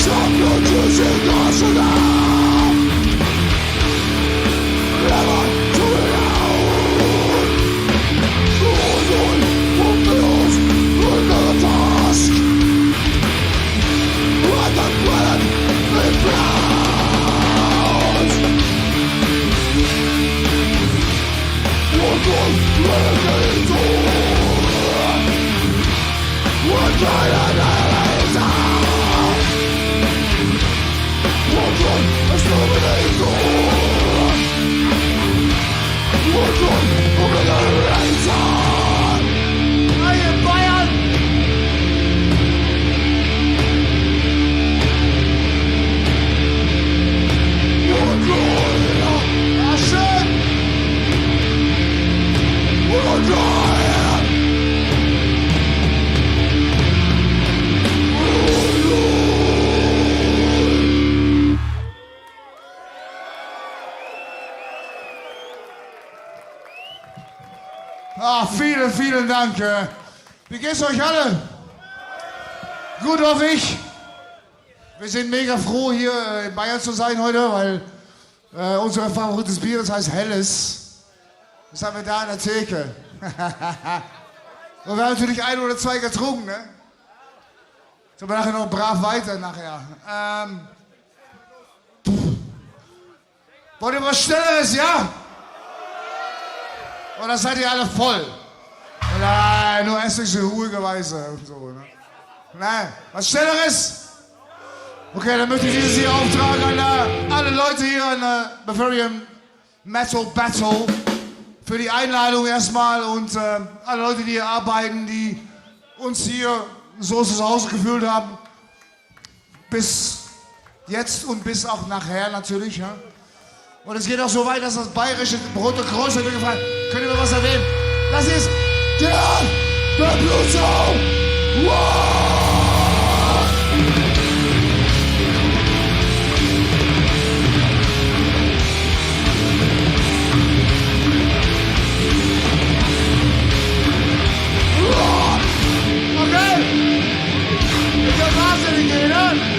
Stop Vielen, vielen Dank. Wie geht's euch alle? Gut, hoffe ich. Wir sind mega froh, hier in Bayern zu sein heute, weil unser favorites Bier, das heißt Helles. Das haben wir da in der Theke. Und wir haben natürlich 1 oder 2 getrunken, ne? So, wir nachher noch brav weiter nachher. Wollt ihr was Schnelleres, ja? Oder seid ihr alle voll? Nein, nur Essigste ruhigerweise und so, ne? Nein, was Schnelleres? Okay, dann möchte ich dieses hier auftragen an alle Leute hier an Bavarian Metal Battle für die Einladung erstmal und alle Leute, die hier arbeiten, die uns hier so zu Hause gefühlt haben. Bis jetzt und bis auch nachher natürlich. Ja? Und es geht auch so weit, dass das bayerische Rote Kreuz hat mir gefragt, könnt ihr mir was erwähnen? Das ist der Blutsau! Wow! Okay! Ihr könnt wahnsinnig gehen, ne?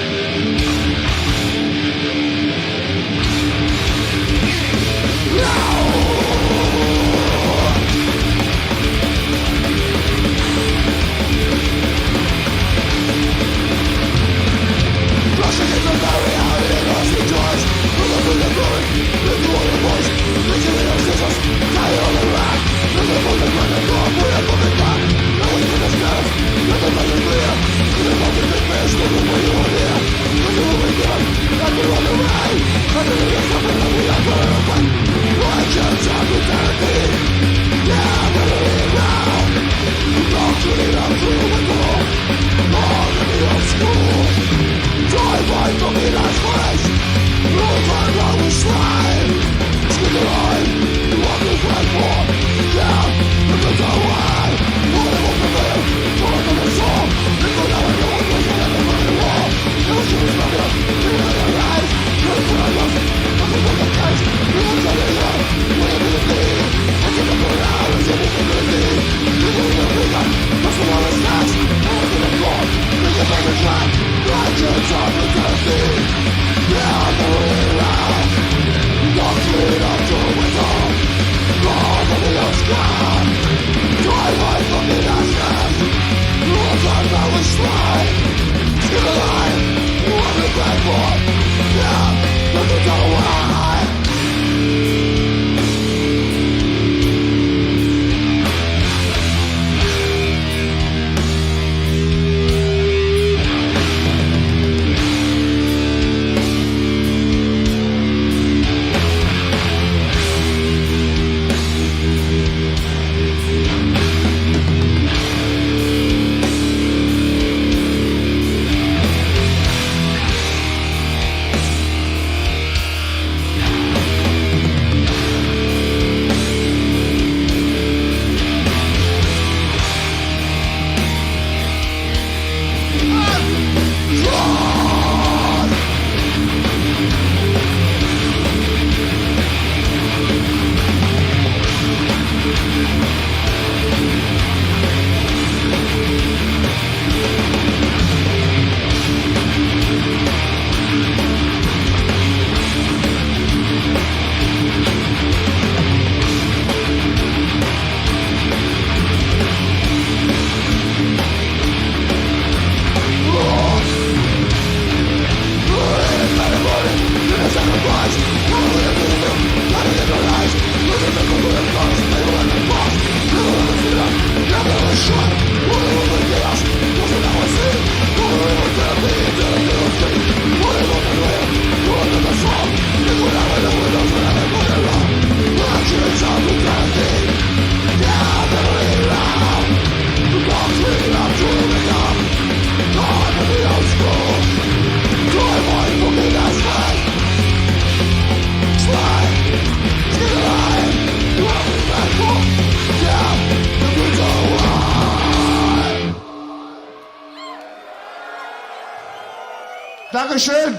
Dankeschön.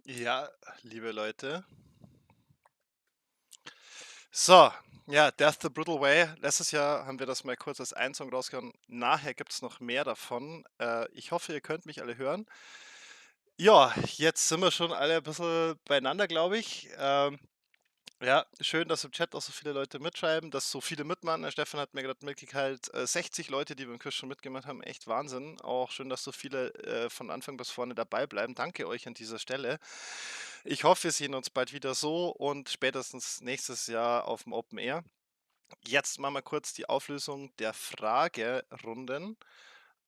Ja, liebe Leute. So, ja, Death the Brutal Way. Letztes Jahr haben wir das mal kurz als einen Song rausgehauen. Nachher gibt es noch mehr davon. Ich hoffe, ihr könnt mich alle hören. Ja, jetzt sind wir schon alle ein bisschen beieinander, glaube ich. Ja, schön, dass im Chat auch so viele Leute mitschreiben, dass so viele mitmachen. Der Stefan hat mir gerade mitgeteilt, 60 Leute, die beim Quiz schon mitgemacht haben. Echt Wahnsinn. Auch schön, dass so viele von Anfang bis vorne dabei bleiben. Danke euch an dieser Stelle. Ich hoffe, wir sehen uns bald wieder so und spätestens nächstes Jahr auf dem Open Air. Jetzt machen wir kurz die Auflösung der Fragerunden.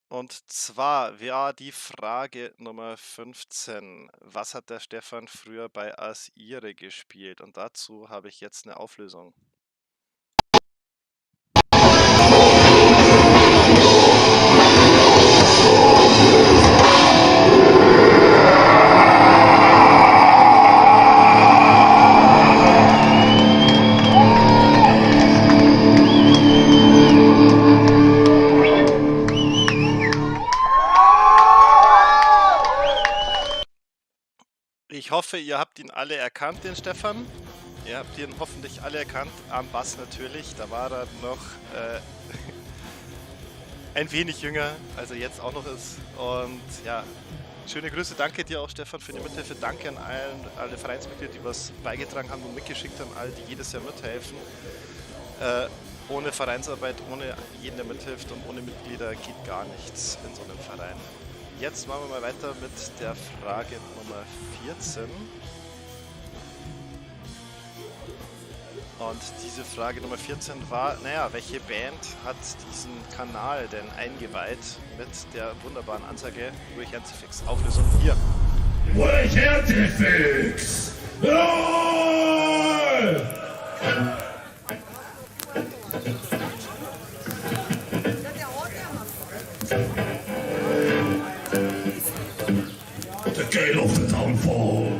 Und zwar wäre die Frage Nummer 15. Was hat der Stefan früher bei Asire gespielt? Und dazu habe ich jetzt eine Auflösung. Ich hoffe, ihr habt ihn alle erkannt, den Stefan. Ihr habt ihn hoffentlich alle erkannt. Am Bass natürlich. Da war er noch ein wenig jünger, als er jetzt auch noch ist. Und ja, schöne Grüße. Danke dir auch, Stefan, für die Mithilfe. Danke an alle Vereinsmitglieder, die was beigetragen haben und mitgeschickt haben. Alle, die jedes Jahr mithelfen. Ohne Vereinsarbeit, ohne jeden, der mithilft und ohne Mitglieder geht gar nichts in so einem Verein. Jetzt machen wir mal weiter mit der Frage Nummer 14. Und diese Frage Nummer 14 war, naja, welche Band hat diesen Kanal denn eingeweiht mit der wunderbaren Ansage durch Antifix? Auflösung hier. Durch Antifix! The gate of the downfall.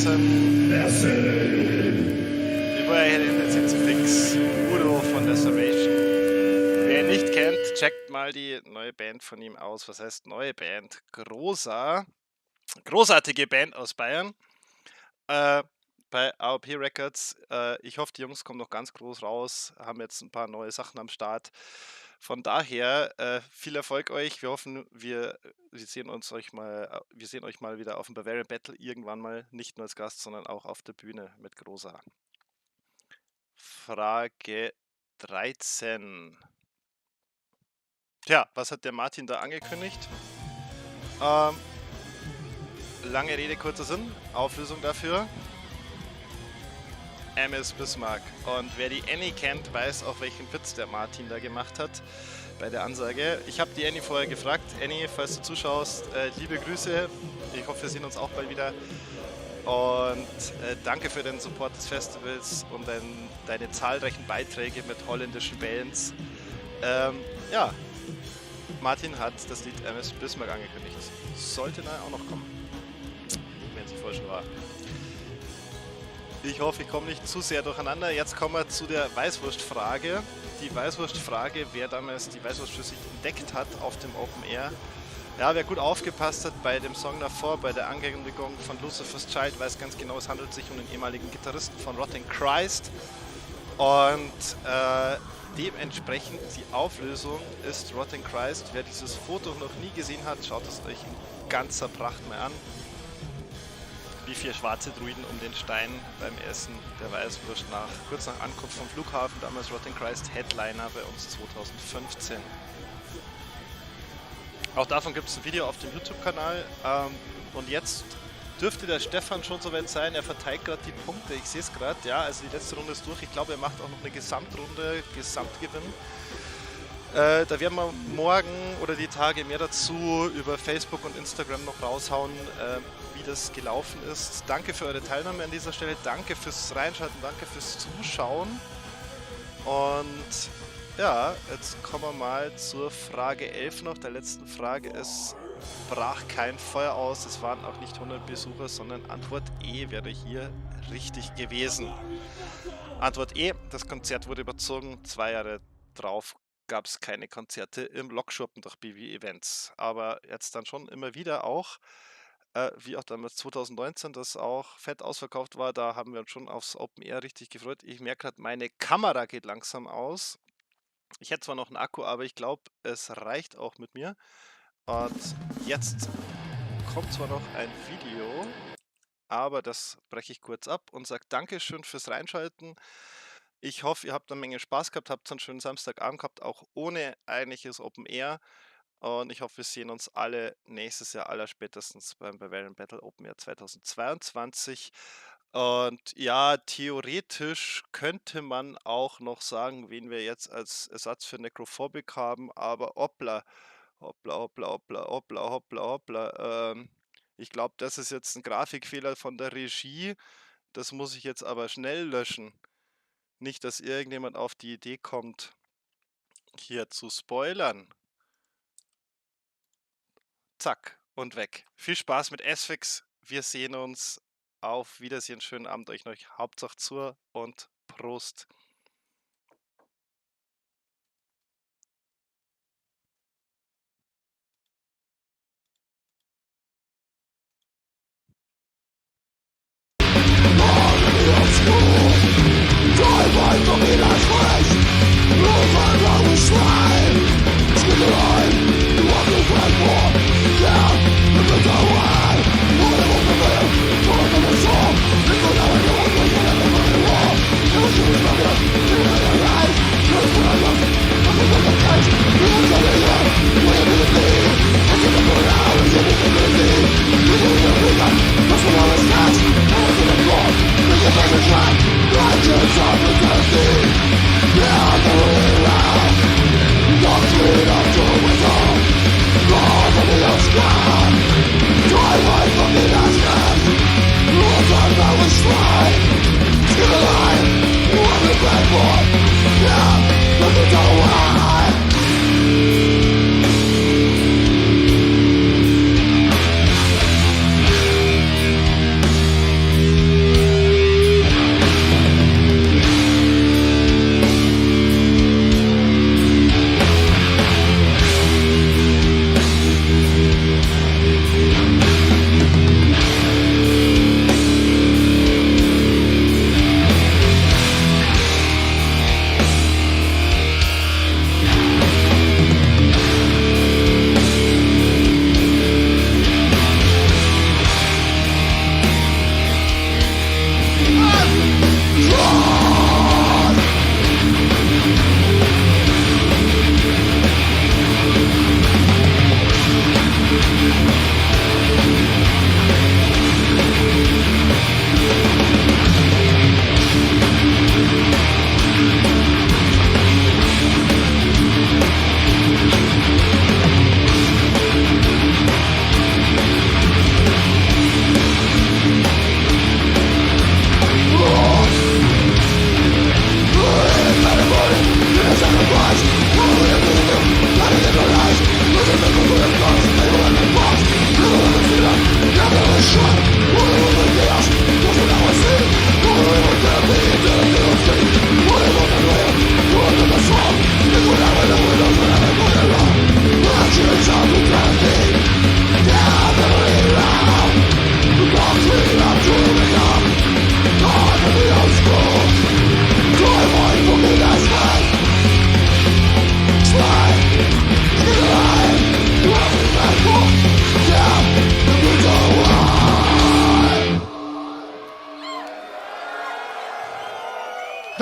2019. Überall sind sie fix. Udo von Desolation. Wer ihn nicht kennt, checkt mal die neue Band von ihm aus. Was heißt neue Band? Großartige Band aus Bayern. Bei AOP Records. Ich hoffe, die Jungs kommen noch ganz groß raus. Haben jetzt ein paar neue Sachen am Start. Von daher, viel Erfolg euch. Wir hoffen, wir sehen euch mal wieder auf dem Bavarian Battle irgendwann mal, nicht nur als Gast, sondern auch auf der Bühne mit Großer. Frage 13. Tja, was hat der Martin da angekündigt? Lange Rede, kurzer Sinn. Auflösung dafür. MS Bismarck. Und wer die Annie kennt, weiß auch, welchen Witz der Martin da gemacht hat bei der Ansage. Ich habe die Annie vorher gefragt. Annie, falls du zuschaust, liebe Grüße. Ich hoffe, wir sehen uns auch bald wieder. Und danke für den Support des Festivals und deine zahlreichen Beiträge mit holländischen Bands. Ja, Martin hat das Lied MS Bismarck angekündigt. Sollte da auch noch kommen. Wenn es voll schon war. Ich hoffe, ich komme nicht zu sehr durcheinander. Jetzt kommen wir zu der Weißwurstfrage. Die Weißwurstfrage, wer damals die Weißwurst für sich entdeckt hat auf dem Open Air. Ja, wer gut aufgepasst hat bei dem Song davor, bei der Ankündigung von Lucifer's Child, weiß ganz genau, es handelt sich um den ehemaligen Gitarristen von Rotting Christ. Und dementsprechend die Auflösung ist Rotting Christ. Wer dieses Foto noch nie gesehen hat, schaut es euch in ganzer Pracht mal an. Wie 4 schwarze Druiden um den Stein beim Essen der Weißwurst kurz nach Ankunft vom Flughafen, damals Rotting Christ Headliner bei uns 2015. Auch davon gibt es ein Video auf dem YouTube-Kanal. Und jetzt dürfte der Stefan schon soweit sein, er verteilt gerade die Punkte, ich sehe es gerade, ja, also die letzte Runde ist durch. Ich glaube, er macht auch noch eine Gesamtrunde, Gesamtgewinn. Da werden wir morgen oder die Tage mehr dazu über Facebook und Instagram noch raushauen, wie das gelaufen ist. Danke für eure Teilnahme an dieser Stelle, danke fürs Reinschalten, danke fürs Zuschauen. Und ja, jetzt kommen wir mal zur Frage 11 noch, der letzten Frage. Es brach kein Feuer aus, es waren auch nicht 100 Besucher, sondern Antwort E wäre hier richtig gewesen. Antwort E, das Konzert wurde überzogen, 2 Jahre drauf gab es keine Konzerte im Lokschuppen durch BW Events. Aber jetzt dann schon immer wieder auch, wie auch damals 2019, das auch fett ausverkauft war, da haben wir uns schon aufs Open Air richtig gefreut. Ich merke gerade, meine Kamera geht langsam aus. Ich hätte zwar noch einen Akku, aber ich glaube, es reicht auch mit mir. Und jetzt kommt zwar noch ein Video, aber das breche ich kurz ab und sage Dankeschön fürs Reinschalten. Ich hoffe, ihr habt eine Menge Spaß gehabt, habt einen schönen Samstagabend gehabt, auch ohne eigentliches Open Air. Und ich hoffe, wir sehen uns alle nächstes Jahr allerspätestens beim Bavarian Battle Open Air 2022. Und ja, theoretisch könnte man auch noch sagen, wen wir jetzt als Ersatz für Necrophobic haben, aber hoppla. Ich glaube, das ist jetzt ein Grafikfehler von der Regie. Das muss ich jetzt aber schnell löschen. Nicht, dass irgendjemand auf die Idee kommt, hier zu spoilern. Zack und weg. Viel Spaß mit S-Fix. Wir sehen uns. Auf Wiedersehen. Schönen Abend euch noch. Hauptsache zur und Prost.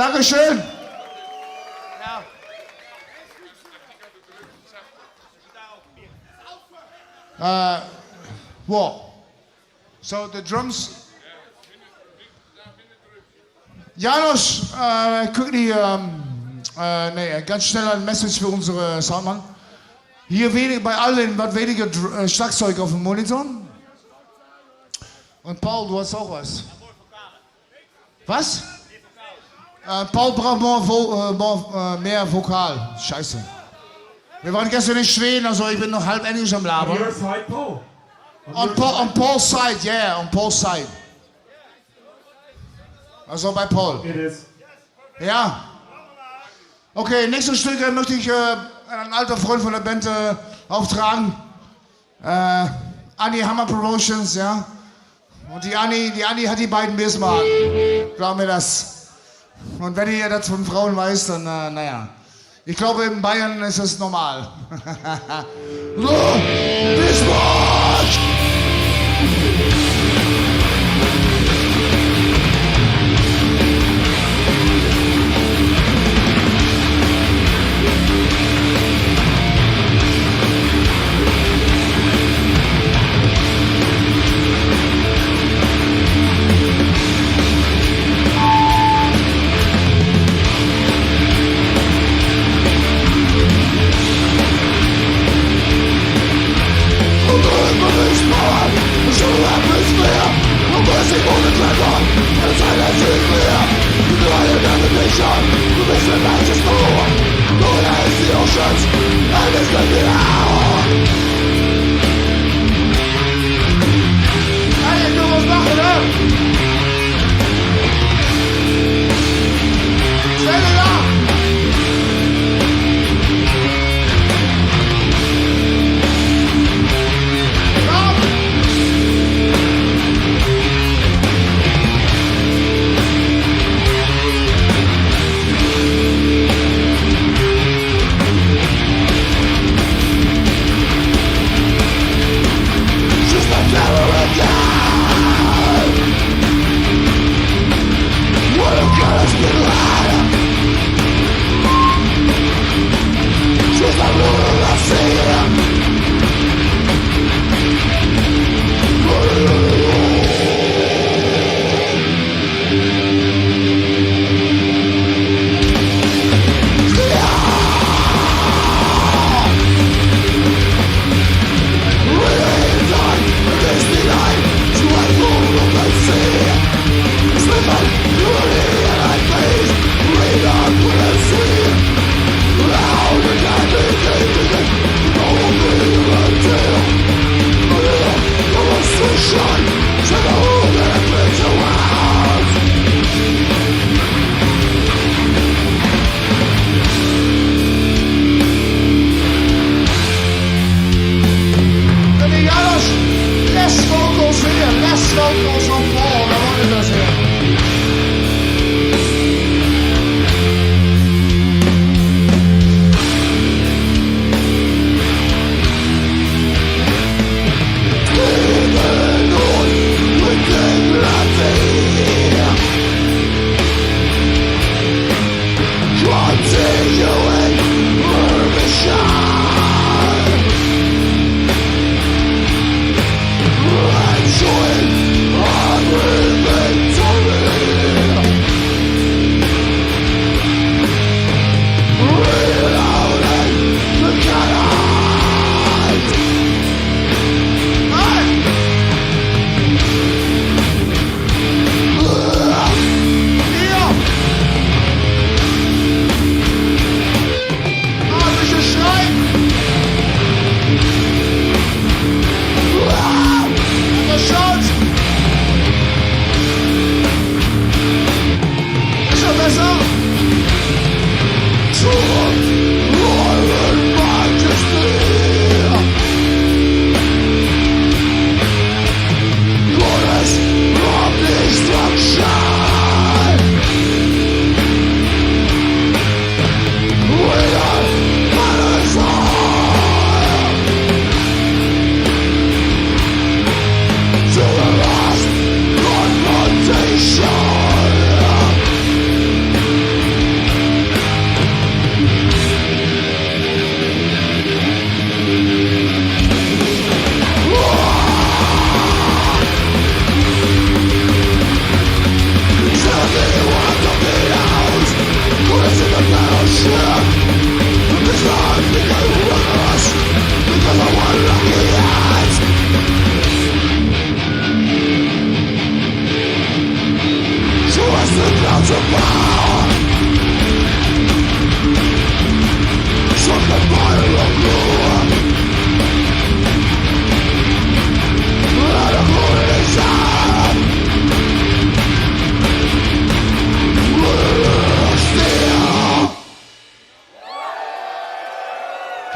Dankeschön. What? So the drums. Janos, quickly, ganz schnell ein Message für unsere Soundmann. Hier bei allen was weniger Schlagzeug auf dem Monitor. Und Paul, du hast auch was. Was? Paul braucht mehr Vokal. Scheiße. Wir waren gestern in Schweden, also ich bin noch halb Englisch am Labern. On your side, Paul. On Paul's side, yeah, on Paul's side. Also bei Paul. It is. Ja. Okay, nächstes Stück möchte ich einen alten Freund von der Band auftragen. Anni Hammer Promotions, ja. Und die Anni hat die beiden Bismarck. Glaub mir das. Und wenn ihr das von Frauen weiß, dann, naja. Ich glaube, in Bayern ist es normal. Bismarck!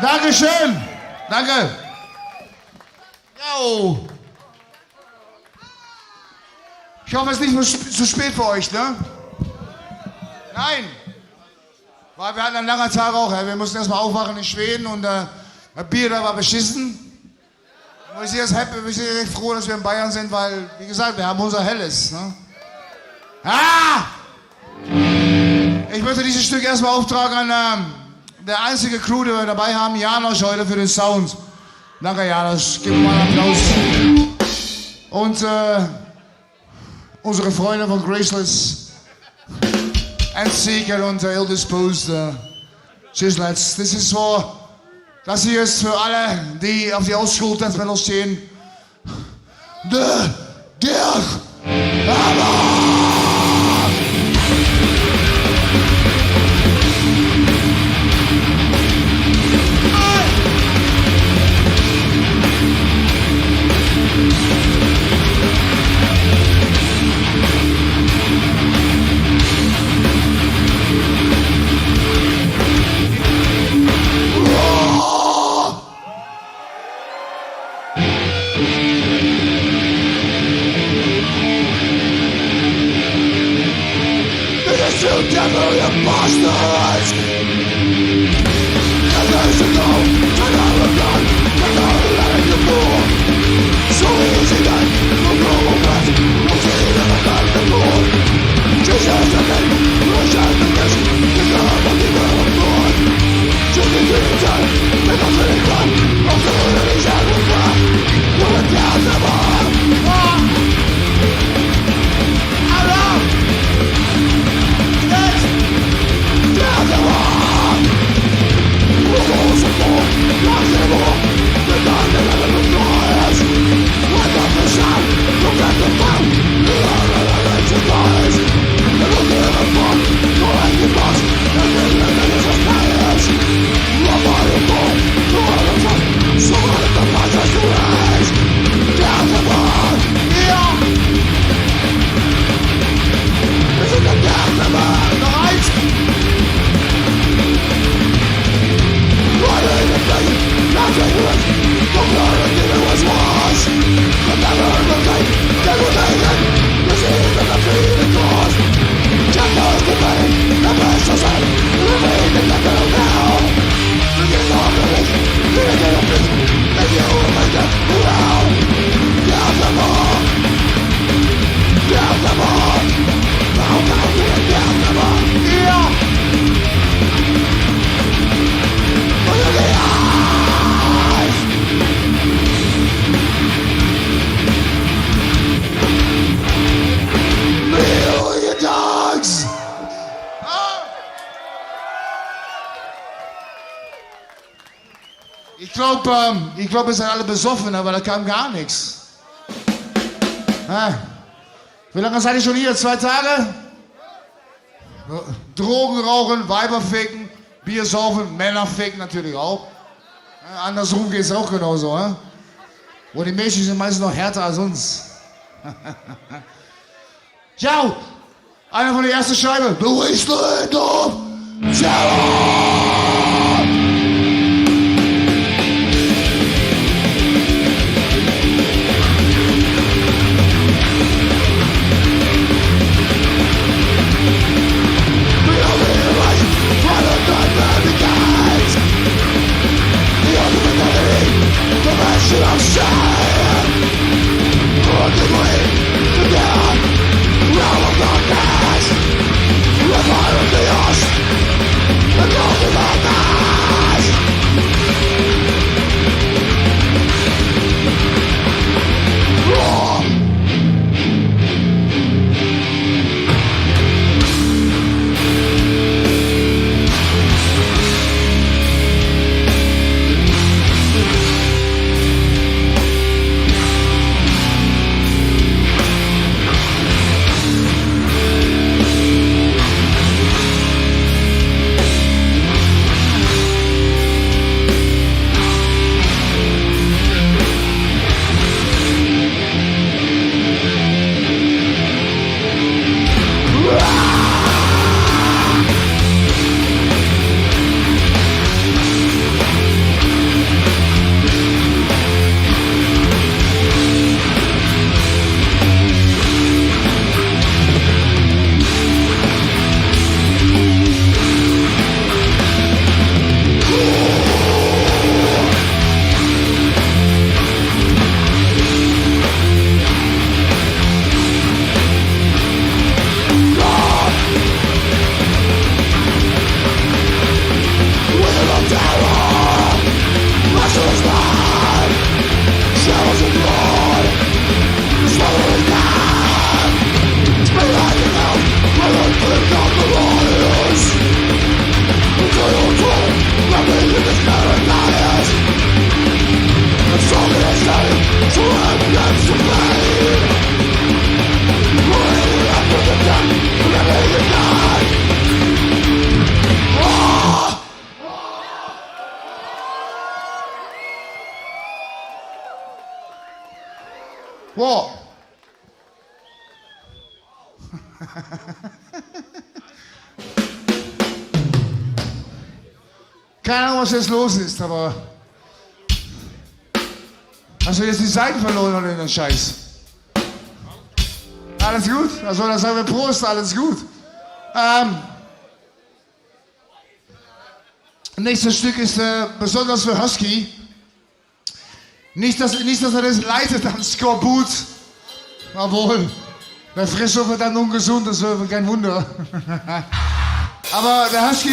Dankeschön. Danke. Jo. Ich hoffe, es ist nicht zu spät für euch, ne? Nein. Weil wir hatten einen langen Tag auch. Wir mussten erstmal aufwachen in Schweden und das Bier da war beschissen. Und wir sind jetzt happy, wir sind echt froh, dass wir in Bayern sind, weil, wie gesagt, wir haben unser Helles. Ne? Ah! Ich möchte dieses Stück erstmal auftragen an der einzige Crew, die wir dabei haben, Janosch heute für den Sound. Danke, Janosch. Gib mir mal einen Applaus. Und unsere Freunde von Graceless, Endseeker und Ill Disposed. Cheers, lads. Das hier ist für alle, die auf die Oldschool Death Metal stehen. The Death Hammer! You devil, you bastards! And there's a go, and I'm a gun, and I'm letting you go. So easy that we'll go back, we'll see that I got the Lord. Jesus again, rush out the rest, the God of the will of God. Just the dreams and make us really fun, of the release and the cry. We'll let down the bar. Ich glaube, wir sind alle besoffen, aber da kam gar nichts. Wie lange seid ihr schon hier? 2 Tage? Drogen rauchen, Weiber ficken, Bier saufen, Männer ficken natürlich auch. Andersrum geht es auch genauso. Und die Mädchen sind meistens noch härter als uns. Ciao! Einer von der ersten Scheibe. The Wasteland of Terror! I'm sad. Ultimately, the down, realm of darkness, the fire of chaos, the golden What? Keine Ahnung, was jetzt los ist, aber... Hast du jetzt die Seiten verloren oder den Scheiß? Alles gut? Also dann sagen wir Prost, alles gut. Nächstes Stück ist besonders für Husky. Nicht, dass er das leitet am Skorbut. Obwohl, der Frischhof wird dann ungesund, das wäre kein Wunder. Aber der Husky...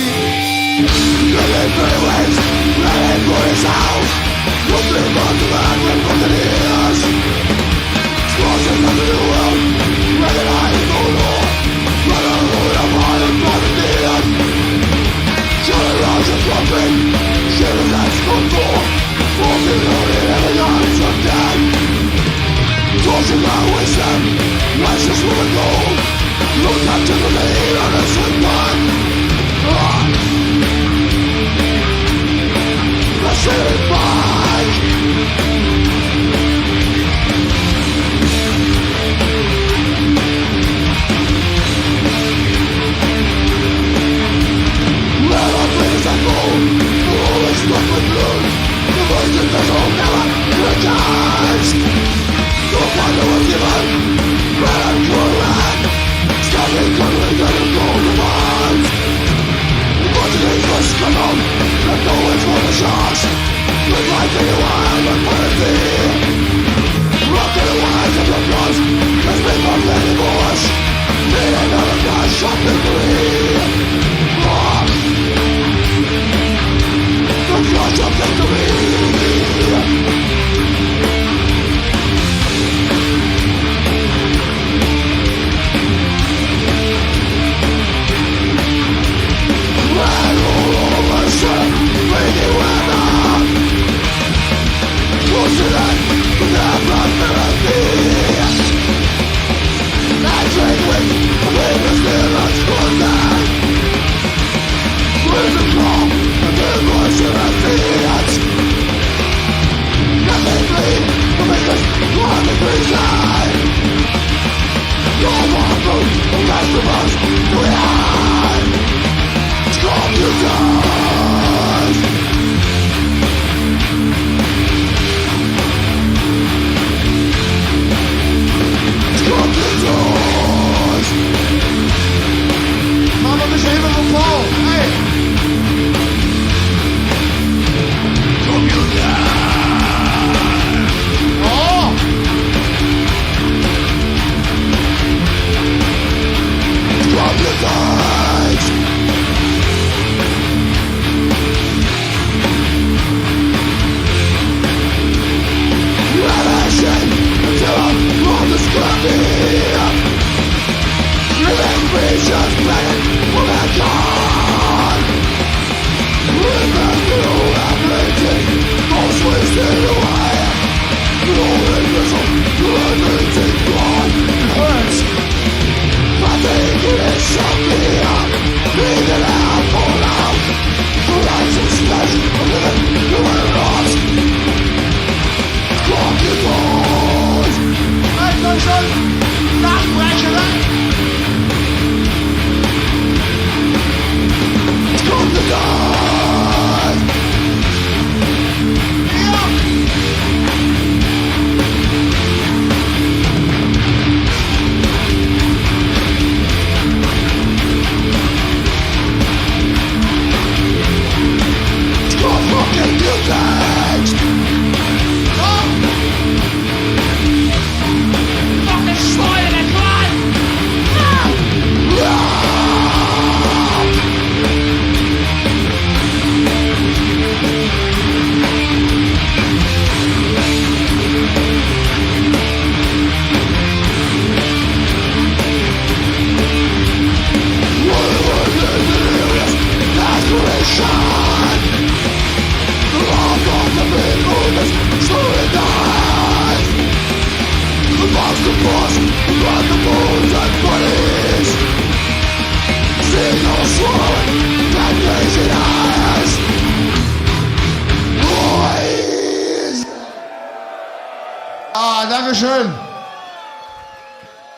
schön.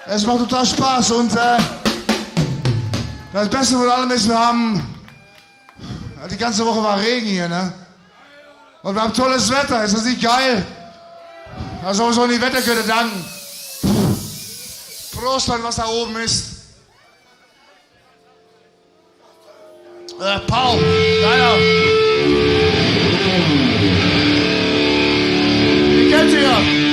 Es macht total Spaß und das Beste von allem ist, wir haben, die ganze Woche war Regen hier, ne? Und wir haben tolles Wetter, ist das nicht geil? Also so die Wettergötter danken. Prost an was da oben ist. Paul, deiner. Wie kennt ihr?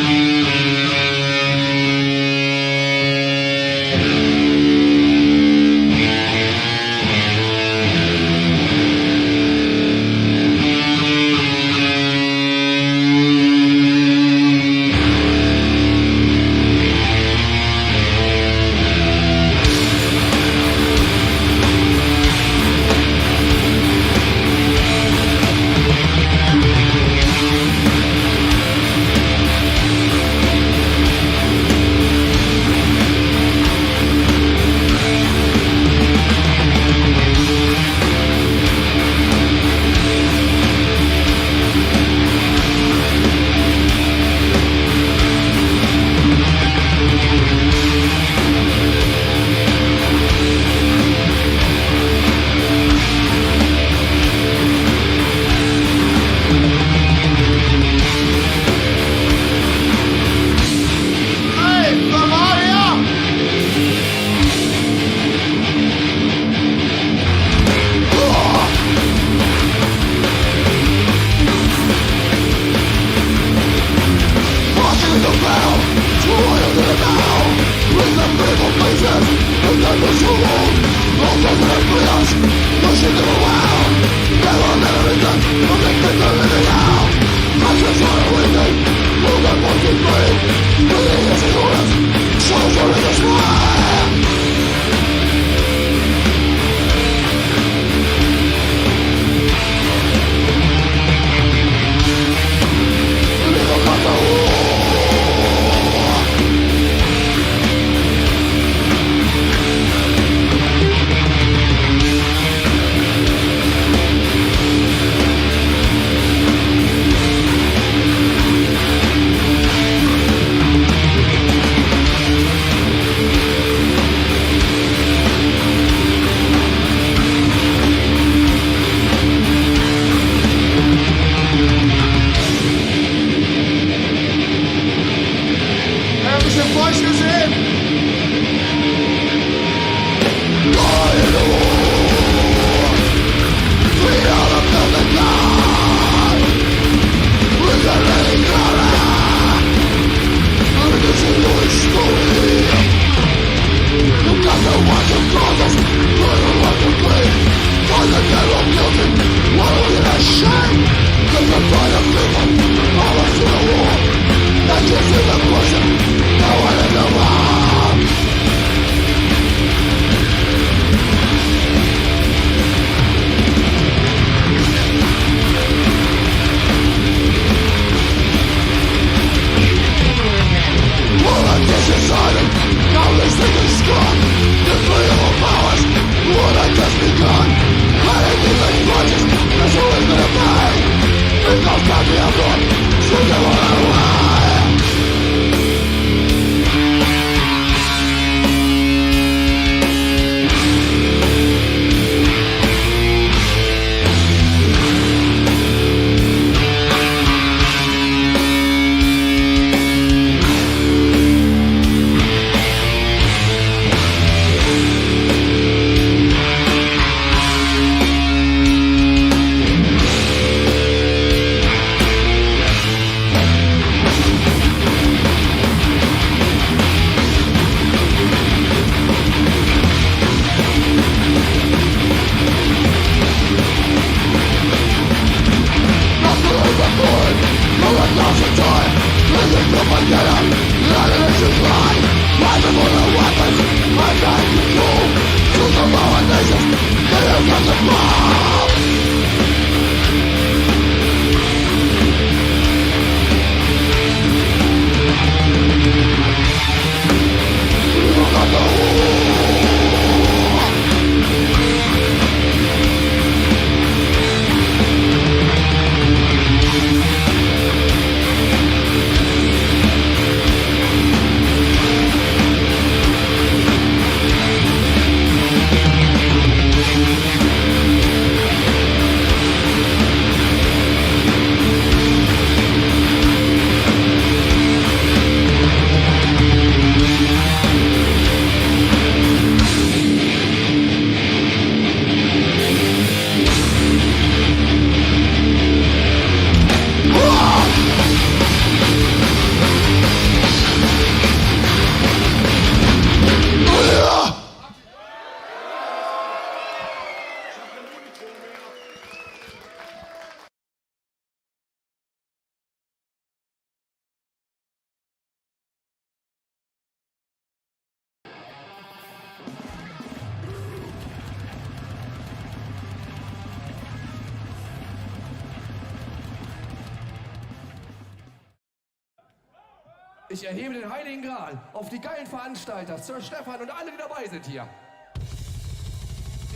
Ich erhebe den Heiligen Gral auf die geilen Veranstalter, Sir Stefan und alle, die dabei sind hier.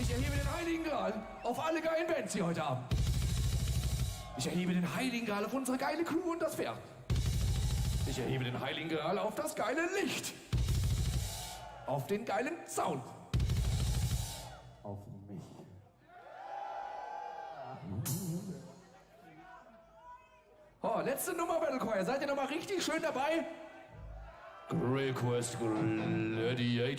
Ich erhebe den Heiligen Gral auf alle geilen Bands hier heute Abend. Ich erhebe den Heiligen Gral auf unsere geile Crew und das Pferd. Ich erhebe den Heiligen Gral auf das geile Licht. Auf den geilen Sound. Auf mich. Oh, letzte Nummer Battle Choir. Seid ihr noch mal richtig schön dabei? Request Gladiator.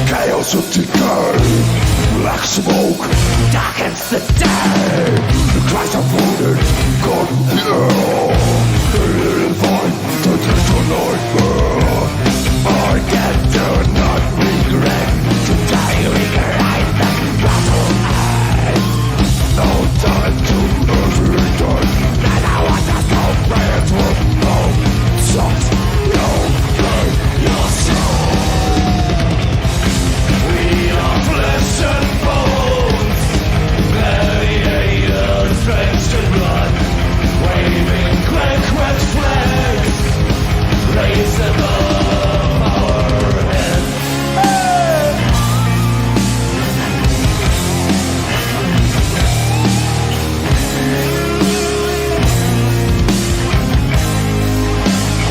Chaos of decay, black smoke darkens the day. The cries of wounded, gone in the air. The little void turns to nightmare. I do not regret to die regret the battle ends. No time to every day. And I want to stop praying for no such no pain yourself. Flesh and bones, gladiators drenched in blood, waving red flags, raised above our heads.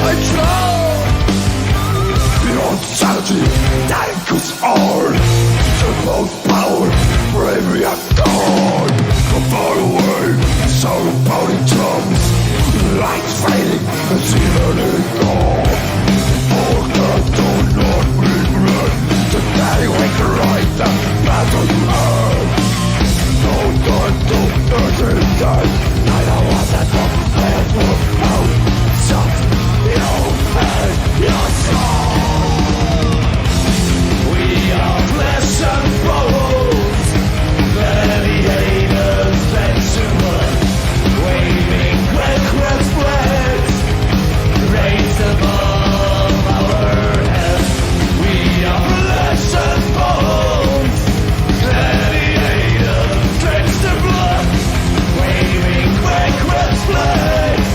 I drown beyond sanity, tank us all. About power, bravery and gone. From far away, sound of pounding drums, lights fading and seemingly gone. For that do not regret the day we cried the battle you earned. No time to hesitate. I don't want that to play for out. Just you and your soul. We are flesh and bones, gladiators drenched in blood, waving red flags, raised above our heads. We are flesh and bones, gladiators drenched in blood, waving red flags,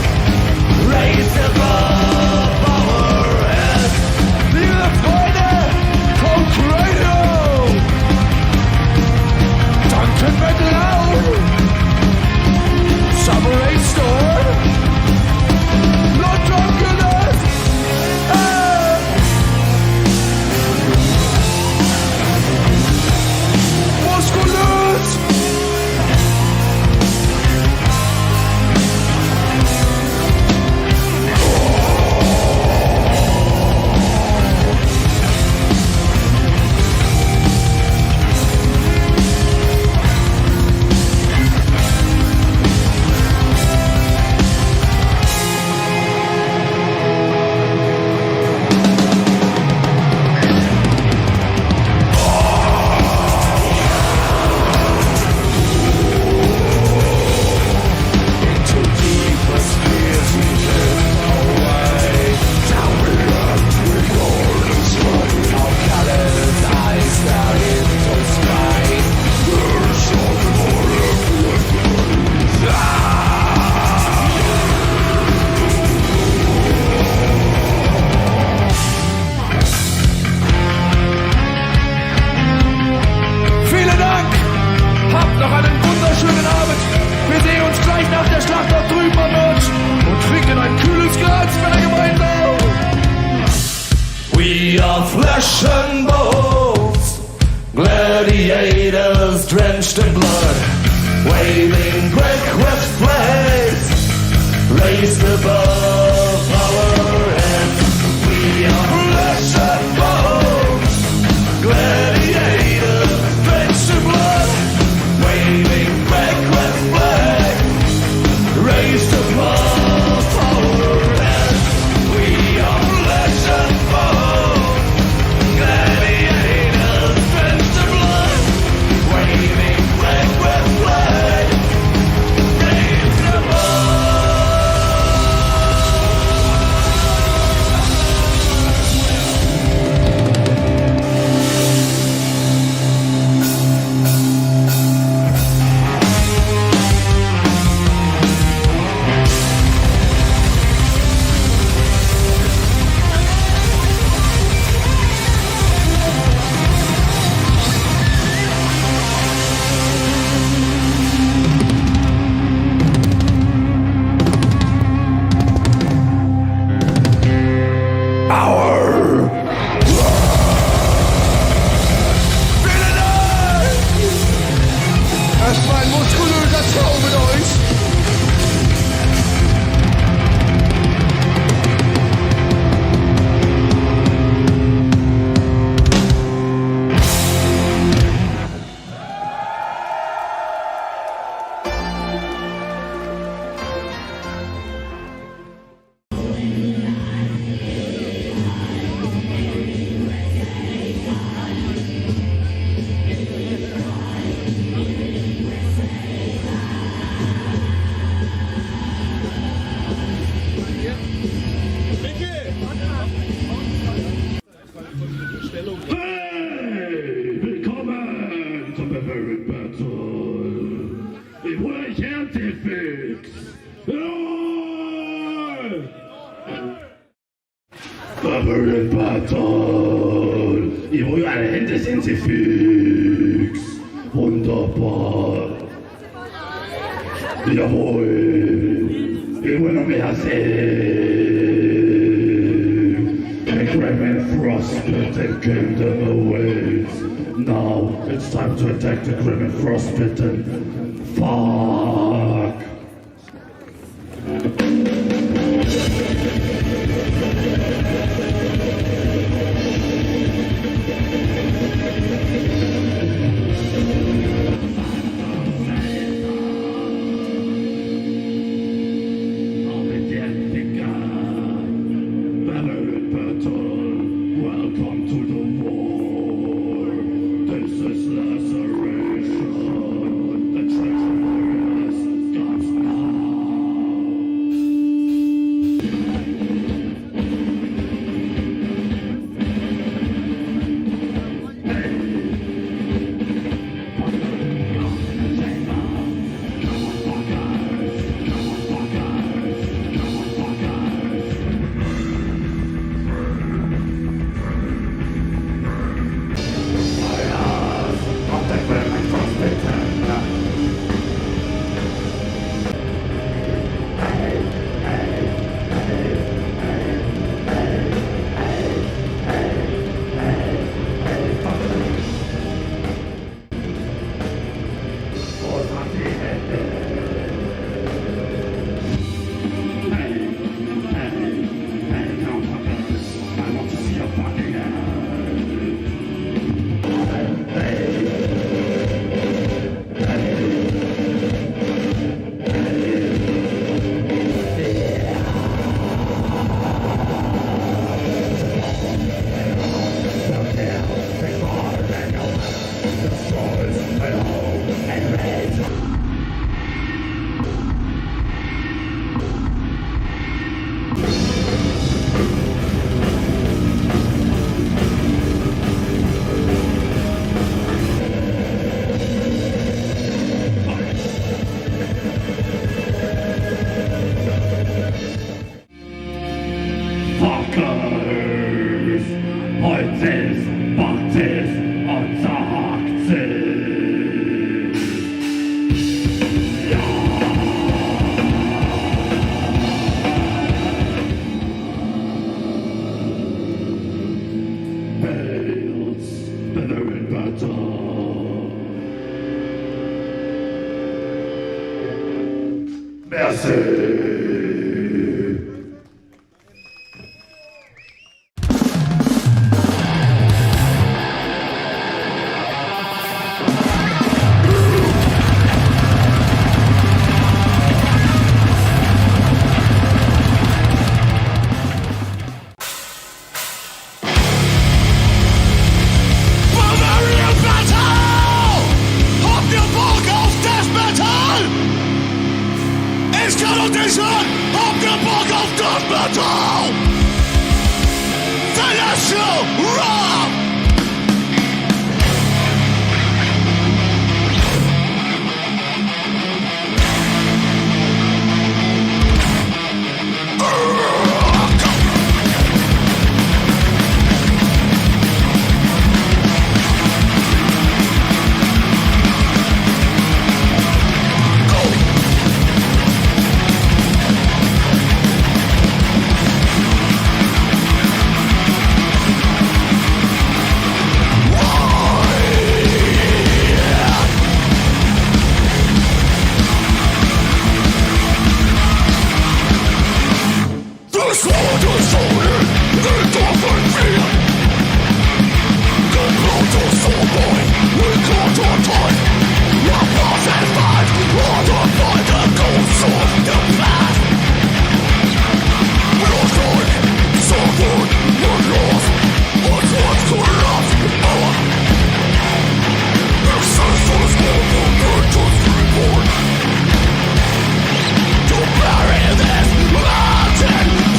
raised above our heads. Liebe Freunde vom Credo! Duncan McLeod! Summer 8 Store! Lord Drunkenness! Muskulös! Noch einen wunderschönen Abend. Wir sehen uns gleich nach der Schlacht dort drüben am Merch und trinken ein kühles Glas mit der Gemeinde. We are flesh and bones, gladiators drenched in blood, waving red flags, raised above our heads. We are flesh and bones. Barbarian Battle! Ihr wollt alle Hände, sind sie fix! Wunderbar! Jawohl! Wir wollen noch mehr sehen! The Grimming Frostbitten Kingdom awaits! Now it's time to attack the Grimming Frostbitten! Fuck! Fuckers! Heute macht es unser Akzent! Ja! Hails, Bavarian Battle! Merci!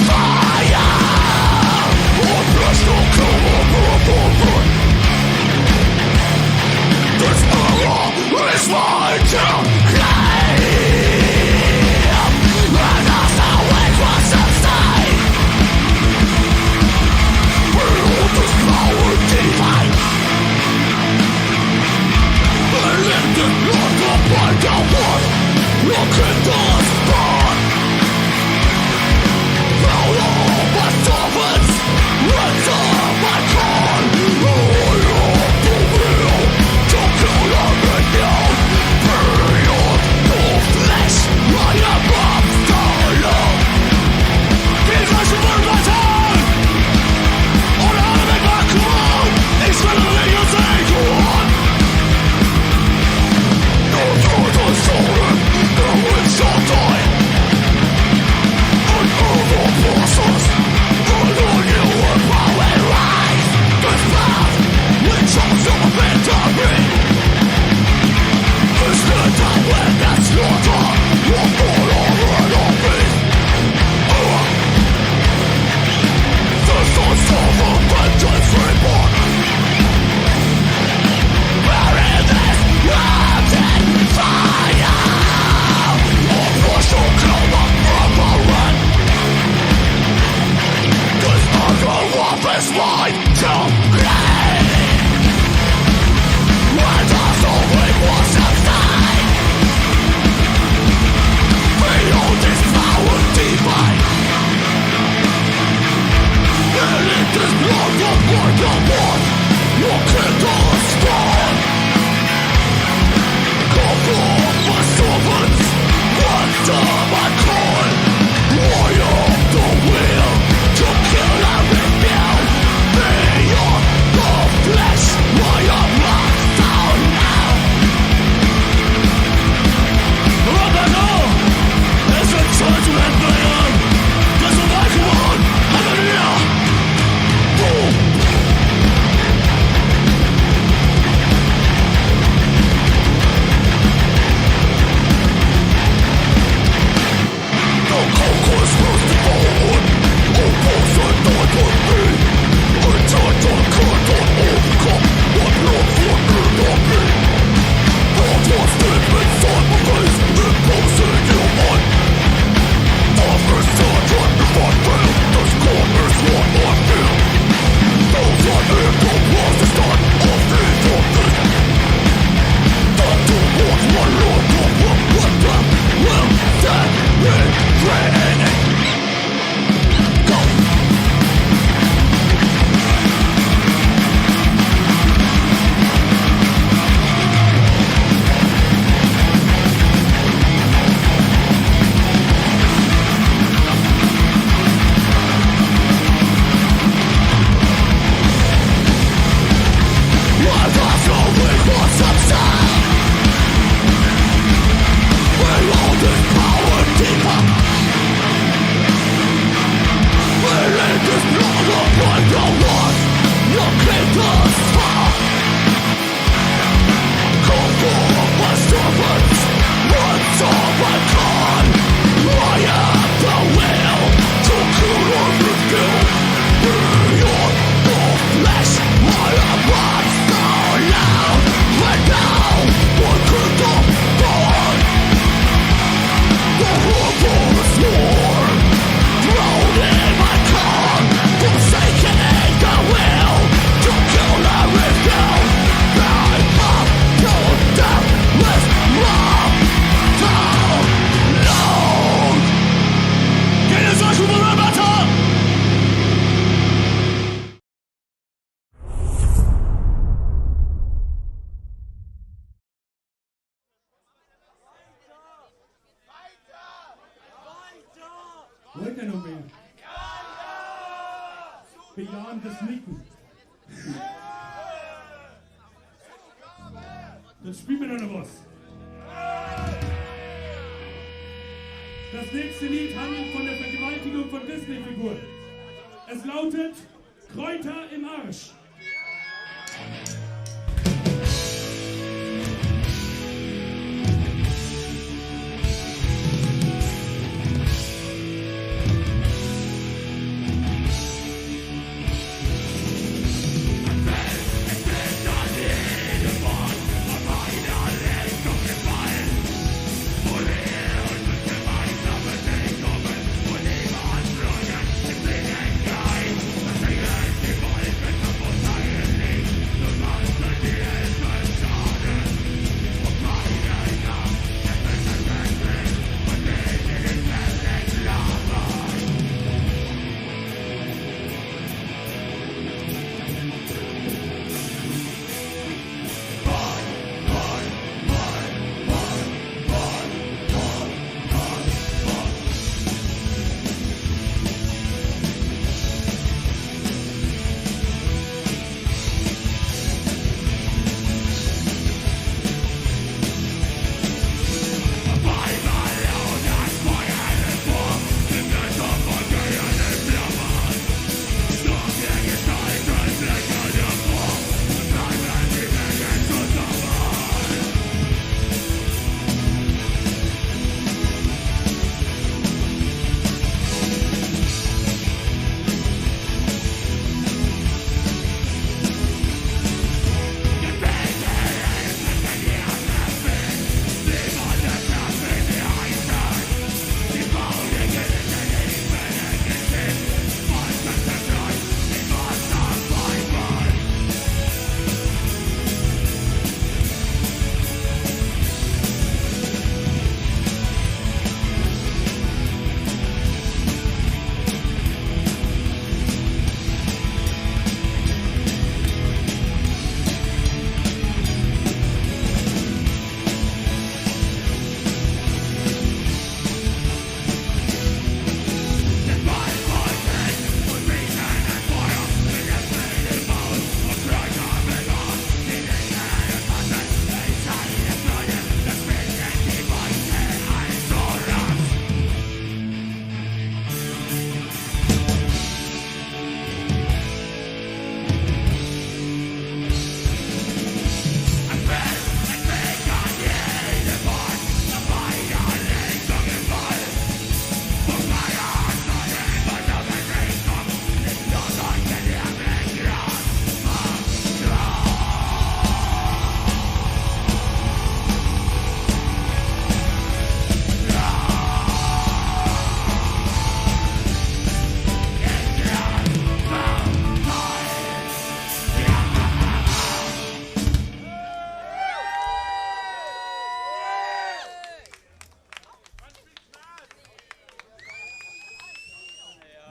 Fire! Wollt ihr noch mehr? Bejahendes Nicken. Dann spielen wir noch was. Das nächste Lied handelt von der Vergewaltigung von Disney-Figuren. Es lautet Kräuter im Arsch.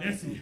Merci.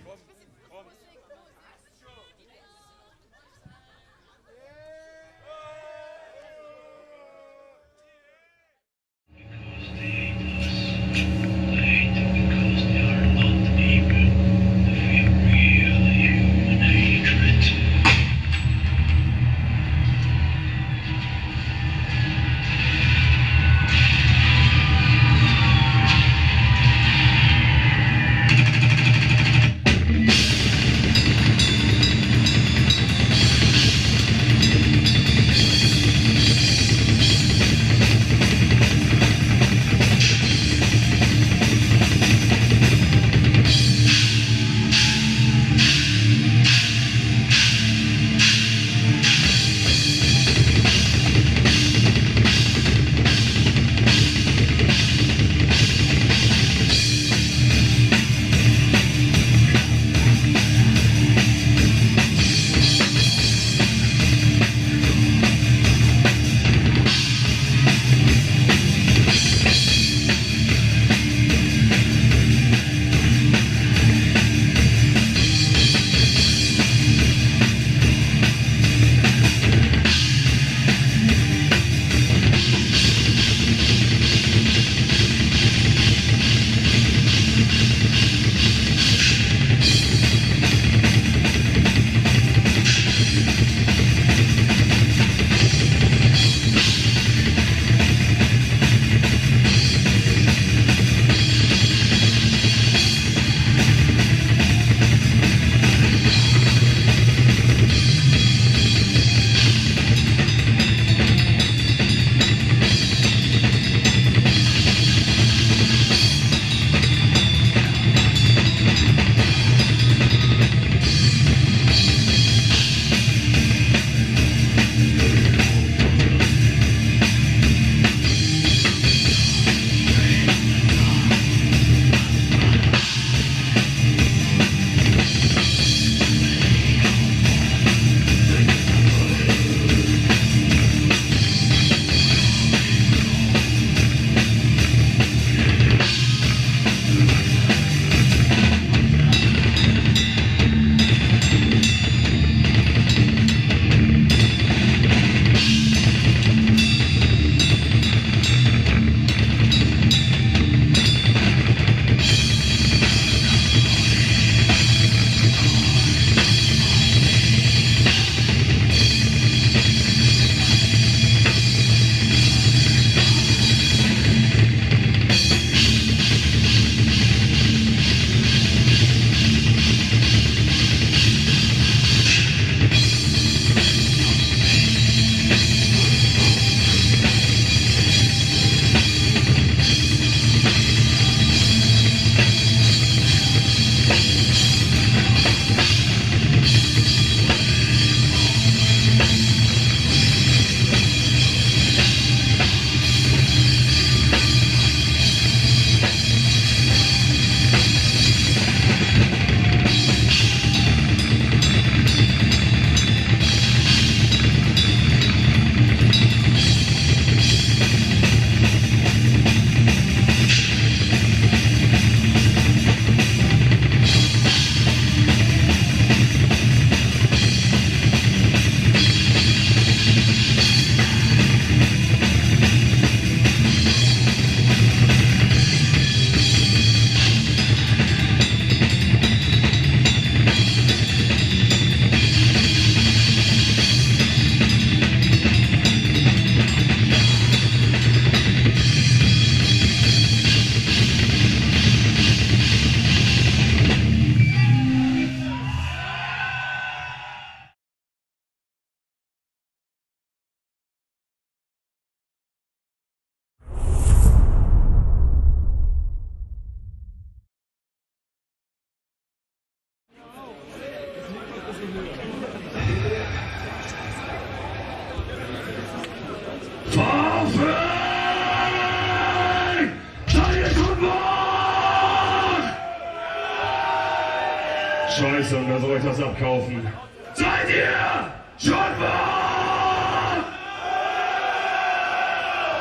Scheiße, und wer soll euch das abkaufen? Seid ihr schon wach?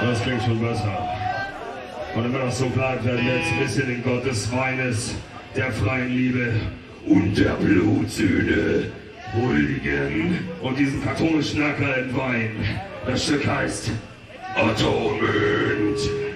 Das klingt schon besser. Und wenn das so bleibt, werden wir jetzt ein bisschen den Gott des Weines, der freien Liebe und der Blutsühne huldigen und diesen katholischen Acker entweihen. Das Stück heißt Atonement.